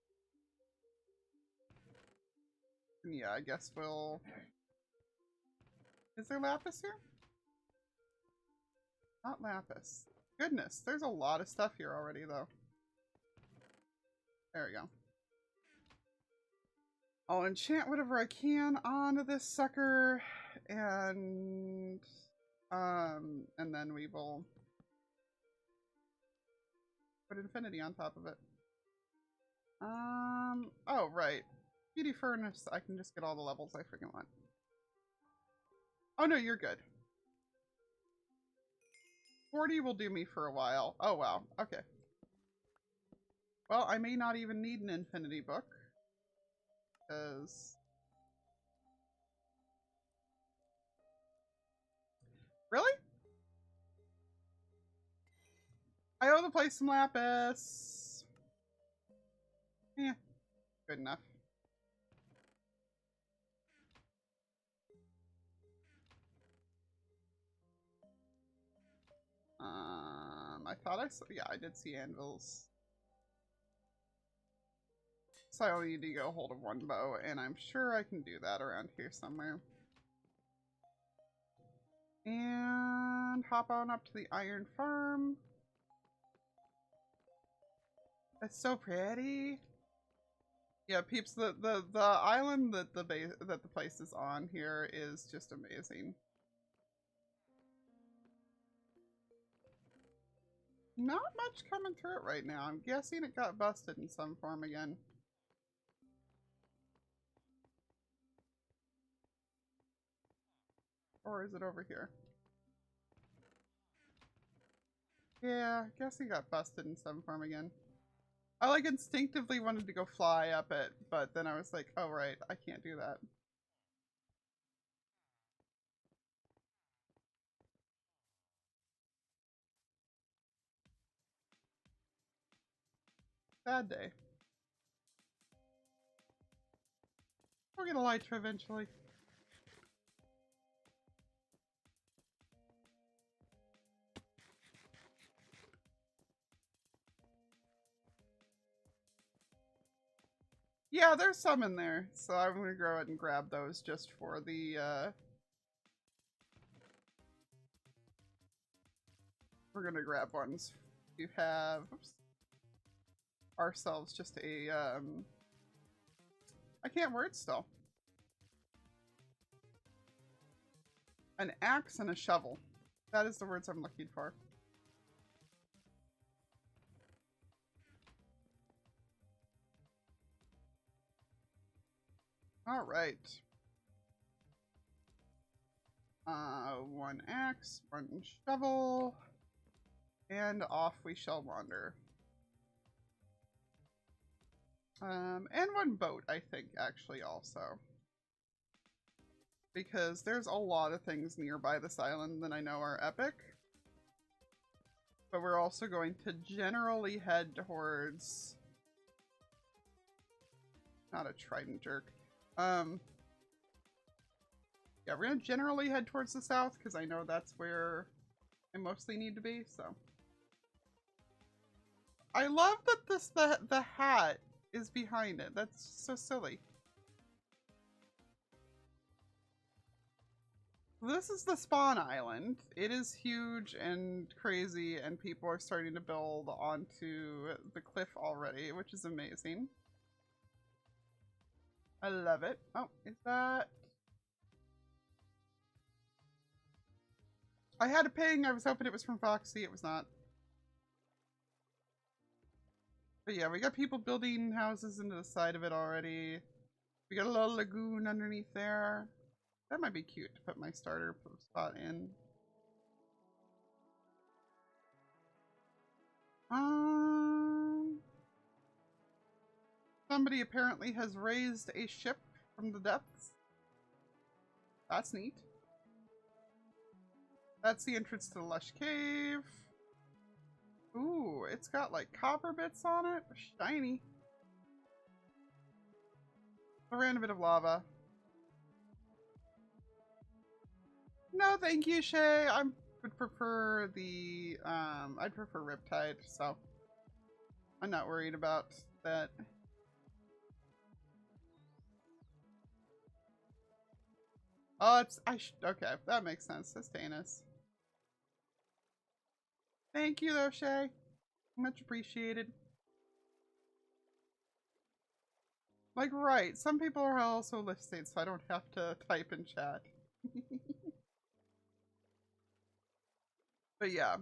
then yeah, I guess we'll... Is there lapis here? Not lapis. Goodness, there's a lot of stuff here already, though. There we go. I'll enchant whatever I can onto this sucker, and then we will put infinity on top of it. Oh, right. Beauty furnace, I can just get all the levels I freaking want. Oh no, you're good. 40 will do me for a while. Oh wow, okay. Well, I may not even need an infinity book. Because... Really? I owe the place some lapis. Yeah, good enough. I thought I saw, yeah, I did see anvils. So I only need to go hold of one bow, and I'm sure I can do that around here somewhere. And hop on up to the iron farm. It's so pretty. Yeah, peeps, the island that the base that the place is on here is just amazing. Not much coming through it right now. I'm guessing it got busted in some form again. Or is it over here? Yeah, I guess he got busted in some form again. I like instinctively wanted to go fly up it, but then I was like, oh right, I can't do that. Bad day. We'll get a Elytra eventually. Yeah, there's some in there, so I'm gonna go ahead and grab those just for the, we're gonna grab ones to have, oops, ourselves just a, I can't word still. An axe and a shovel. That is the words I'm looking for. All right. One axe, one shovel, and off we shall wander. And one boat, I think, actually, also. Because there's a lot of things nearby this island that I know are epic. But we're also going to generally head towards... Not a trident jerk. Yeah, we're gonna generally head towards the south, because I know that's where I mostly need to be, so. I love that the hat is behind it. That's so silly. This is the spawn island. It is huge and crazy, and people are starting to build onto the cliff already, which is amazing. I love it. Oh, is that... I had a ping. I was hoping it was from Foxy. It was not. But yeah, we got people building houses into the side of it already. We got a little lagoon underneath there. That might be cute to put my starter spot in. Somebody apparently has raised a ship from the depths. That's neat. That's the entrance to the lush cave. Ooh, it's got like copper bits on it. Shiny. A random bit of lava. No, thank you, Shay. I would prefer the, I'd prefer Riptide, so I'm not worried about that. Oh, it's, okay, that makes sense. That's Danis. Thank you, though, Shay. Much appreciated. Like, right, some people are also listening, so I don't have to type in chat. But yeah.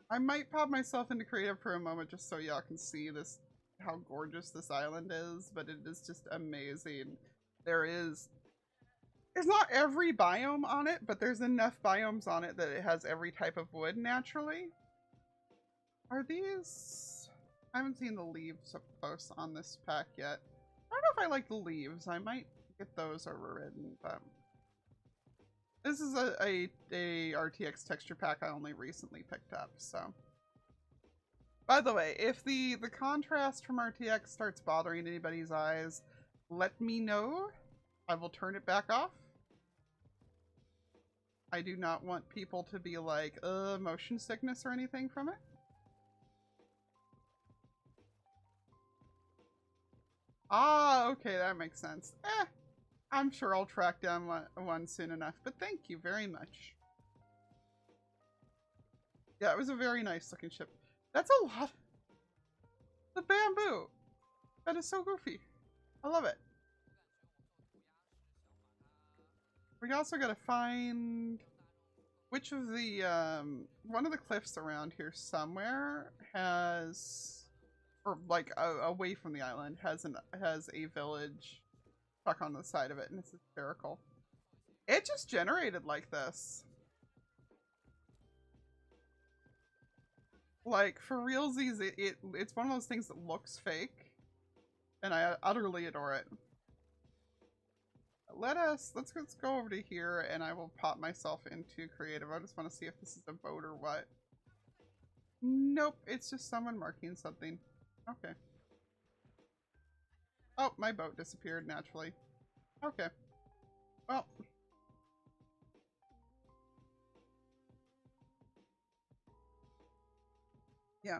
I might pop myself into creative for a moment just so y'all can see this, how gorgeous this island is, but it is just amazing. There's not every biome on it, but there's enough biomes on it that it has every type of wood naturally. Are these... I haven't seen the leaves up close on this pack yet. I don't know if I like the leaves. I might get those overridden, but... This is a RTX texture pack I only recently picked up, so... By the way, if the contrast from RTX starts bothering anybody's eyes, let me know. I will turn it back off. I do not want people to be like, motion sickness or anything from it. Ah, okay, that makes sense. I'm sure I'll track down one soon enough, but thank you very much. Yeah, it was a very nice looking ship. That's a lot. The bamboo. That is so goofy. I love it. We also gotta find which of the, one of the cliffs around here somewhere has, or like away from the island, has a village stuck on the side of it, and it's hysterical. It just generated like this. Like, for realsies, it's one of those things that looks fake, and I utterly adore it. Let's go over to here, and I will pop myself into creative. I just want to see if this is a boat or what. Nope, it's just someone marking something. Okay. Oh, my boat disappeared naturally. Okay. Well. Yeah.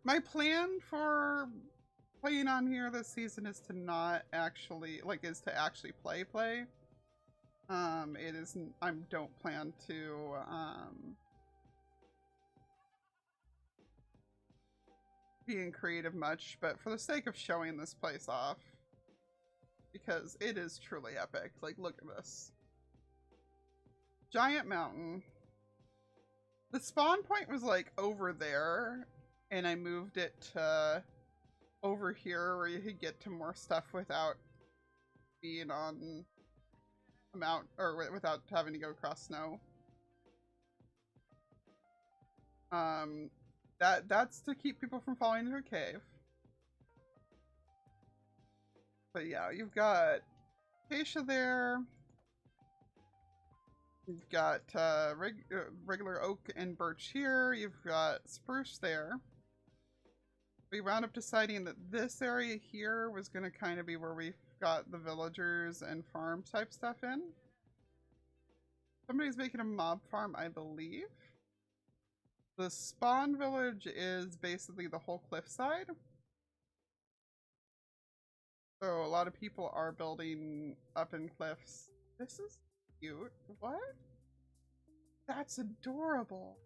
My plan for playing on here this season is to not actually, like, is to actually play. It isn't, I don't plan to, being creative much, but for the sake of showing this place off, because it is truly epic. Like, look at this. Giant mountain. The spawn point was like over there, and I moved it to over here where you could get to more stuff without being on a mount, or without having to go across snow. That's to keep people from falling into a cave. But yeah, you've got acacia there. You've got regular oak and birch here. You've got spruce there. We wound up deciding that this area here was going to kind of be where we got the villagers and farm type stuff in. Somebody's making a mob farm, I believe. The spawn village is basically the whole cliffside. So a lot of people are building up in cliffs. This is cute. What? That's adorable.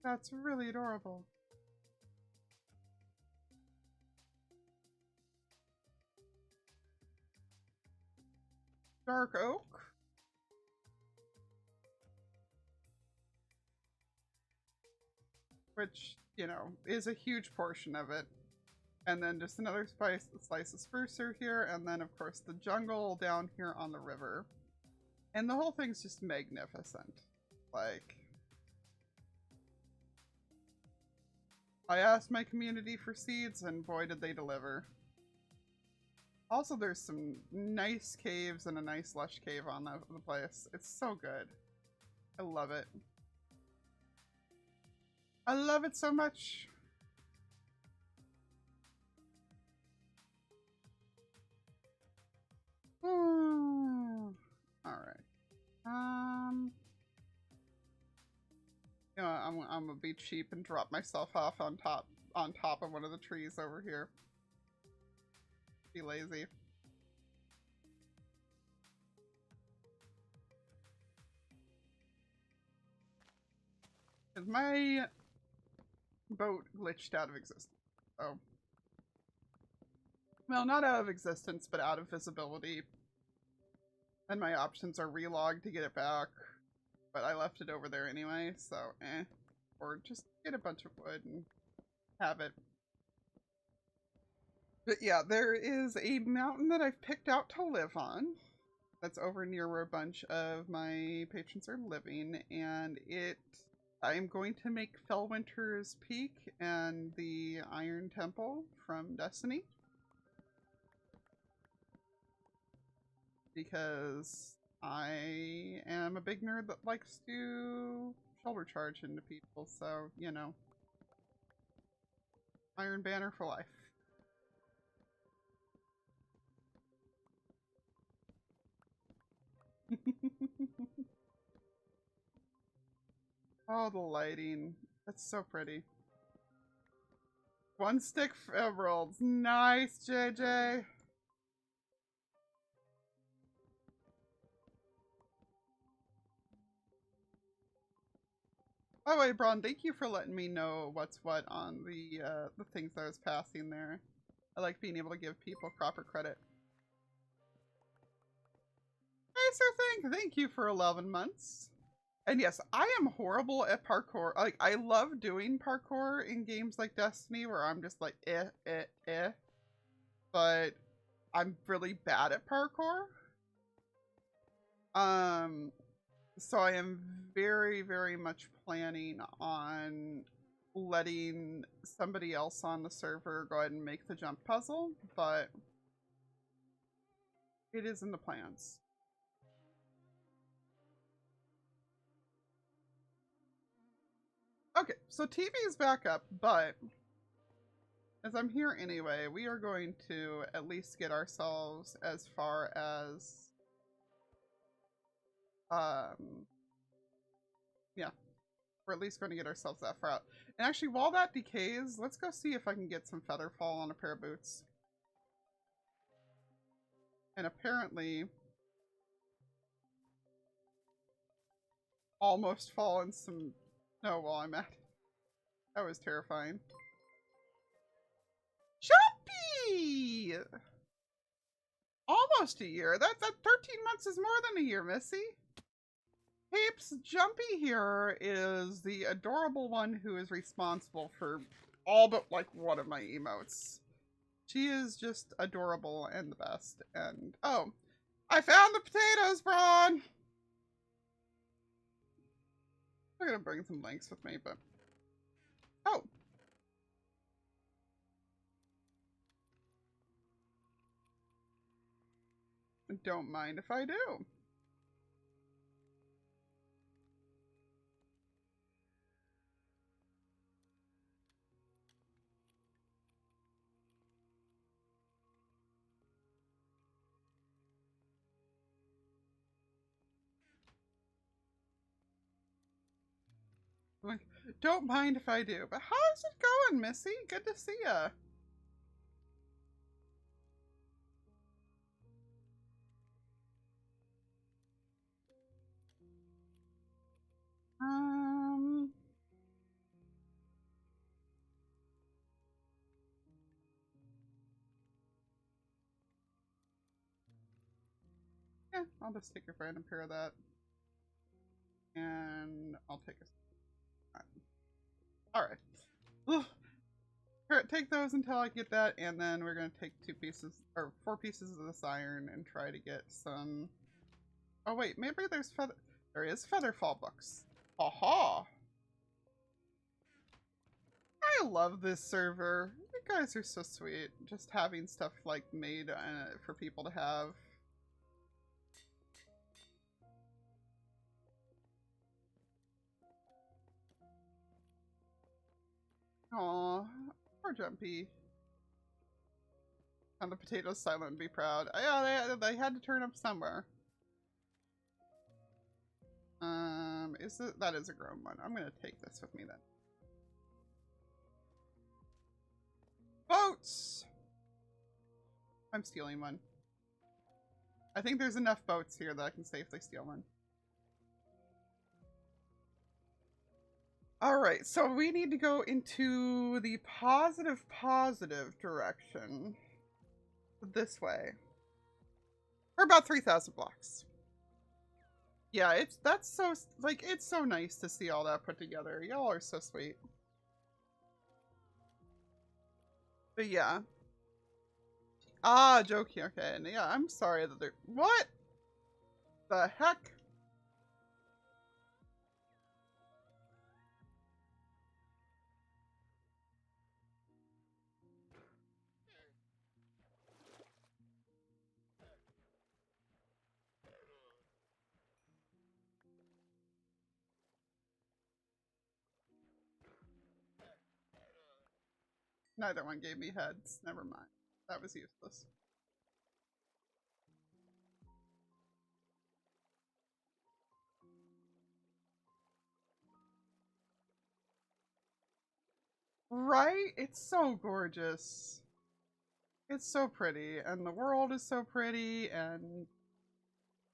That's really adorable. Dark oak. Which, you know, is a huge portion of it. And then just another slice of spruce through here, and then of course the jungle down here on the river. And the whole thing's just magnificent. Like, I asked my community for seeds, and boy did they deliver. Also, there's some nice caves and a nice lush cave on the place. It's so good. I love it. I love it so much. All right. You know, I'm gonna be cheap and drop myself off on top of one of the trees over here. Be lazy. Cause my boat glitched out of existence. Oh. Well, not out of existence, but out of visibility. And my options are relog to get it back. But I left it over there anyway, so eh. Or just get a bunch of wood and have it. But yeah, there is a mountain that I've picked out to live on. That's over near where a bunch of my patrons are living. And I'm going to make Fellwinter's Peak and the Iron Temple from Destiny. Because I am a big nerd that likes to shoulder charge into people, so, you know. Iron Banner for life. Oh, the lighting. That's so pretty. One stick for emeralds. Nice, JJ. By the way, Braun, thank you for letting me know what's what on the things I was passing there. I like being able to give people proper credit. Hey, Sir thank you for 11 months. And yes, I am horrible at parkour. Like, I love doing parkour in games like Destiny where I'm just like, but I'm really bad at parkour. So I am very, very much planning on letting somebody else on the server go ahead and make the jump puzzle, but it is in the plans. Okay, so TV is back up, but as I'm here anyway, we are going to at least get ourselves as far as yeah, we're at least going to get ourselves that far out. And actually, while that decays, let's go see if I can get some feather fall on a pair of boots. And apparently almost fall in some snow while I'm at it. That was terrifying. Jumpy! Almost a year. That 13 months is more than a year, Missy. Peeps, Jumpy here is the adorable one who is responsible for all but like one of my emotes. She is just adorable and the best. And oh, I found the potatoes, Braun! I'm gonna bring some links with me, but oh. Don't mind if I do. Like, don't mind if I do. But how's it going, Missy? Good to see ya. Yeah, I'll just take a random pair of that. And I'll take a... Alright. Take those until I get that, and then we're gonna take 2 pieces, or 4 pieces of this iron and try to get some... Oh wait, maybe there's feather... There is featherfall books. Aha! I love this server. You guys are so sweet. Just having stuff like made for people to have. Aw, poor Jumpy. And the potatoes silent and be proud. Yeah, they had to turn up somewhere. That is a grown one. I'm gonna take this with me then. Boats! I'm stealing one. I think there's enough boats here that I can safely steal one. Alright, so we need to go into the positive direction. This way. We're about 3,000 blocks. Yeah, that's so, like, it's so nice to see all that put together. Y'all are so sweet. But yeah. Ah, joke here. Okay, and yeah, I'm sorry that they're... What the heck? Neither one gave me heads. Never mind. That was useless. Right? It's so gorgeous. It's so pretty, and the world is so pretty, and...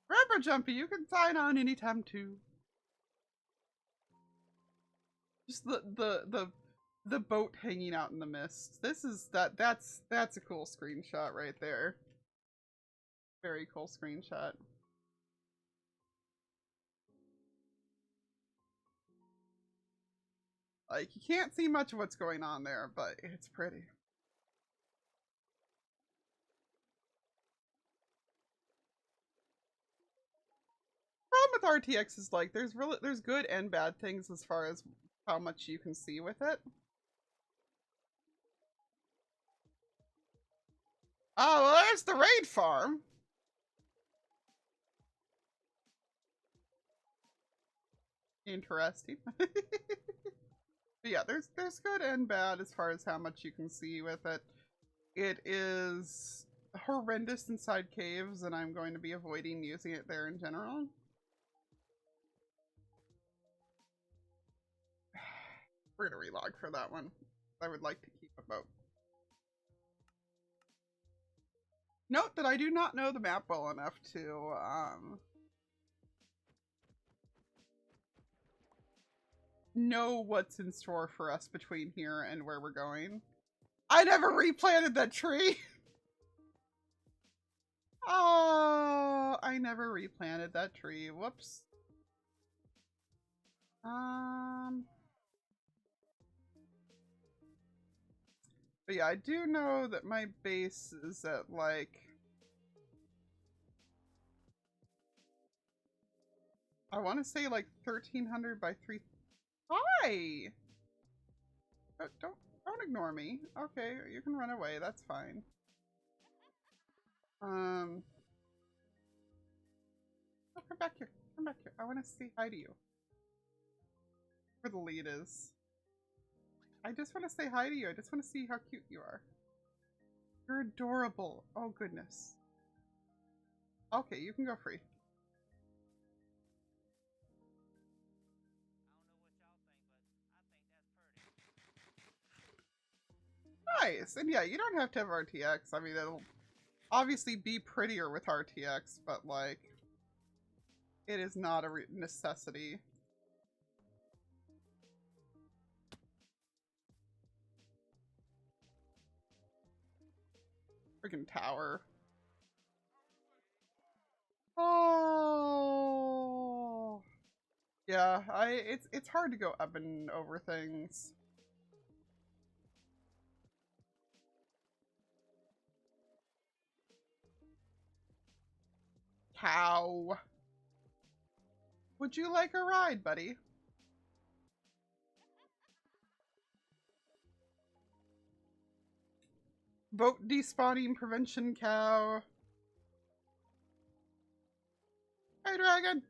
Remember, Jumpy, you can sign on anytime, too. Just the boat hanging out in the mist. That's a cool screenshot right there. Very cool screenshot. Like, you can't see much of what's going on there, but it's pretty. Problem with RTX is like there's good and bad things as far as how much you can see with it. Oh, well, there's the raid farm. Interesting. But yeah, there's good and bad as far as how much you can see with it. It is horrendous inside caves, and I'm going to be avoiding using it there in general. We're gonna relog for that one. I would like to keep a boat. Note that I do not know the map well enough to know what's in store for us between here and where we're going. I never replanted that tree. Oh, I never replanted that tree. Whoops. But yeah, I do know that my base is at like, I want to say like 1300 by 3. Hi! Don't ignore me. Okay, you can run away. That's fine. Oh, come back here. Come back here. I want to say hi to you. Where the lead is. I just want to say hi to you. I just want to see how cute you are. You're adorable. Oh, goodness. Okay, you can go free. Nice. And yeah, you don't have to have RTX. I mean, it'll obviously be prettier with RTX, but like, it is not a necessity. Freaking tower. Oh. Yeah, it's hard to go up and over things. Cow. Would you like a ride, buddy? Boat despawning prevention cow. Hey, dragon.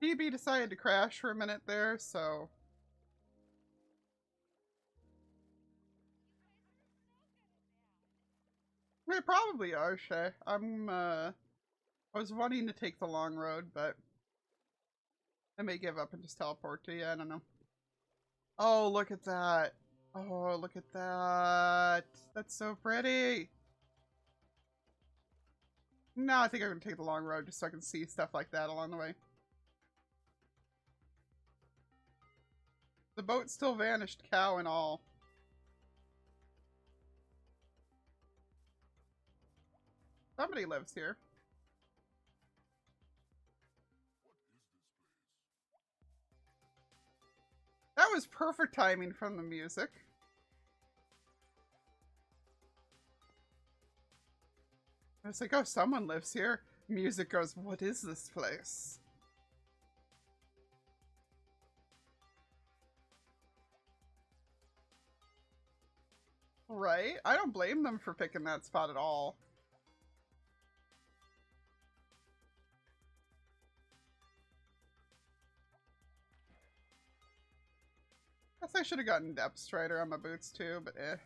DB decided to crash for a minute there, so. We probably are, Shay. I was wanting to take the long road, but I may give up and just teleport to you. I don't know. Oh, look at that. Oh, look at that. That's so pretty. No, I think I'm going to take the long road just so I can see stuff like that along the way. The boat still vanished, cow and all. Somebody lives here. That was perfect timing from the music. I was like, oh, someone lives here. Music goes, what is this place? Right? I don't blame them for picking that spot at all. Guess I should have gotten Depth Strider on my boots too, but eh.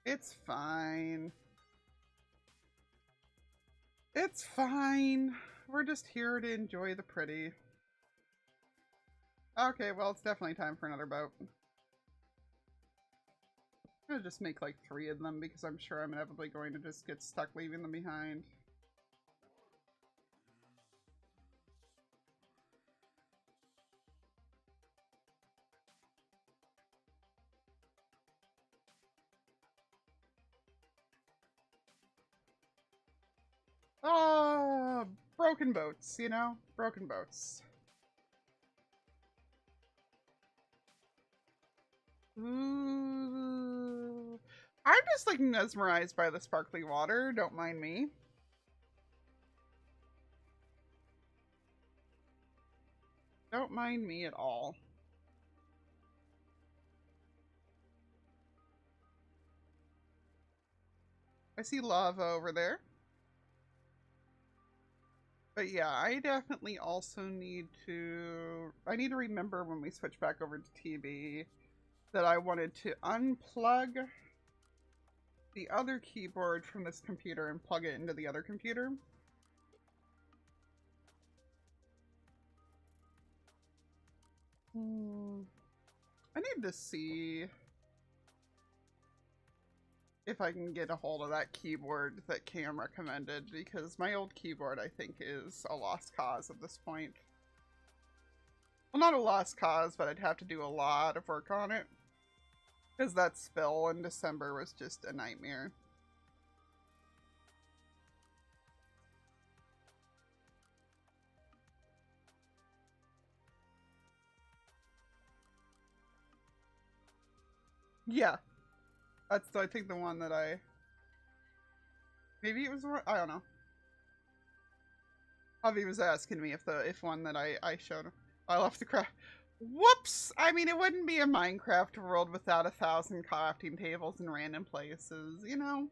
It's fine. It's fine. We're just here to enjoy the pretty. Okay, well, it's definitely time for another boat. I'm gonna just make like 3 of them because I'm sure I'm inevitably going to just get stuck leaving them behind. Oh, broken boats, you know? Broken boats. Ooh. I'm just like mesmerized by the sparkly water. Don't mind me. Don't mind me at all. I see lava over there. But yeah, I definitely also need to... I need to remember when we switch back over to TV that I wanted to unplug the other keyboard from this computer and plug it into the other computer. I need to see if I can get a hold of that keyboard that Cam recommended, because my old keyboard, I think, is a lost cause at this point. Well, not a lost cause, but I'd have to do a lot of work on it. Because that spill in December was just a nightmare. Yeah. That's, I think, the one that I... Maybe it was the one... I don't know. Avi was asking me if one that I showed him. I left the craft. Whoops! I mean, it wouldn't be a Minecraft world without 1,000 crafting tables in random places, you know?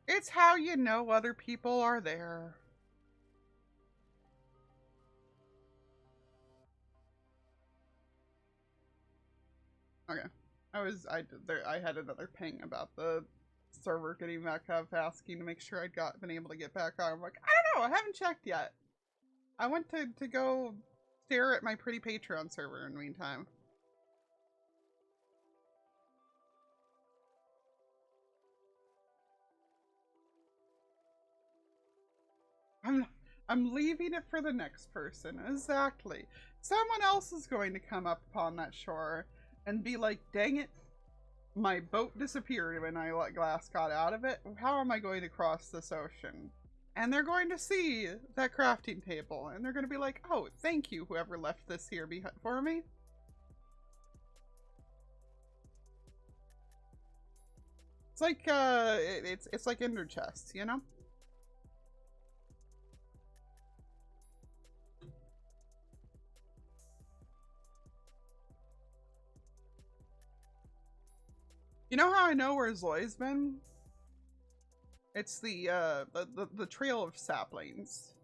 It's how you know other people are there. Okay. I had another ping about the server getting back up, asking to make sure I'd been able to get back on. I'm like, I don't know, I haven't checked yet. I went to go stare at my pretty Patreon server in the meantime. I'm leaving it for the next person. Exactly. Someone else is going to come up upon that shore and be like, dang it, my boat disappeared when I let glass got out of it. How am I going to cross this ocean? And they're going to see that crafting table and they're going to be like, oh, thank you, whoever left this here for me. It's like, it's like Ender chests, you know? You know how I know where Zoe's been? It's the trail of saplings.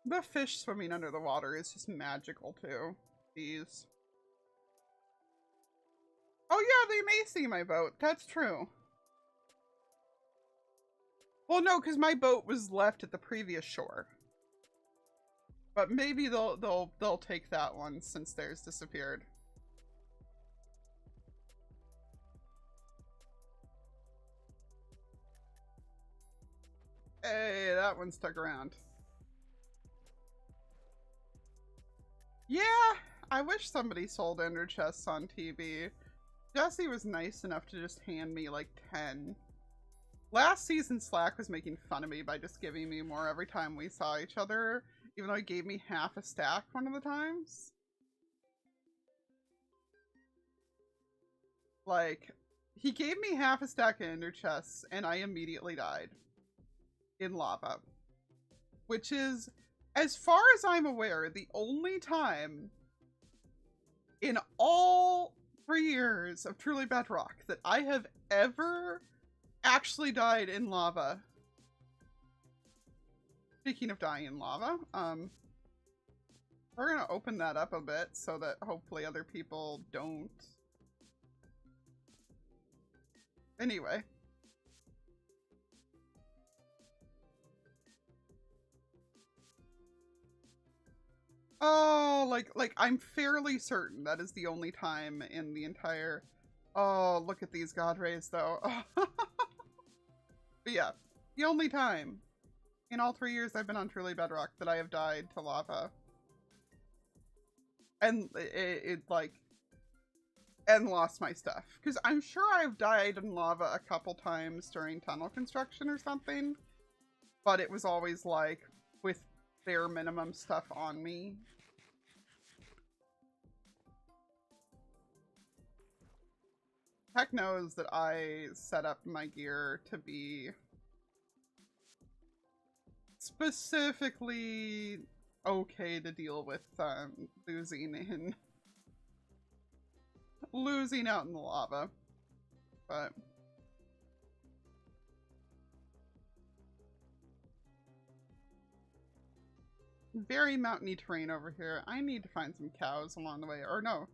The fish swimming under the water is just magical too. These. Oh yeah, they may see my boat. That's true. Well, no, because my boat was left at the previous shore. But maybe they'll take that one since theirs disappeared. Hey, that one stuck around. Yeah, I wish somebody sold ender chests on TV. Jesse was nice enough to just hand me like 10. Last season, Slack was making fun of me by just giving me more every time we saw each other, even though he gave me half a stack one of the times. Like, he gave me half a stack of ender chests, and I immediately died in lava. Which is, as far as I'm aware, the only time in all 3 years of Truly Bedrock that I have ever actually died in lava. Speaking of dying in lava, we're gonna open that up a bit so that hopefully other people don't. Anyway. Oh, like I'm fairly certain that is the only time in the entire... Oh, look at these god rays, though. But yeah, the only time in all 3 years I've been on Truly Bedrock that I have died to lava. And it like... And lost my stuff. Because I'm sure I've died in lava a couple times during tunnel construction or something. But it was always like with bare minimum stuff on me. Heck knows that I set up my gear to be specifically okay to deal with losing out in the lava. But very mountainy terrain over here. I need to find some cows along the way. Or no.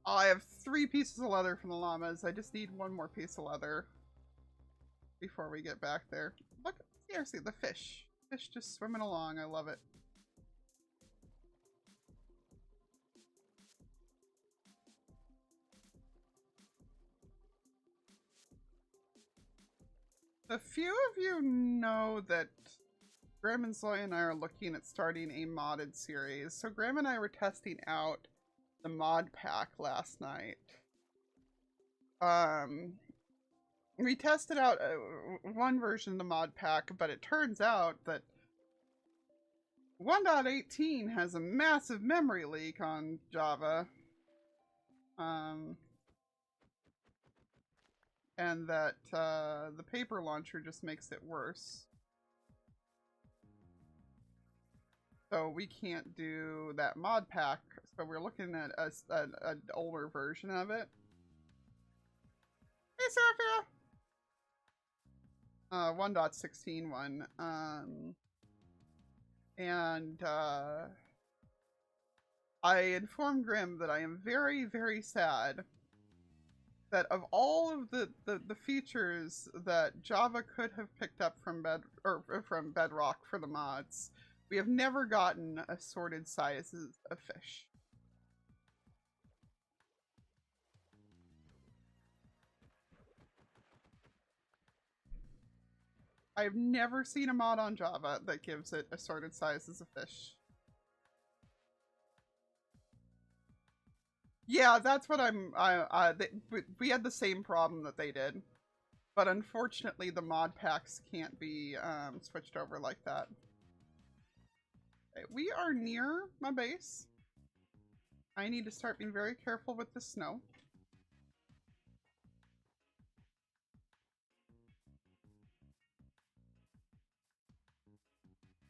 Oh, I have 3 pieces of leather from the llamas. I just need 1 more piece of leather before we get back there. Look, seriously, the fish. Fish just swimming along. I love it. A few of you know that Graham and Zoe and I are looking at starting a modded series. So Graham and I were testing out the mod pack last night. We tested out one version of the mod pack, but it turns out that 1.18 has a massive memory leak on Java. And that the paper launcher just makes it worse. So we can't do that mod pack. So we're looking at an older version of it. Hey, Sophia! 1.16 one. And I informed Grim that I am very, very sad that of all of the features that Java could have picked up from from Bedrock for the mods, we have never gotten assorted sizes of fish. I've never seen a mod on Java that gives it assorted sizes of fish. Yeah, that's what we had the same problem that they did. But unfortunately, the mod packs can't be switched over like that. Okay, we are near my base. I need to start being very careful with the snow.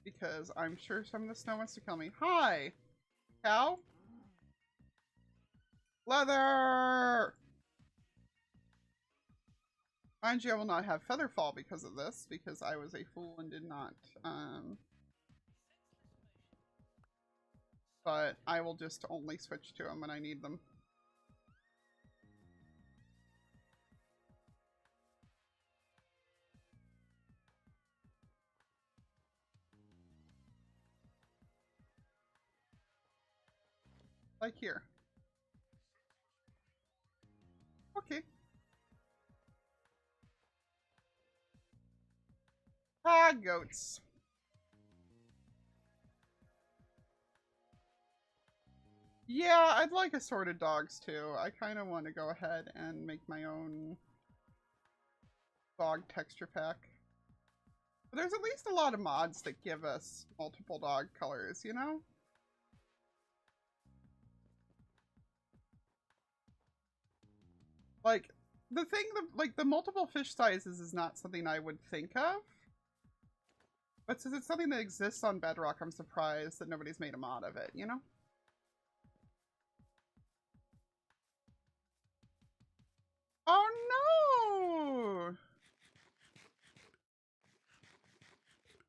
Because I'm sure some of the snow wants to kill me. Hi! Cow? Leather! Mind you, I will not have Featherfall because of this, because I was a fool and did not. But I will just only switch to them when I need them. Like here. Okay. Ah, goats. Yeah, I'd like assorted dogs too. I kind of want to go ahead and make my own dog texture pack. But there's at least a lot of mods that give us multiple dog colors, you know? Like, the thing, like, the multiple fish sizes is not something I would think of. But since it's something that exists on Bedrock, I'm surprised that nobody's made a mod of it, you know? Oh no!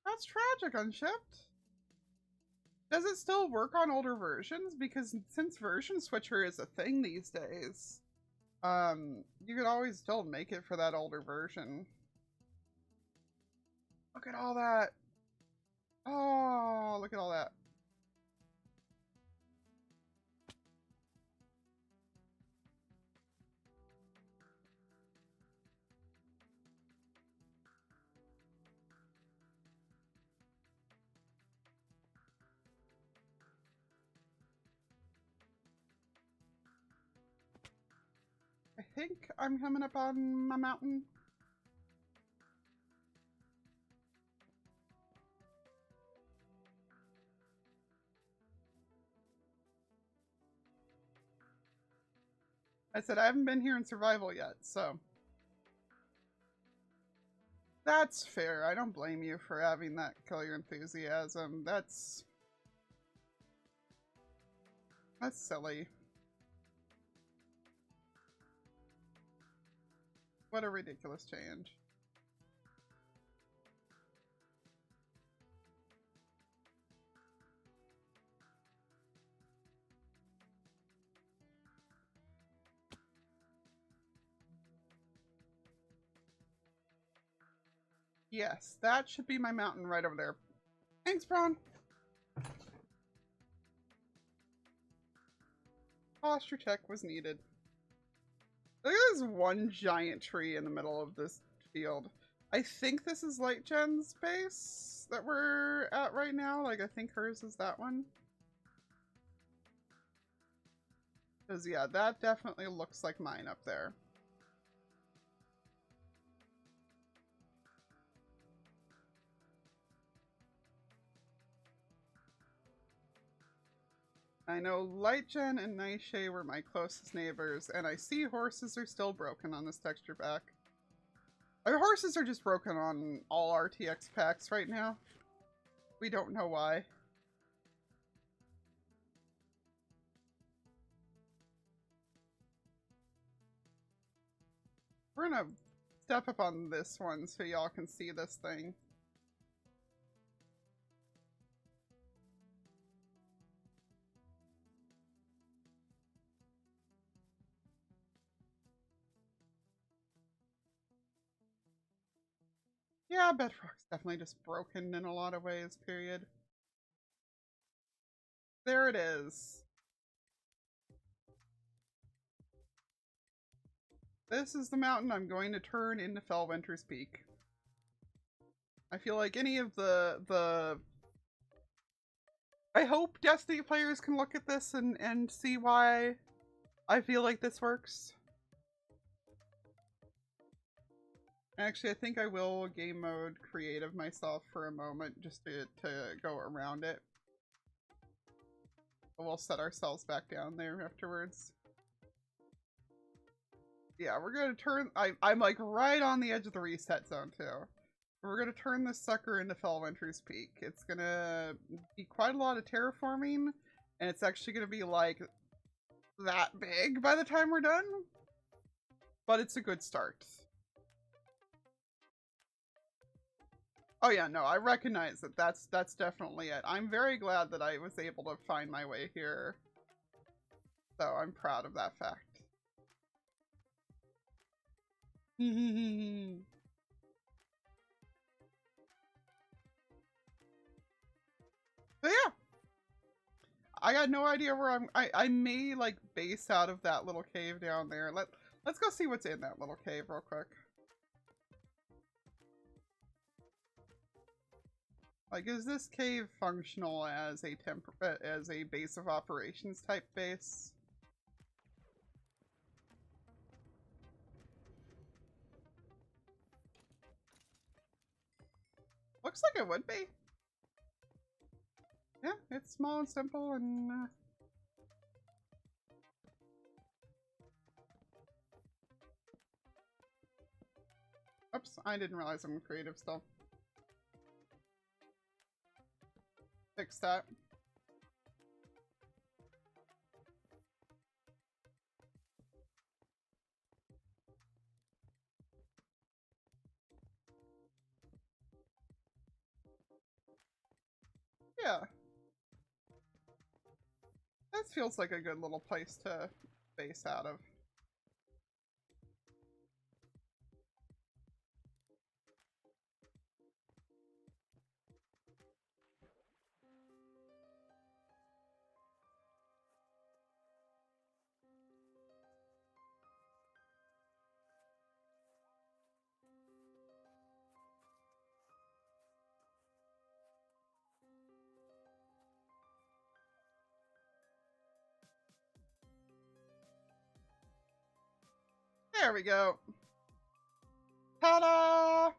That's tragic, Unshipped. Does it still work on older versions? Because since version switcher is a thing these days, you could always still make it for that older version. Look at all that. Oh, look at all that. think I'm coming up on my mountain. I said I haven't been here in survival yet, so that's fair. I don't blame you for having that kill your enthusiasm. That's silly. What a ridiculous change. Yes, that should be my mountain right over there. Thanks, Braun. Posture check was needed. Look at this one giant tree in the middle of this field. I think this is Light Gen's base that we're at right now. Like, I think hers is that one. Because, yeah, that definitely looks like mine up there. I know Lightgen and Nightshade were my closest neighbors, and I see horses are still broken on this texture pack. Our horses are just broken on all RTX packs right now. We don't know why. We're gonna step up on this one so y'all can see this thing. Yeah, Bedrock's definitely just broken in a lot of ways, period. There it is. This is the mountain I'm going to turn into Fellwinter's Peak. I feel like any of the I hope Destiny players can look at this and see why I feel like this works. Actually, I think I will game mode creative myself for a moment just to go around it. But we'll set ourselves back down there afterwards. Yeah, we're gonna turn... I'm like right on the edge of the reset zone too. We're gonna turn this sucker into Fellwinter's Peak. It's gonna be quite a lot of terraforming, and it's actually gonna be like that big by the time we're done. But it's a good start. Oh yeah, no, I recognize that that's definitely it. I'm very glad that I was able to find my way here. So I'm proud of that fact. So yeah. I got no idea where I may like base out of that little cave down there. Let's go see what's in that little cave real quick. Like, is this cave functional as a base of operations type base? Looks like it would be. Yeah, it's small and simple and oops, I didn't realize I'm creative still. Fix that. Yeah. This feels like a good little place to base out of. There we go. Ta-da!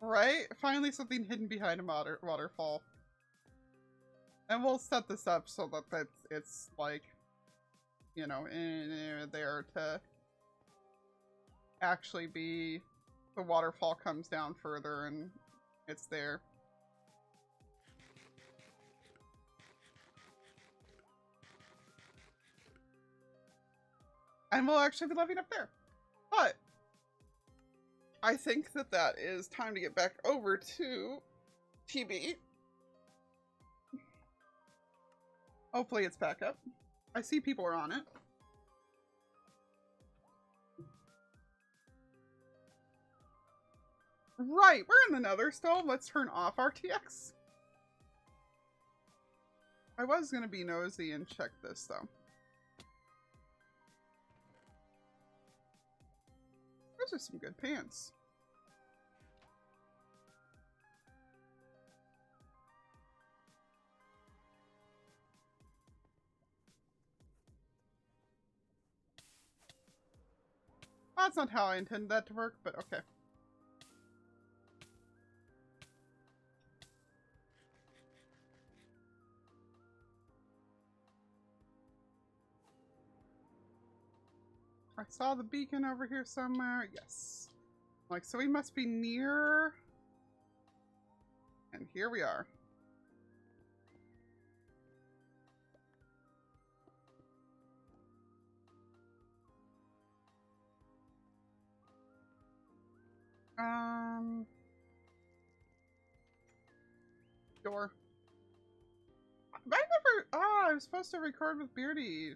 Right? Finally something hidden behind a waterfall. And we'll set this up so that it's like, you know, there to actually be the waterfall comes down further and it's there. And we'll actually be living up there. But I think that is time to get back over to TB. Hopefully it's back up. I see people are on it. Right, we're in the Nether still. Let's turn off RTX. I was gonna be nosy and check this though. Those are some good pants. That's not how I intended that to work, but okay. I saw the beacon over here somewhere. Yes. Like, so we must be near. And here we are. Door. I was supposed to record with Beardy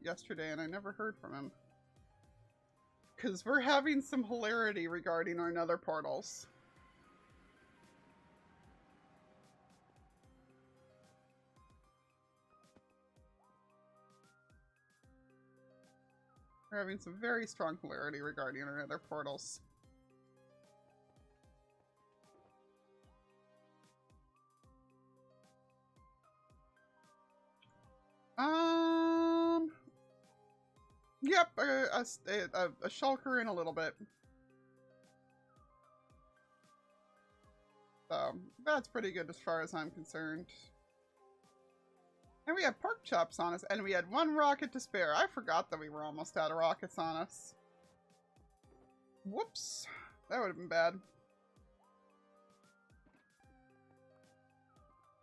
yesterday and I never heard from him. Because we're having some hilarity regarding our nether portals. We're having some very strong hilarity regarding our nether portals. Yep, a shulker in a little bit. So, that's pretty good as far as I'm concerned. And we had pork chops on us, and we had 1 rocket to spare. I forgot that we were almost out of rockets on us. Whoops. That would have been bad.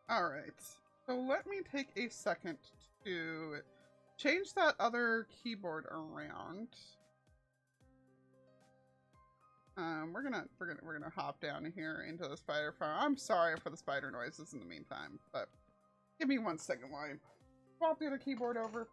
Alright. So let me take a second to change that other keyboard around. We're gonna hop down here into the spider farm. I'm sorry for the spider noises in the meantime, but give me 1 second while I swap the other keyboard over.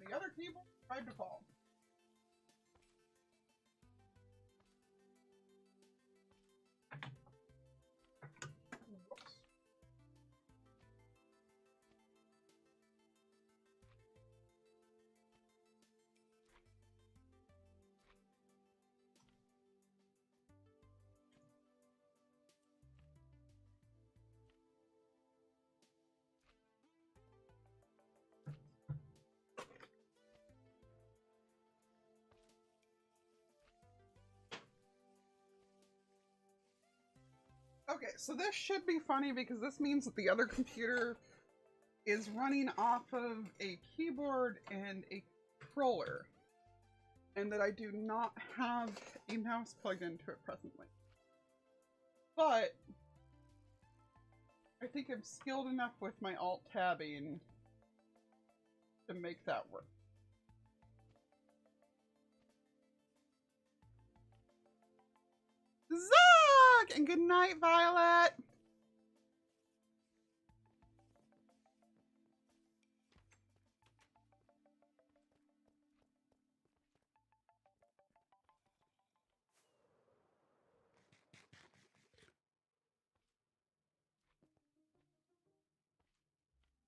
The other keyboard tried to fall. Whoops. Okay, so this should be funny because this means that the other computer is running off of a keyboard and a controller, and that I do not have a mouse plugged into it presently. But I think I'm skilled enough with my alt-tabbing to make that work. Zog! And good night, Violet!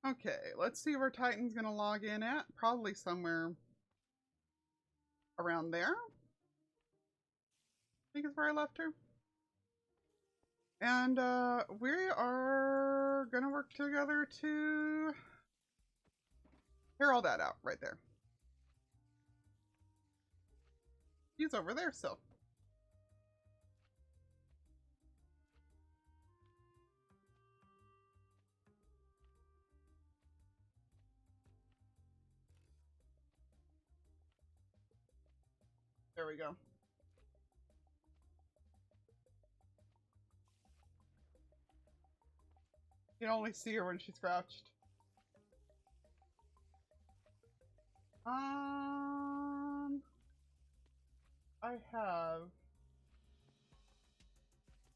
Okay, let's see where Titan's gonna log in at. Probably somewhere around there. I think is where I left her. And we are gonna work together to hear all that out right there. He's over there still. There we go. You can only see her when she's crouched. I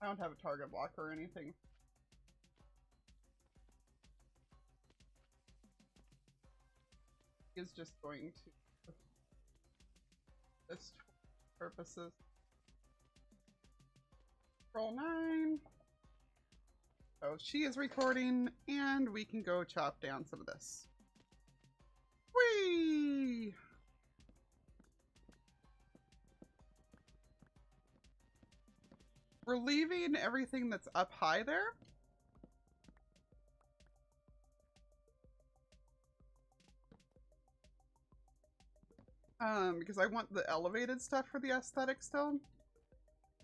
don't have a target block or anything. Is just going to this purposes. Roll 9. So she is recording, and we can go chop down some of this. Whee! We're leaving everything that's up high there. Because I want the elevated stuff for the aesthetic still.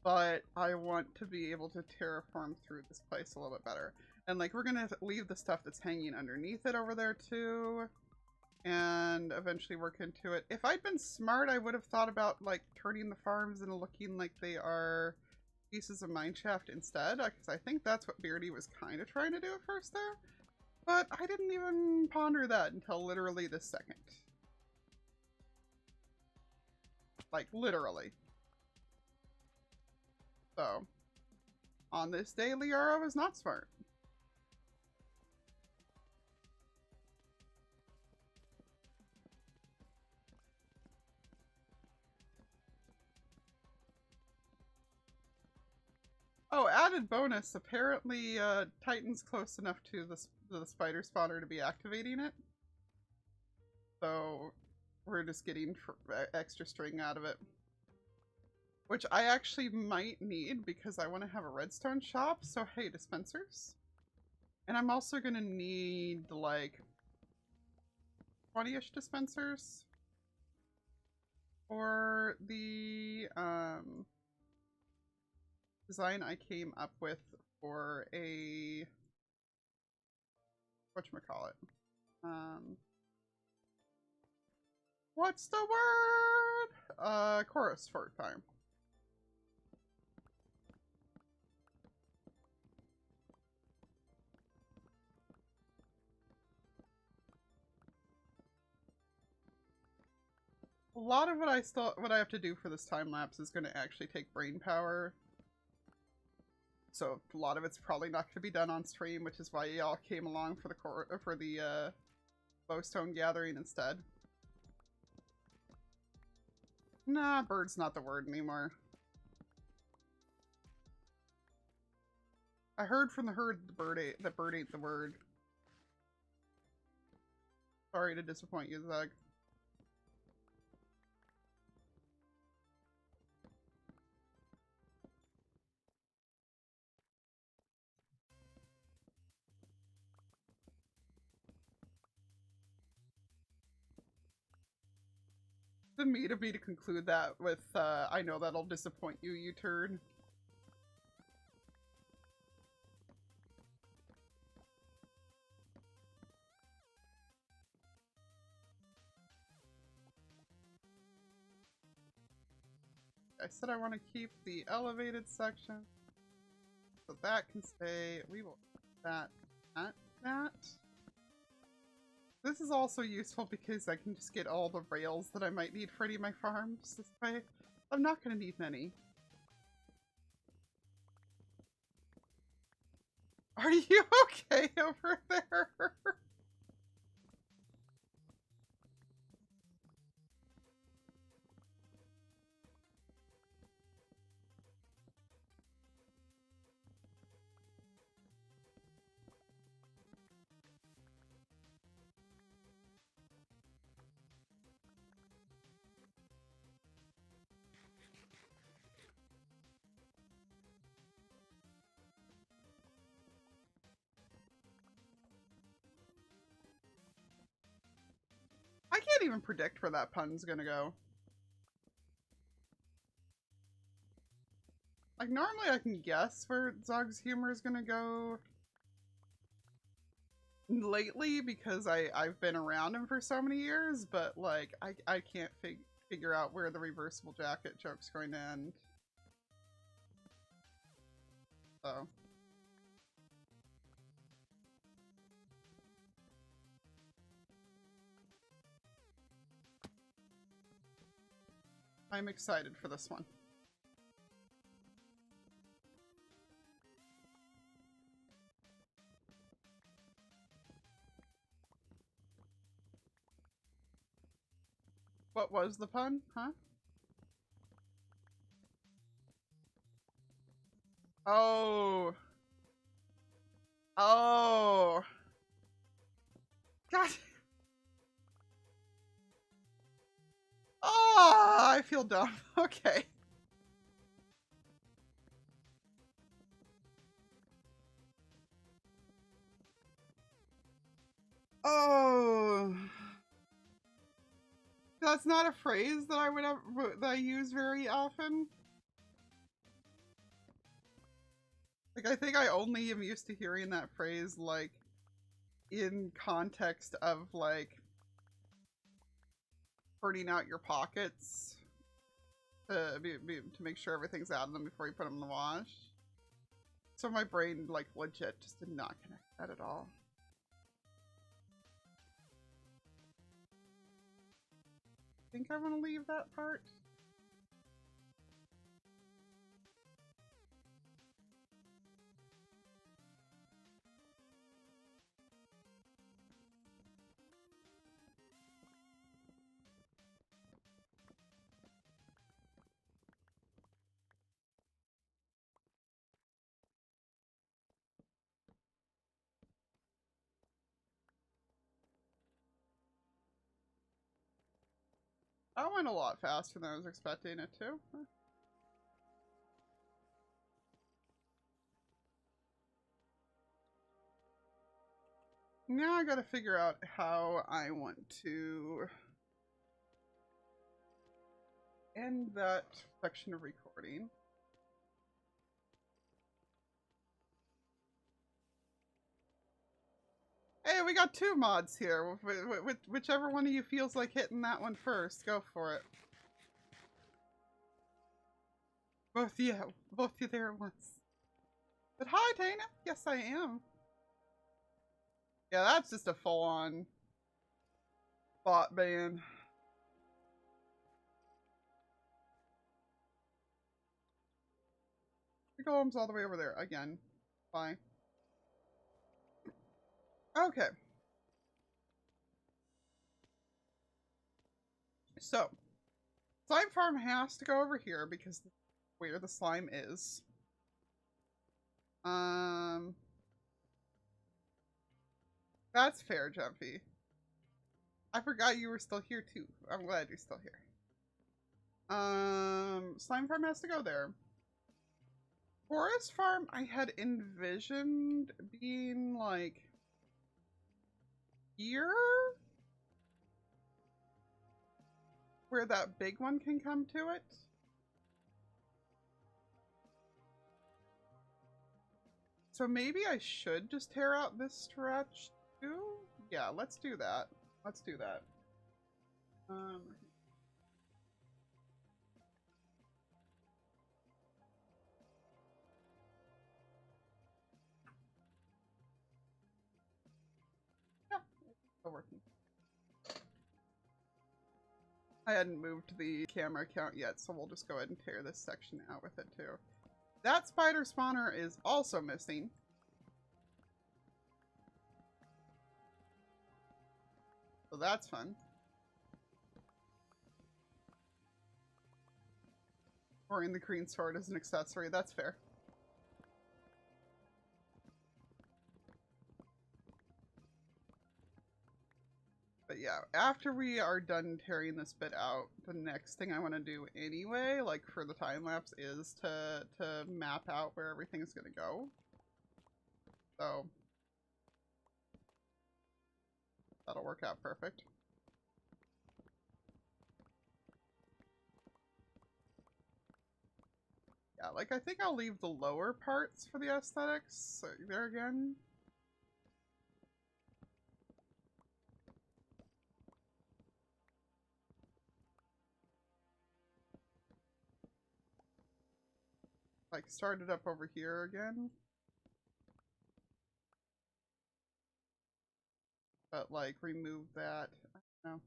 But I want to be able to terraform through this place a little bit better. And like, we're gonna leave the stuff that's hanging underneath it over there too. And eventually work into it. If I'd been smart, I would have thought about like turning the farms into looking like they are pieces of mineshaft instead. Because I think that's what Beardy was kind of trying to do at first there. But I didn't even ponder that until literally this second. Like, literally. So, on this day, Liara was not smart. Oh, added bonus. Apparently, Titan's close enough to the spider spawner to be activating it. So, we're just getting extra string out of it. Which I actually might need because I want to have a redstone shop. So, hey, dispensers. And I'm also going to need, like, 20-ish dispensers for the design I came up with for a whatchamacallit. What's the word? Chorus for time. A lot of what I have to do for this time lapse is going to actually take brain power. So a lot of it's probably not going to be done on stream, which is why y'all came along for the bowstone gathering instead. Nah, bird's not the word anymore. I heard from the herd that bird ain't the word. Sorry to disappoint you, Zug. The me to be to conclude that with, I know that'll disappoint you, you turd. I said I want to keep the elevated section. So that can stay. We will that. This is also useful because I can just get all the rails that I might need for any of my farms this way. I'm not going to need many. Are you okay over there? I can't even predict where that pun's gonna go. Like, normally I can guess where Zog's humor is gonna go lately because I've been around him for so many years, but, like, I can't figure out where the reversible jacket joke's going to end. So. I'm excited for this one. What was the pun? Huh? Oh. Oh. God. Oh, I feel dumb. Okay. Oh. That's not a phrase that I would ever, that I use very often. Like, I think I only am used to hearing that phrase, like, in context of, like, burning out your pockets to make sure everything's out of them before you put them in the wash. So my brain, like, legit just did not connect that at all. I think I want to leave that part. That went a lot faster than I was expecting it to. Now I gotta figure out how I want to end that section of recording. Hey, we got two mods here. Whichever one of you feels like hitting that one first, go for it. Both you there at once. But hi, Dana. Yes, I am. Yeah, that's just a full-on bot ban. The golem's all the way over there again. Bye. Okay. So, slime farm has to go over here because where the slime is. That's fair, Jumpy. I forgot you were still here too. I'm glad you're still here. Slime farm has to go there. Forest farm I had envisioned being like here, where that big one can come to it. So maybe I should just tear out this stretch too? Yeah, let's do that. Let's do that. I hadn't moved the camera count yet, so we'll just go ahead and tear this section out with it too. That spider spawner is also missing. So that's fun. Wearing the green sword as an accessory, that's fair. But yeah, after we are done tearing this bit out, the next thing I want to do anyway, like for the time lapse, is to map out where everything's gonna go. So that'll work out perfect. Yeah, like I think I'll leave the lower parts for the aesthetics. So there again. Like start it up over here again. But like remove that. I don't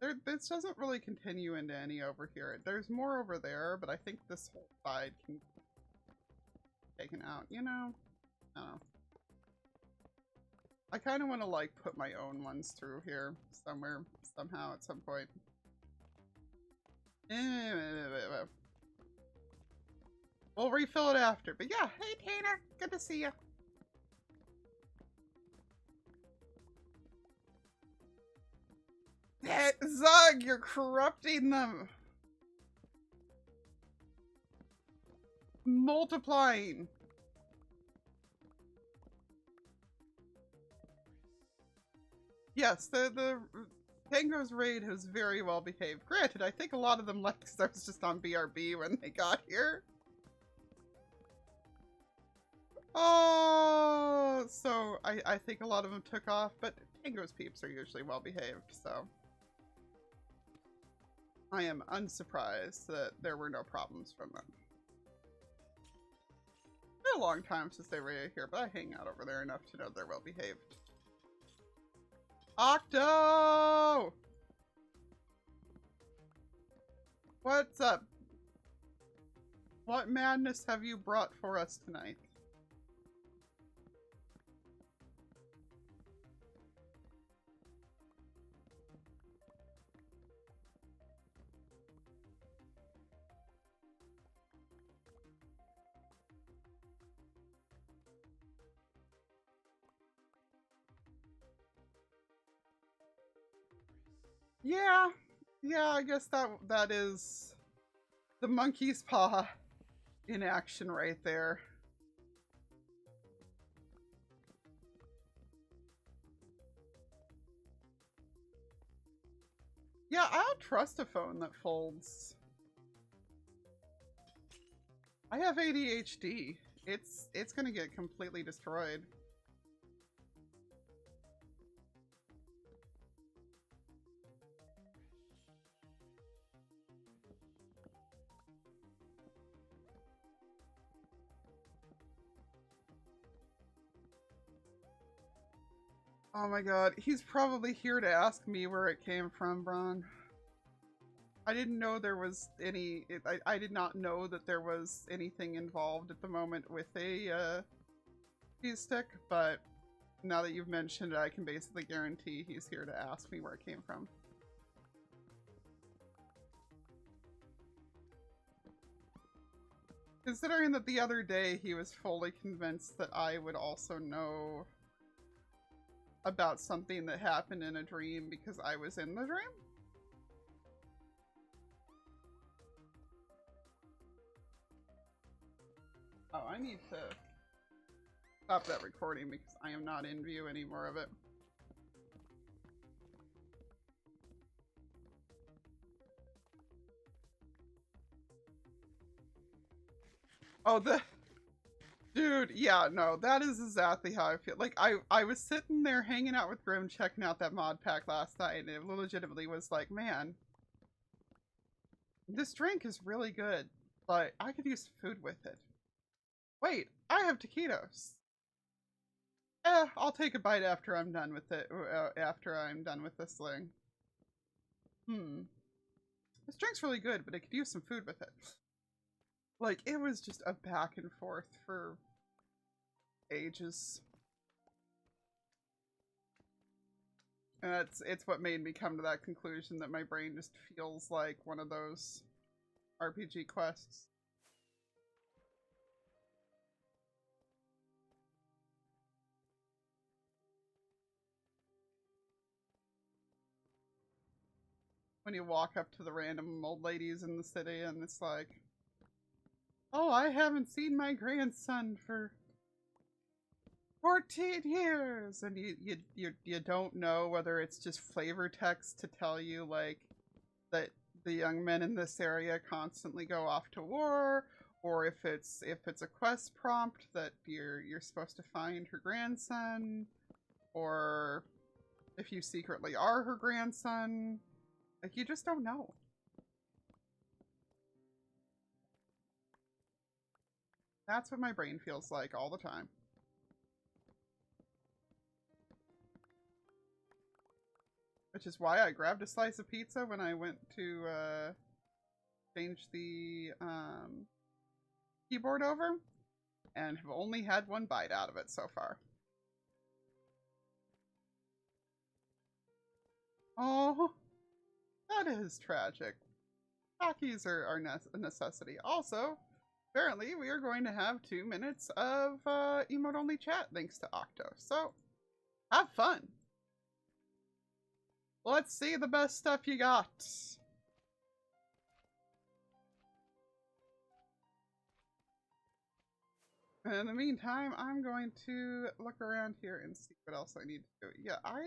know. This doesn't really continue into any over here. There's more over there, but I think this whole side can be taken out, you know? I don't know. I kind of want to like put my own ones through here somewhere, somehow, at some point. We'll refill it after. But yeah, hey Tanner, good to see you. Zug, you're corrupting them. Multiplying. Yes, the Tango's raid has very well behaved. Granted, I think a lot of them left because I was just on BRB when they got here. Oh, so I think a lot of them took off, but Tango's peeps are usually well behaved, so I am unsurprised that there were no problems from them. It's been a long time since they were here, but I hang out over there enough to know they're well behaved. Octo! What's up? What madness have you brought for us tonight? Yeah, I guess that is the monkey's paw in action right there. Yeah, I don't trust a phone that folds. I have ADHD. It's gonna get completely destroyed. Oh my god, he's probably here to ask me where it came from, Bron. I didn't know there was any. I did not know that there was anything involved at the moment with a cheese stick, but now that you've mentioned it, I can basically guarantee he's here to ask me where it came from. Considering that the other day he was fully convinced that I would also know about something that happened in a dream because I was in the dream. Oh, I need to stop that recording because I am not in view anymore of it. Oh, dude, yeah, no, that is exactly how I feel. Like, I was sitting there hanging out with Grim, checking out that mod pack last night, and it legitimately was like, man, this drink is really good, but I could use food with it. Wait, I have taquitos. I'll take a bite after I'm done with it, after I'm done with this thing. This drink's really good, but I could use some food with it. Like, it was just a back and forth for ages. And it's what made me come to that conclusion that my brain just feels like one of those RPG quests. When you walk up to the random old ladies in the city and it's like, oh, I haven't seen my grandson for 14 years, and you don't know whether it's just flavor text to tell you like that the young men in this area constantly go off to war, or if it's a quest prompt that you're supposed to find her grandson, or if you secretly are her grandson. Like, you just don't know. That's what my brain feels like all the time. Which is why I grabbed a slice of pizza when I went to change the keyboard over, and have only had one bite out of it so far. Oh, that is tragic. Takis are a necessity. Also, apparently we are going to have 2 minutes of emote-only chat thanks to Octo. So, have fun! Let's see the best stuff you got. And in the meantime, I'm going to look around here and see what else I need to do. Yeah, I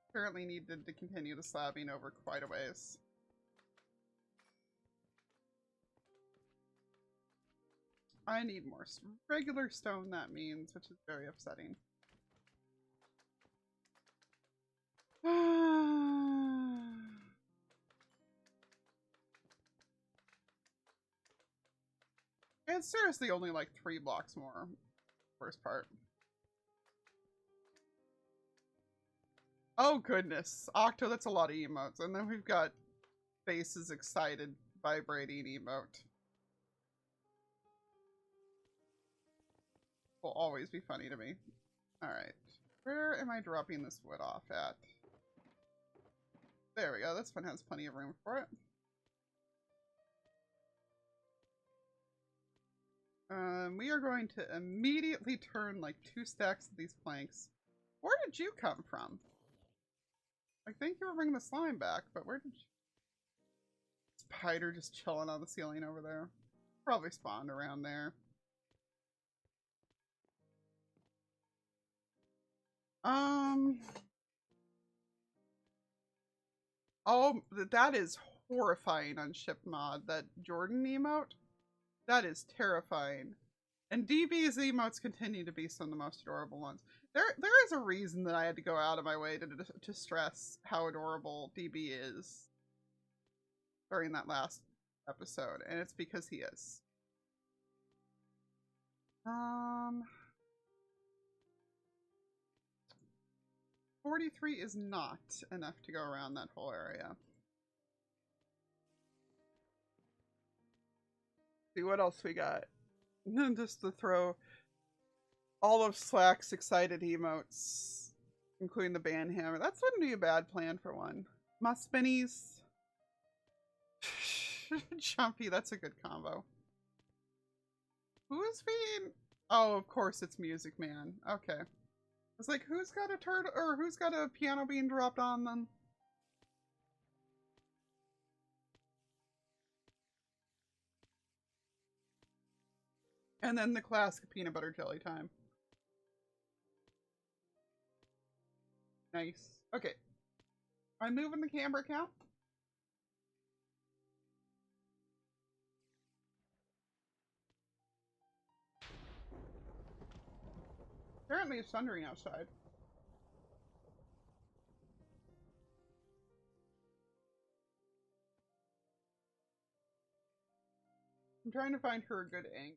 apparently needed to continue the slabbing over quite a ways. I need more regular stone, that means, which is very upsetting. It's seriously only like 3 blocks more. First part. Oh goodness. Octo, that's a lot of emotes. And then we've got faces excited, vibrating emote. Will always be funny to me. Alright. Where am I dropping this wood off at? There we go. This one has plenty of room for it. We are going to immediately turn like 2 stacks of these planks. Where did you come from? I think you were bringing the slime back, but where did you... Spider just chilling on the ceiling over there. Probably spawned around there. Oh, that is horrifying on ship mod. That Jordan emote? That is terrifying. And DB's emotes continue to be some of the most adorable ones. There is a reason that I had to go out of my way to stress how adorable DB is during that last episode, and it's because he is. 43 is not enough to go around that whole area. See what else we got. Just to throw all of Slack's excited emotes, including the band hammer. That wouldn't be a bad plan for one. Must Bennies. Jumpy, that's a good combo. Who is being... Oh, of course it's Music Man. Okay. It's like, who's got a turtle, or who's got a piano being dropped on them? And then the classic peanut butter jelly time. Nice. Okay. I'm moving the camera count. Apparently it's thundering outside. I'm trying to find her a good angle.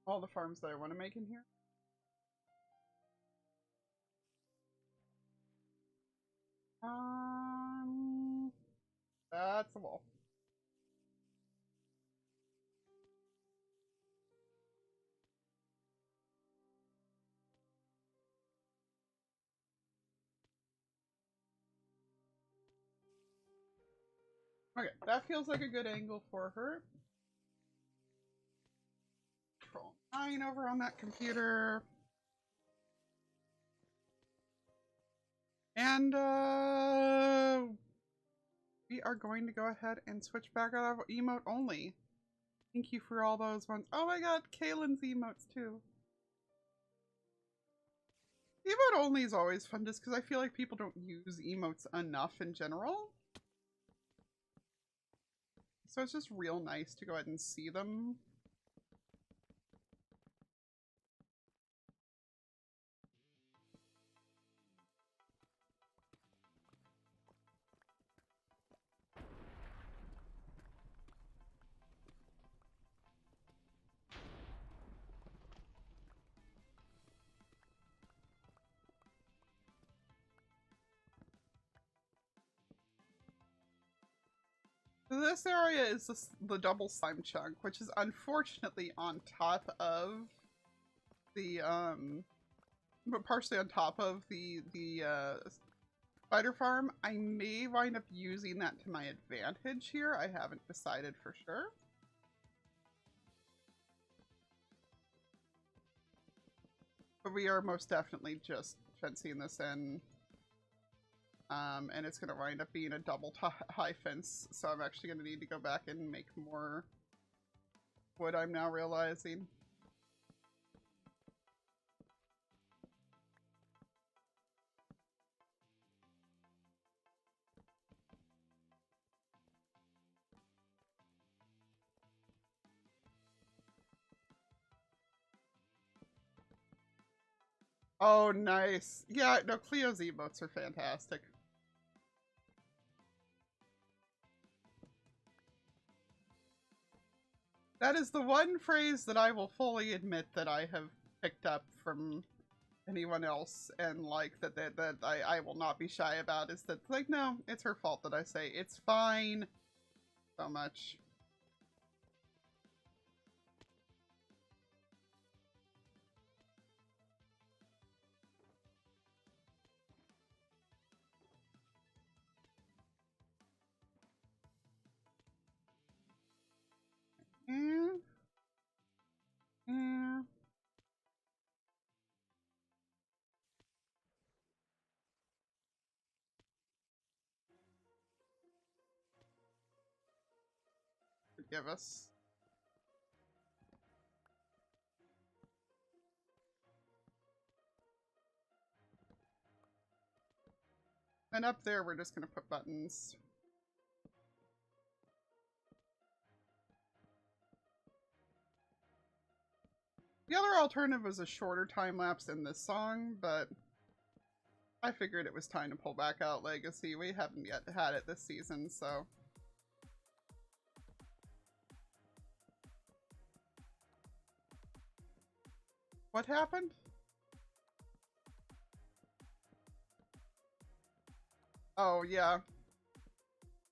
All the farms that I want to make in here. That's a wolf. Okay, that feels like a good angle for her. Control 9 over on that computer. And we are going to go ahead and switch back out of emote only. Thank you for all those ones. Oh my god, Kaylin's emotes too. Emote only is always fun just because I feel like people don't use emotes enough in general. So it's just real nice to go ahead and see them. This area is the double slime chunk, which is unfortunately on top of the, but partially on top of the spider farm. I may wind up using that to my advantage here. I haven't decided for sure. But we are most definitely just fencing this in. And it's going to wind up being a double high fence, so I'm actually going to need to go back and make more wood, I'm now realizing. Oh, nice. Yeah, no, Cleo's emotes are fantastic. That is the one phrase that I will fully admit that I have picked up from anyone else, and like that I will not be shy about, is that, like, no, it's her fault that I say it's fine so much. Mm, mm. Forgive us. And up there, we're just gonna put buttons. The other alternative was a shorter time lapse in this song, but I figured it was time to pull back out Legacy. We haven't yet had it this season, so. What happened? Oh, yeah.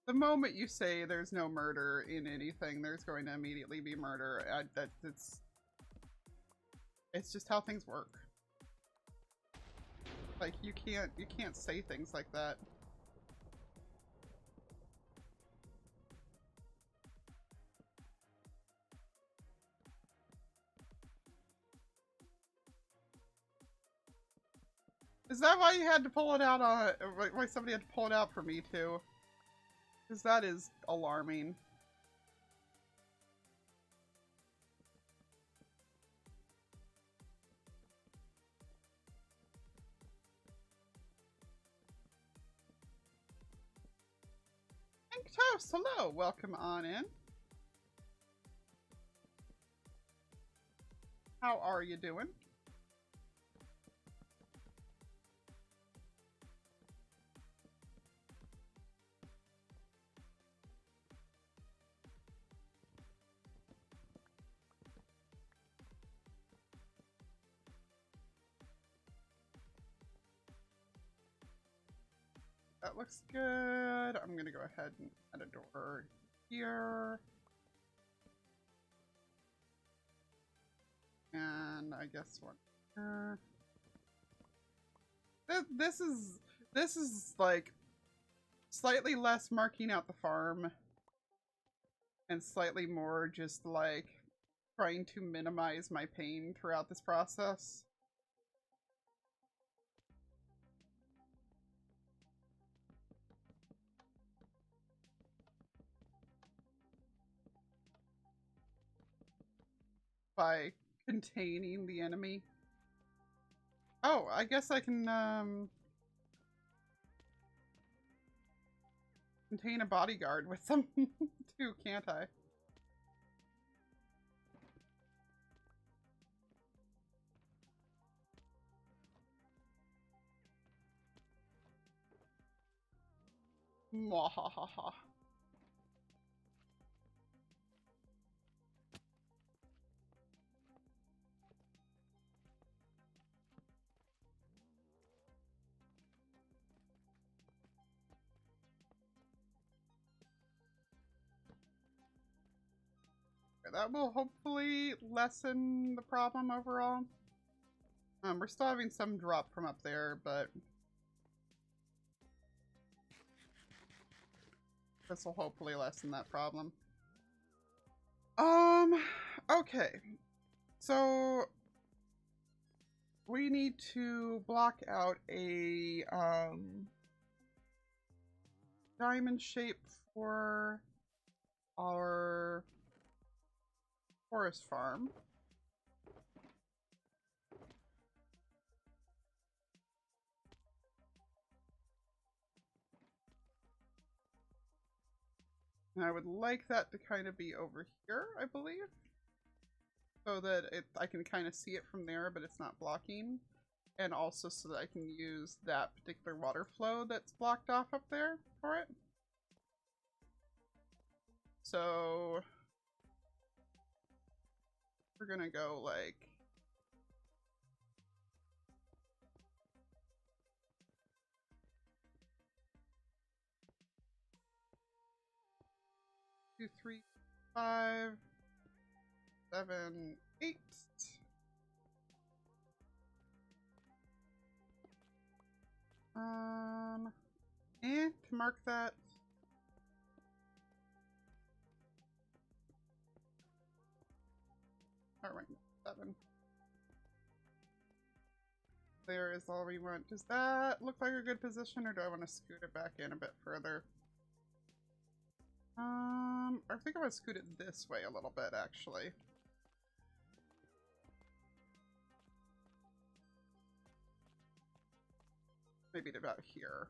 The moment you say there's no murder in anything, there's going to immediately be murder. It's just how things work. Like, you can't say things like that. Is that why you had to pull it out on, why somebody had to pull it out for me too? Because that is alarming. Pink Toast, hello, welcome on in. How are you doing? That looks good. I'm gonna go ahead and add a door here. And I guess one here. This is like slightly less marking out the farm and slightly more just like trying to minimize my pain throughout this process. By containing the enemy. Oh, I guess I can contain a bodyguard with them too, can't I? Mwahaha. That will hopefully lessen the problem overall. We're still having some drop from up there, but this will hopefully lessen that problem. Okay. So we need to block out a diamond shape for our forest farm. And I would like that to kind of be over here, I believe. So that I can kind of see it from there, but it's not blocking. And also so that I can use that particular water flow that's blocked off up there for it. So we're gonna go like two, three, 5, 7, 8. And to mark that. Alright, 7. There is all we want. Does that look like a good position, or do I want to scoot it back in a bit further? I think I'm gonna scoot it this way a little bit, actually. Maybe to about here.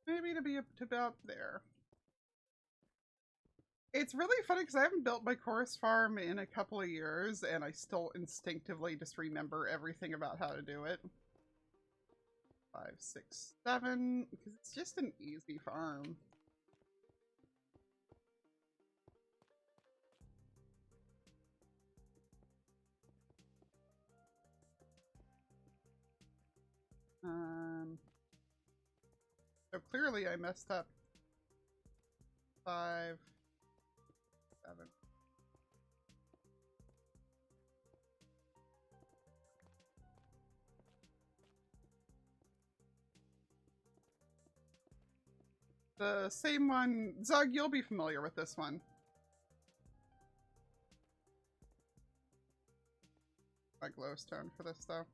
Maybe to be up to about there. It's really funny because I haven't built my chorus farm in a couple of years, and I still instinctively just remember everything about how to do it. 5, 6, 7, because it's just an easy farm. So clearly I messed up. 5, 7. The same one, Zug, you'll be familiar with this one. My glowstone for this though.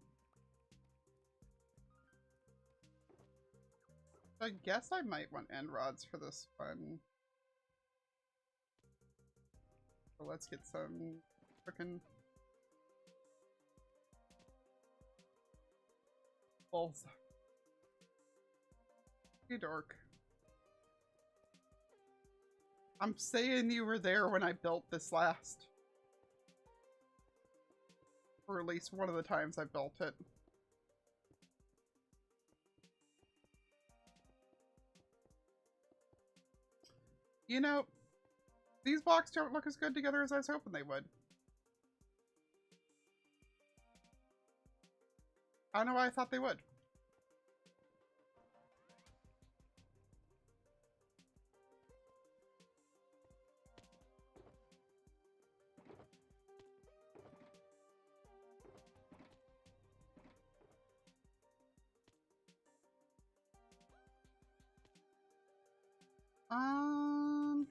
I guess I might want end rods for this one. So let's get some frickin' balls. Hey, dork. I'm saying you were there when I built this last. Or at least one of the times I built it. You know, these blocks don't look as good together as I was hoping they would. I don't know why I thought they would. Um...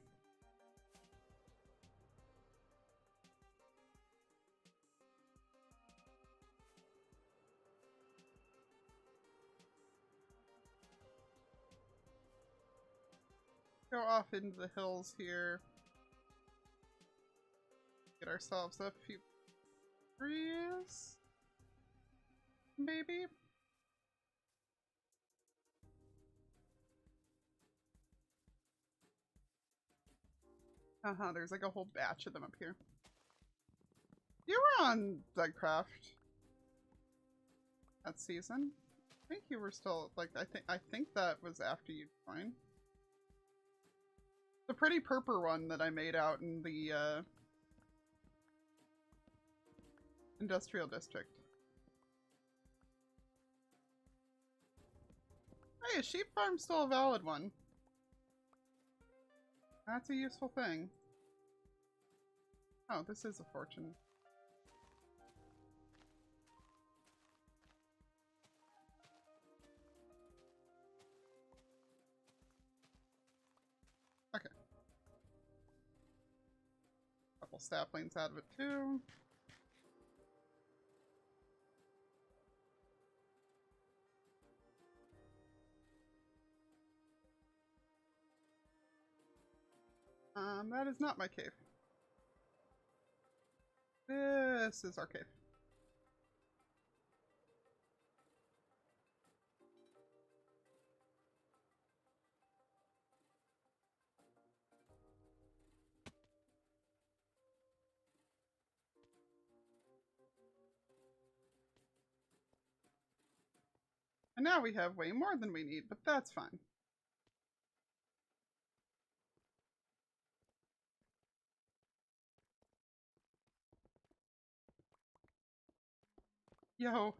Go off into the hills here. Get ourselves a few trees. Maybe? There's like a whole batch of them up here. You were on Bedrock that season. I think you were still like I think that was after you joined. The pretty purple one that I made out in the industrial district. Hey, a sheep farm's still a valid one. That's a useful thing. Oh, this is a fortune. Okay. Couple saplings out of it too. That is not my cave. This is our cave. And now we have way more than we need, but that's fine. Yo,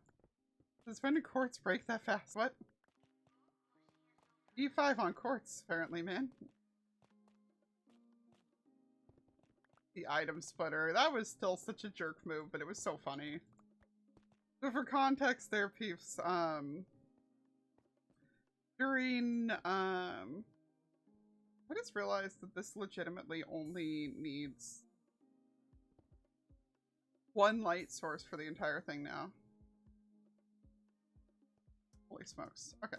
does when do quartz break that fast? What? E5 on quartz, apparently, man. The item splitter. That was still such a jerk move, but it was so funny. So for context there, peeps, during, I just realized that this legitimately only needs one light source for the entire thing now. Holy smokes. Okay.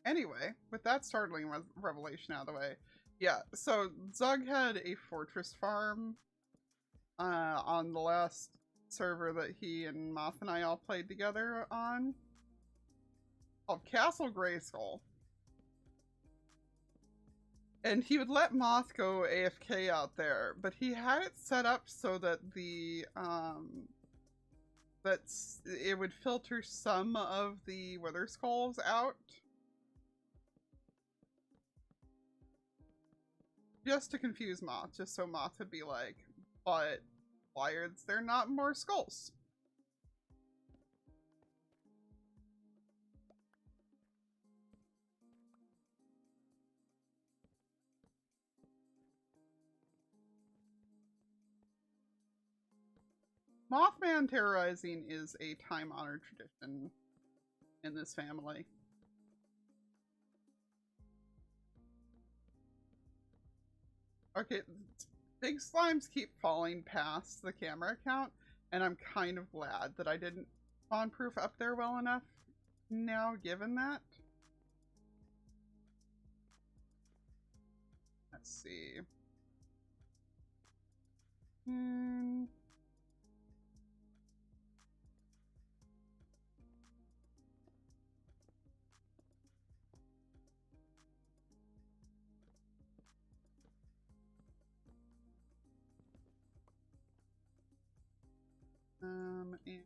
Anyway, with that startling revelation out of the way, yeah, so Zug had a fortress farm on the last server that he and Moth and I all played together on, called Castle Grayskull. And he would let Moth go AFK out there, but he had it set up so that the it would filter some of the Wither Skulls out. Just to confuse Moth, just so Moth would be like, but why are there not more skulls? Mothman terrorizing is a time-honored tradition in this family. Okay, big slimes keep falling past the camera account, and I'm kind of glad that I didn't spawn-proof up there well enough now, given that. Let's see.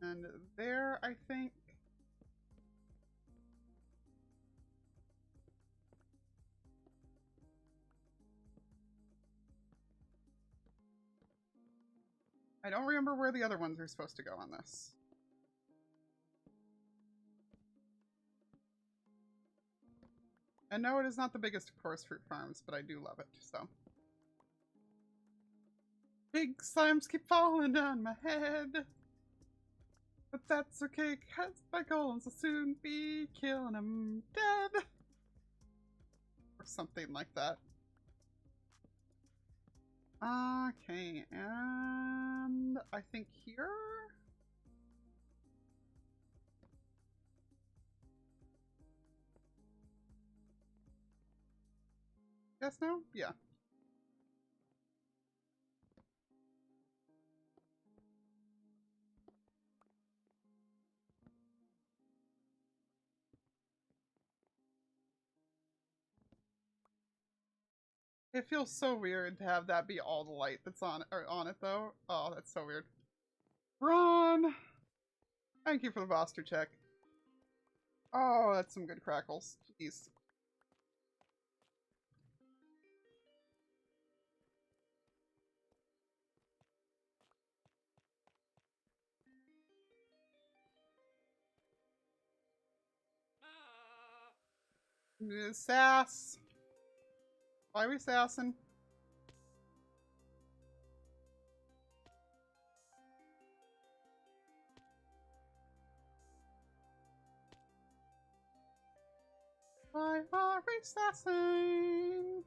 And there, I think. I don't remember where the other ones are supposed to go on this. And no, it is not the biggest of course fruit farms, but I do love it, so. Big slimes keep falling on my head. But that's okay, cause my golems will soon be killing them dead. Or something like that. Okay, and I think here? Yes, no? Yeah. It feels so weird to have that be all the light that's on it though. Oh, that's so weird. Ron! Thank you for the Voster check. Oh, that's some good crackles. Jeez. Sass. Why are we sassing? Why are we sassing?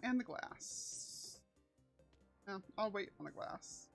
And the glass. Yeah, I'll wait on the glass.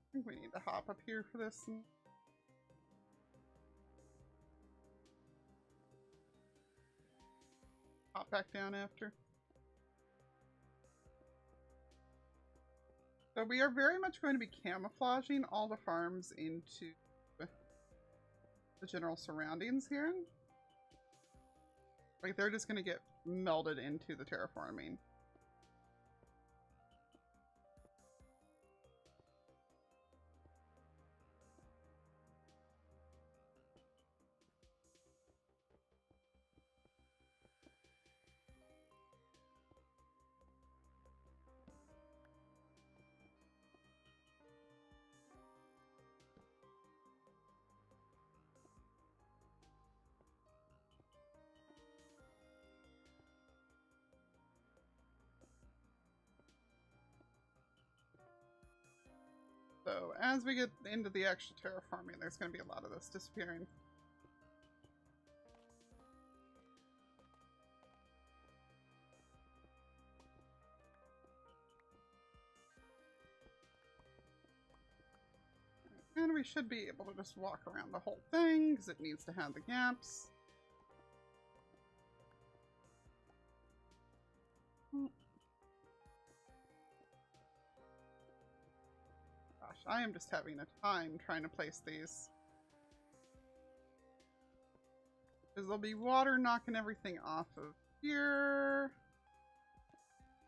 I think we need to hop up here for this and hop back down after. So we are very much going to be camouflaging all the farms into the general surroundings here. Like they're just going to get melded into the terraforming. So as we get into the actual terraforming, there's going to be a lot of this disappearing. And we should be able to just walk around the whole thing, because it needs to have the gaps. Gosh, I am just having a time trying to place these. Because there'll be water knocking everything off of here.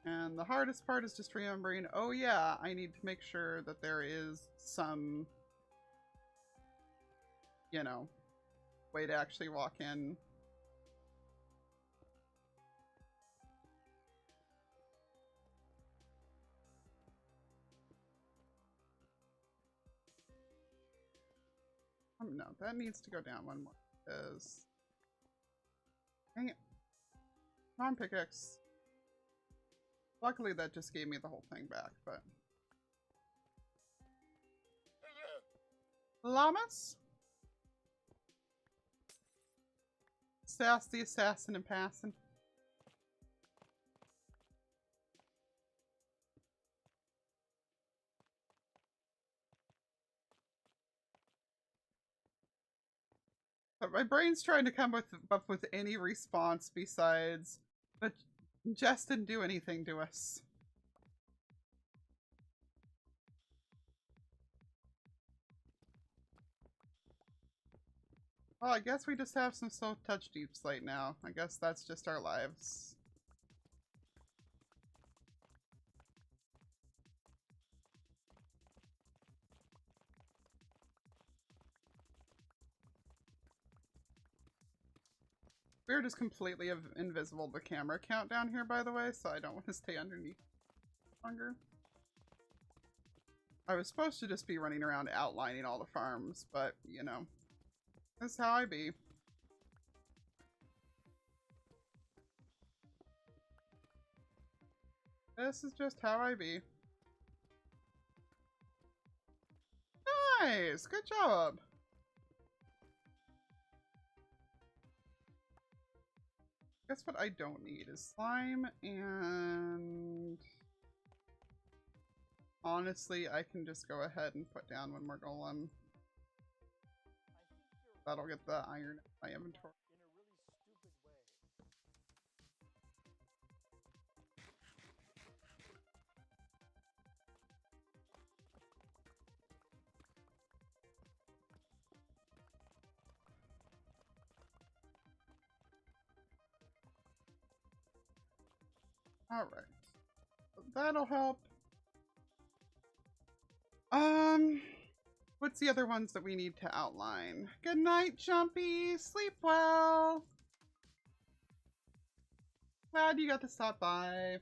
And the hardest part is just remembering, oh yeah, I need to make sure that there is some, you know, way to actually walk in. No, that needs to go down one more. Because... Dang it. Come on, pickaxe. Luckily, that just gave me the whole thing back, but... Llamas? Sass the assassin and passing. But my brain's trying to come up with any response besides, but Jess didn't do anything to us. Well, I guess we just have some soul touch deep slate now. I guess that's just our lives. We're just completely invisible to the camera count down here, by the way, so I don't want to stay underneath longer. I was supposed to just be running around outlining all the farms, but, you know, this is how I be. This is just how I be. Nice! Good job! Guess what I don't need is slime, and honestly, I can just go ahead and put down one more golem. That'll get the iron in my inventory. Alright. That'll help. What's the other ones that we need to outline? Good night, Jumpy. Sleep well. Glad you got to stop by.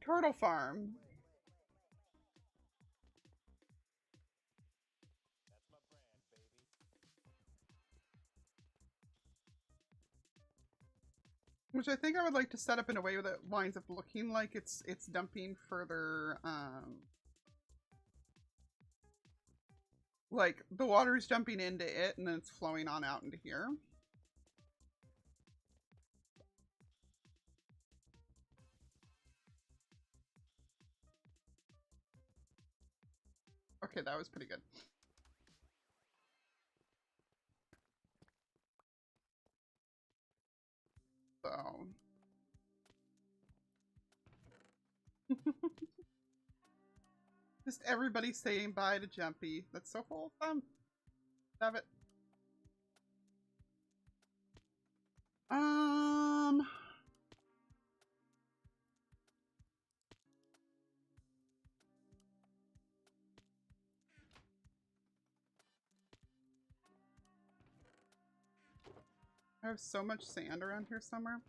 Turtle farm. Which I think I would like to set up in a way that winds up looking like it's dumping further, like the water is jumping into it and then it's flowing on out into here. Okay, that was pretty good. So. Just everybody saying bye to Jumpy. That's so wholesome. Love it. I have so much sand around here somewhere.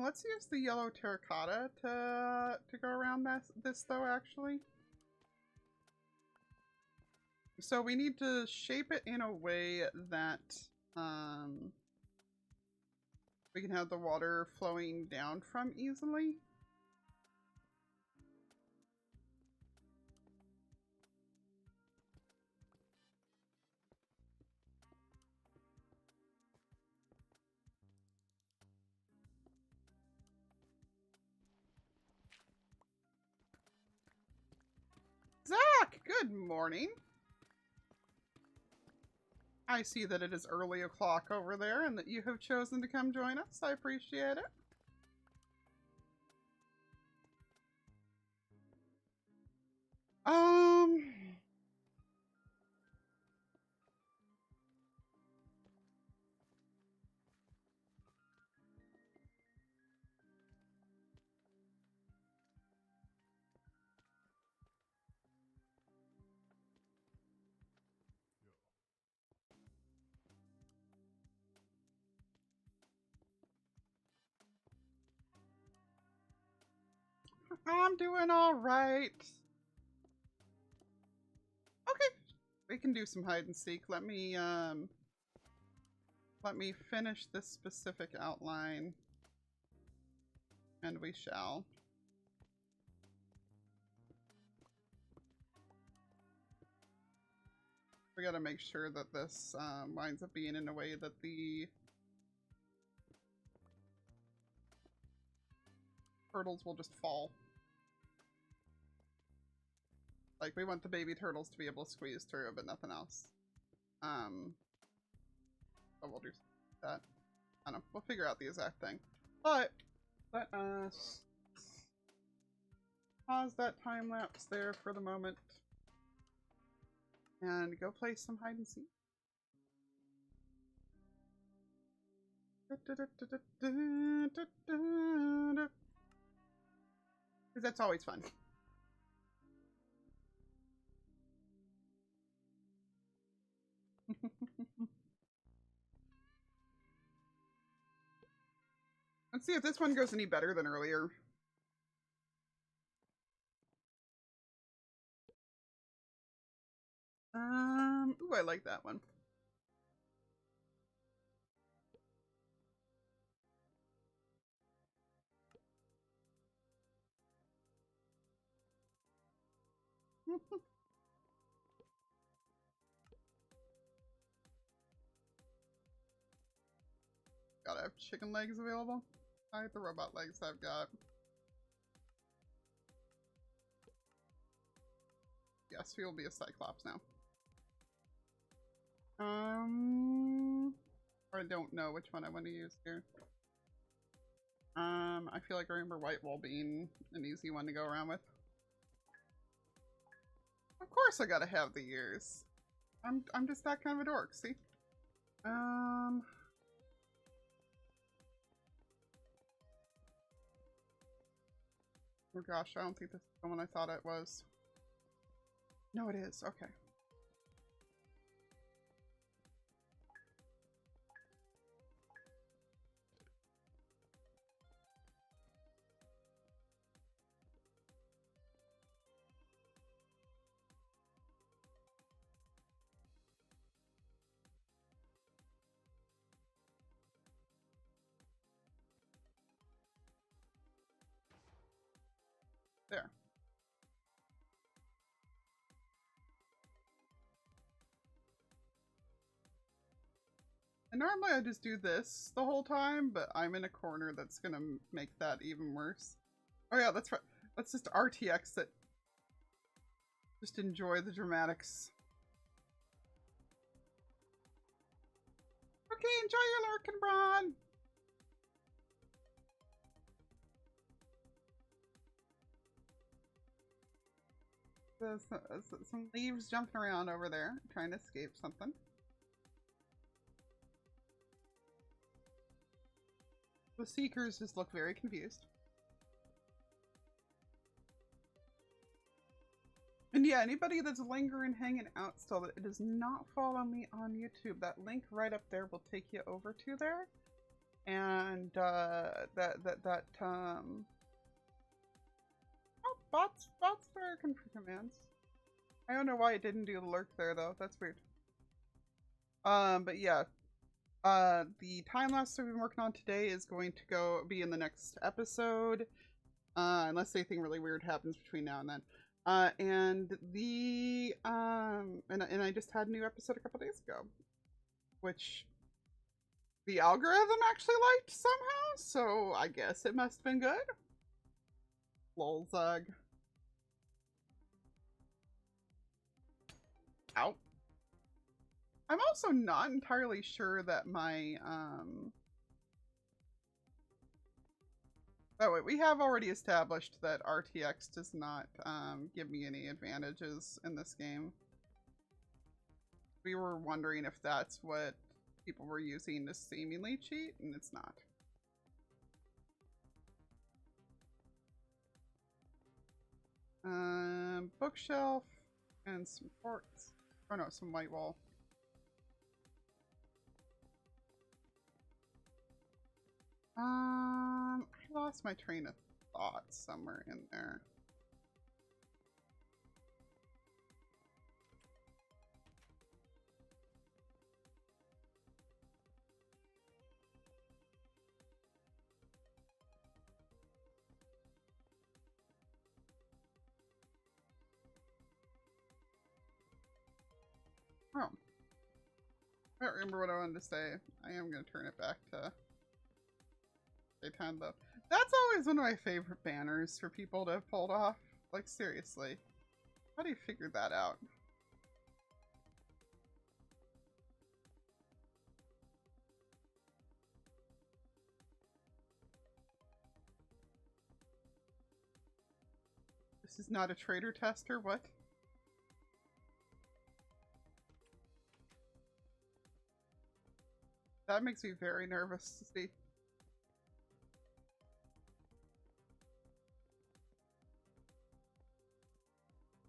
Let's use the yellow terracotta to go around this though, actually. So we need to shape it in a way that we can have the water flowing down from easily. Zach, good morning. I see that it is early o'clock over there and that you have chosen to come join us. I appreciate it. I'm doing all right. Okay, we can do some hide and seek. Let me Let me finish this specific outline, and we shall. We gotta make sure that this winds up being in a way that the turtles will just fall. Like, we want the baby turtles to be able to squeeze through, but nothing else. But we'll do that. I don't know. We'll figure out the exact thing. But let us pause that time lapse there for the moment and go play some hide and seek. Because that's always fun. Let's see if this one goes any better than earlier. Ooh, I like that one. Gotta have chicken legs available. I like the robot legs I've got. Yes, we will be a Cyclops now. I don't know which one I want to use here. I feel like Rainbow White Wall being an easy one to go around with. Of course I gotta have the ears. I'm just that kind of a dork, see? Oh gosh, I don't think this is the one I thought it was. No, it is. Okay. There. And normally I just do this the whole time, but I'm in a corner that's gonna make that even worse. Oh yeah, that's right. Let's just RTX it. Just enjoy the dramatics. Okay, enjoy your lurking, Braun! Some leaves jumping around over there, trying to escape something. The Seekers just look very confused. And yeah, anybody that's lingering, hanging out still, that does not follow me on YouTube, that link right up there will take you over to there. And, oh, bots are looking for commands. I don't know why it didn't do the lurk there, though. That's weird. But yeah. The time lapse that we've been working on today is going to be in the next episode. Unless anything really weird happens between now and then. And I just had a new episode a couple days ago, which the algorithm actually liked somehow, so I guess it must have been good. Lol, Zug. Ow. I'm also not entirely sure that my, oh wait, we have already established that RTX does not, give me any advantages in this game. We were wondering if that's what people were using to seemingly cheat, and it's not. Bookshelf and some quartz. Oh no, some white wall. I lost my train of thought somewhere in there. Oh. I don't remember what I wanted to say. I am going to turn it back to daytime, though. That's always one of my favorite banners for people to have pulled off. Like, seriously. How do you figure that out? This is not a trader tester? What? That makes me very nervous to see.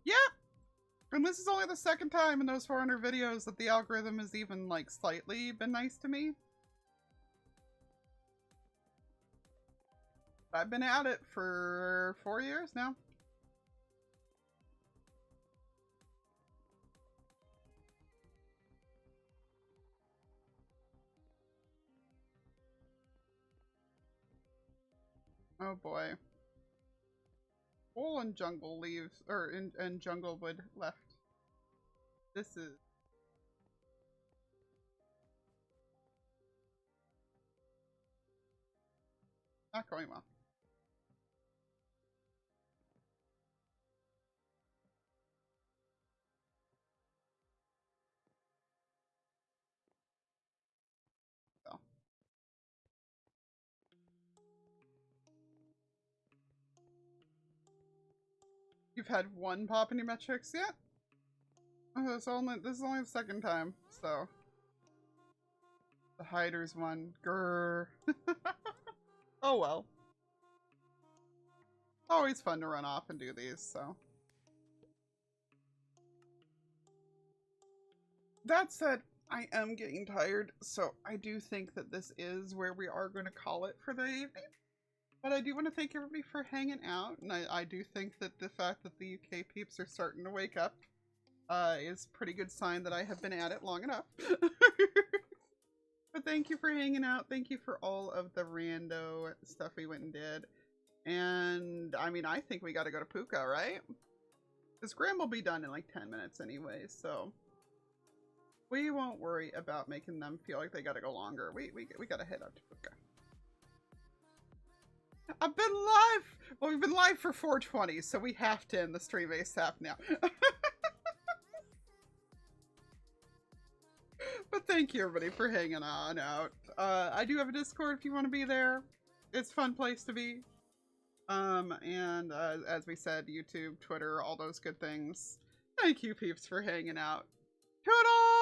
Yeah! And this is only the second time in those 400 videos that the algorithm has even, like, slightly been nice to me. I've been at it for 4 years now. Oh boy. Wool and Jungle leaves, or and Junglewood left. This is not going well. So. You've had one pop in your metrics yet? Oh, this is only the second time, so. The hiders one. Grrr. Oh well. Always fun to run off and do these, so. That said, I am getting tired, so I do think that this is where we are going to call it for the evening. But I do want to thank everybody for hanging out, and I do think that the fact that the UK peeps are starting to wake up is a pretty good sign that I have been at it long enough. But thank you for hanging out. Thank you for all of the rando stuff we went and did. And, I mean, I think we got to go to Puka, right? Because Graham will be done in like 10 minutes anyway, so we won't worry about making them feel like they got to go longer. We got to head up to Puka. I've been live! Well, we've been live for 4:20, so we have to end the stream ASAP now. But thank you, everybody, for hanging on out. I do have a Discord if you want to be there. It's a fun place to be. And as we said, YouTube, Twitter, all those good things. Thank you, peeps, for hanging out. Toodles!